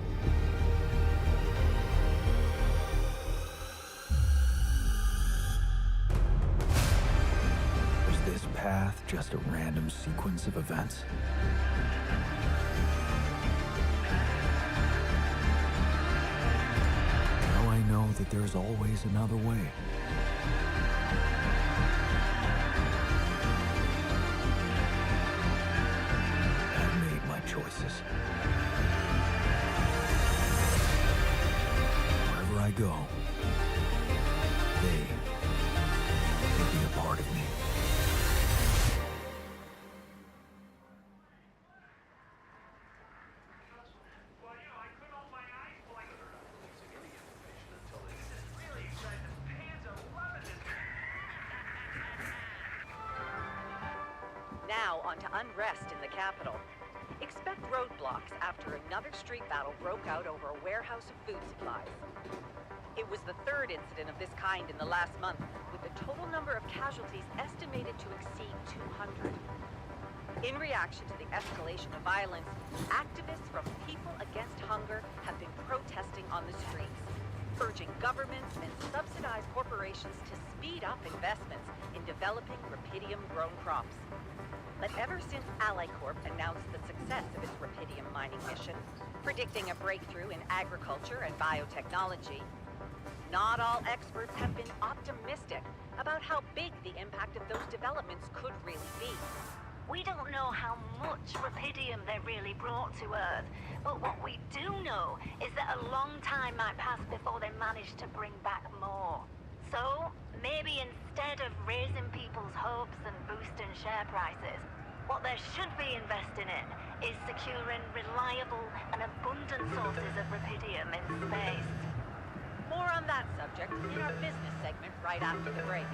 Was this path just a random sequence of events? Now I know that there's always another way. I've made my choices. Wherever I go, they will be a part of me. Now on to unrest in the capital. Expect roadblocks after another street battle broke out over a warehouse of food supplies. It was the third incident of this kind in the last month, with the the total number of casualties estimated to exceed 200. In reaction to the escalation of violence, activists from People Against Hunger have been protesting on the streets, urging governments and subsidized corporations to speed up investments in developing rupidium-grown crops. But ever since AllyCorp announced the success of its rupidium mining mission, predicting a breakthrough in agriculture and biotechnology, not all experts have been optimistic about how big the impact of those developments could really be. We don't know how much rupidium they really brought to Earth, but what we do know is that a long time might pass before they manage to bring back more. So, maybe instead of raising people's hopes and boosting share prices, what they should be investing in is securing reliable and abundant sources of rupidium in space. More on that subject in our business segment right after the break.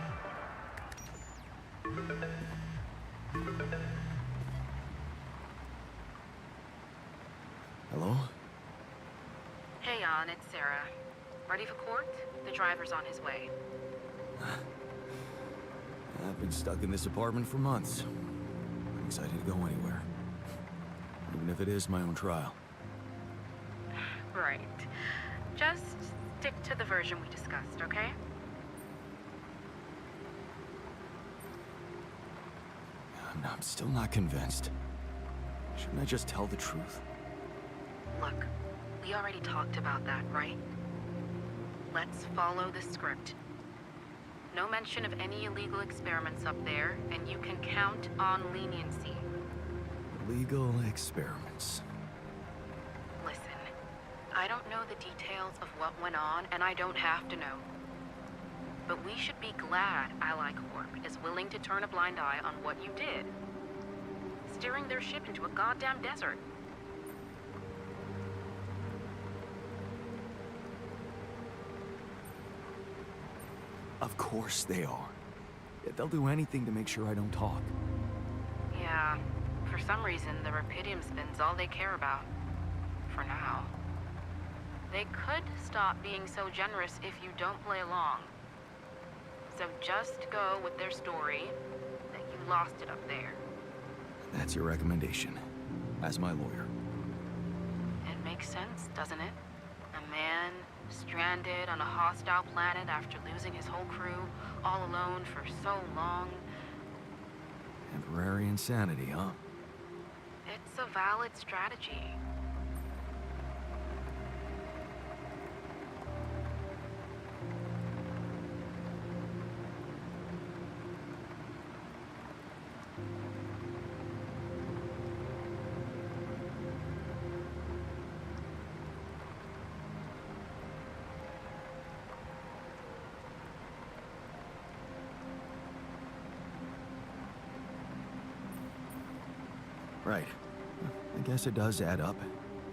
Hello? Hey, Jan, it's Sarah. Ready for court? The driver's on his way. I've been stuck in this apartment for months. I'm excited to go anywhere. Even if it is my own trial. Right. Just stick to the version we discussed, okay? I'm still not convinced. Shouldn't I just tell the truth? Look, we already talked about that, right? Let's follow the script. No mention of any illegal experiments up there, and you can count on leniency. Legal experiments. Listen, I don't know the details of what went on, and I don't have to know. But we should be glad AllyCorp is willing to turn a blind eye on what you did. Steering their ship into a goddamn desert. Of course they are. They'll do anything to make sure I don't talk. Yeah, for some reason, the rupidium spin's all they care about. For now. They could stop being so generous if you don't play along. So just go with their story that you lost it up there. That's your recommendation, as my lawyer. It makes sense, doesn't it? A man stranded on a hostile planet after losing his whole crew, all alone for so long. Temporary insanity, huh? It's a valid strategy. Right. I guess it does add up,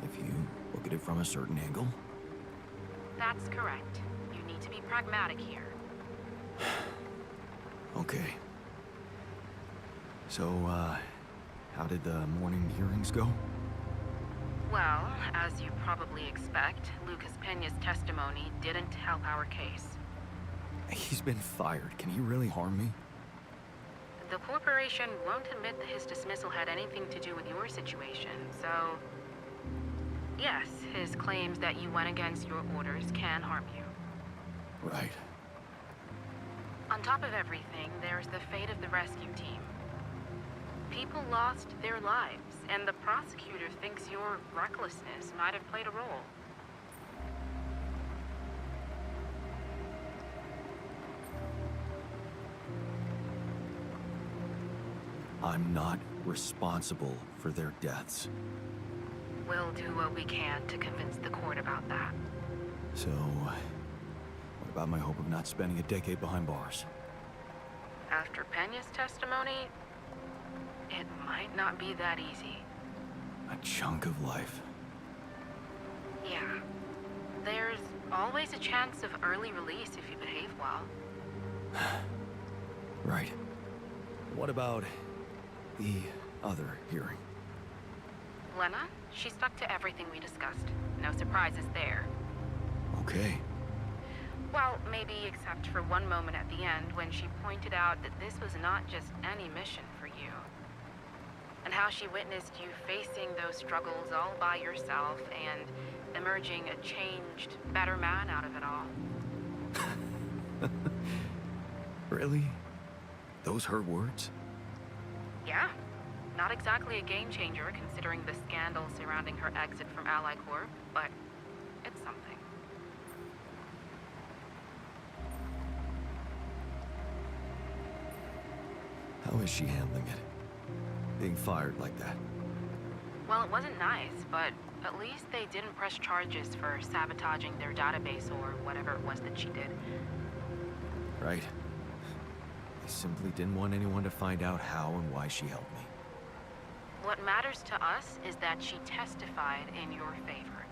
if you look at it from a certain angle. That's correct. You need to be pragmatic here. Okay. So, how did the morning hearings go? Well, as you probably expect, Lucas Peña's testimony didn't help our case. He's been fired. Can he really harm me? The corporation won't admit that his dismissal had anything to do with your situation, so... Yes, his claims that you went against your orders can harm you. Right. On top of everything, there's the fate of the rescue team. People lost their lives, and the prosecutor thinks your recklessness might have played a role. I'm not responsible for their deaths. We'll do what we can to convince the court about that. So, what about my hope of not spending a decade behind bars? After Peña's testimony, it might not be that easy. A chunk of life. Yeah. There's always a chance of early release if you behave well. Right. What about the other hearing? Lena, she stuck to everything we discussed. No surprises there. Okay. Well, maybe except for one moment at the end when she pointed out that this was not just any mission for you. And how she witnessed you facing those struggles all by yourself and emerging a changed, better man out of it all. Really? Those her words? Yeah. Not exactly a game changer considering the scandal surrounding her exit from Ally Corp, but it's something. How is she handling it? Being fired like that? Well, it wasn't nice, but at least they didn't press charges for sabotaging their database or whatever it was that she did. Right. I simply didn't want anyone to find out how and why she helped me. What matters to us is that she testified in your favor.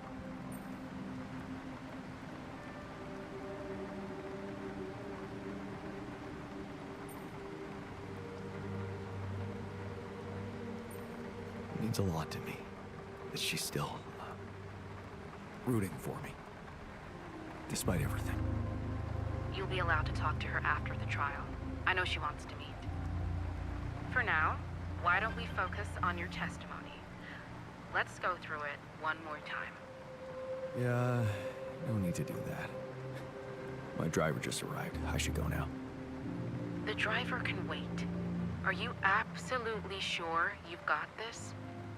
It means a lot to me that she's still rooting for me, despite everything. You'll be allowed to talk to her after the trial. I know she wants to meet. For now, why don't we focus on your testimony? Let's go through it one more time. Yeah, no need to do that. My driver just arrived. I should go now. The driver can wait. Are you absolutely sure you've got this?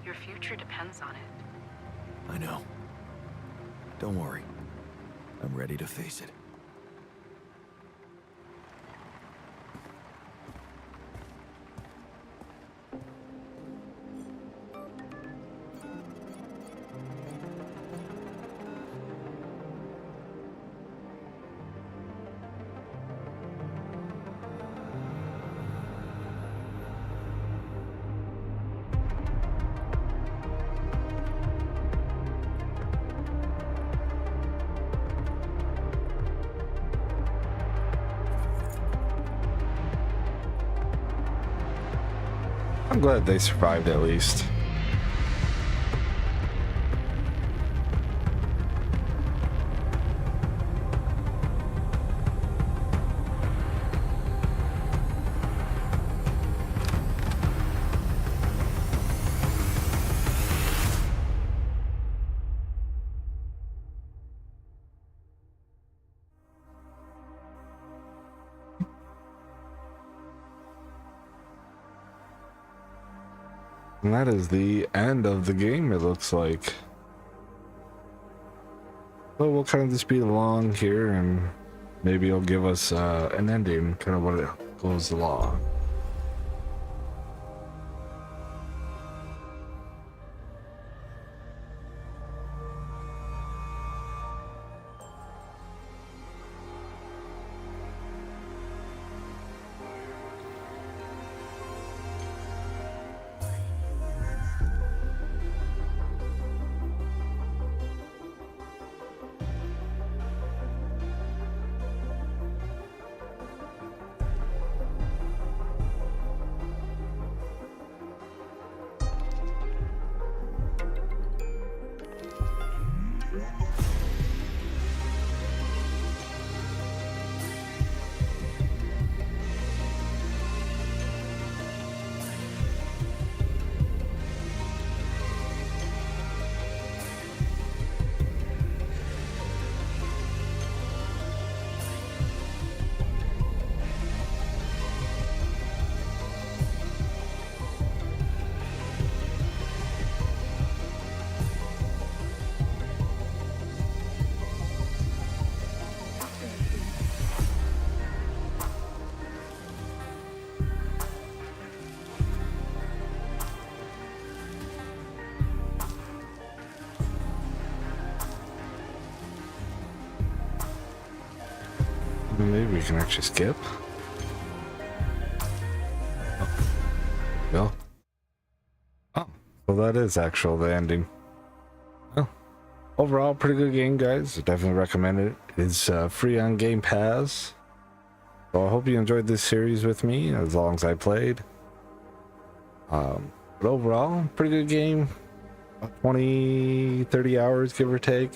Your future depends on it. I know. Don't worry. I'm ready to face it. I'm glad they survived at least. And that is the end of the game, it looks like. So we'll kind of just speed along here, and maybe it'll give us an ending, kind of what it goes along. Maybe we can actually skip. Go. Oh, well, that is the ending. Oh, overall, pretty good game, guys. I definitely recommend it. It's free on Game Pass. So I hope you enjoyed this series with me as long as I played. But overall, pretty good game. About 20-30 hours, give or take.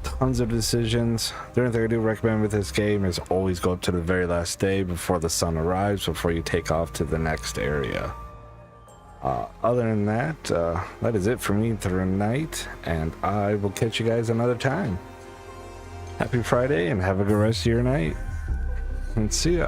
tons of decisions. The only thing I do recommend with this game is always go up to the very last day before the sun arrives, before you take off to the next area. Other than that, that is it for me tonight, and I will catch you guys another time. Happy Friday and have a good rest of your night, and see ya.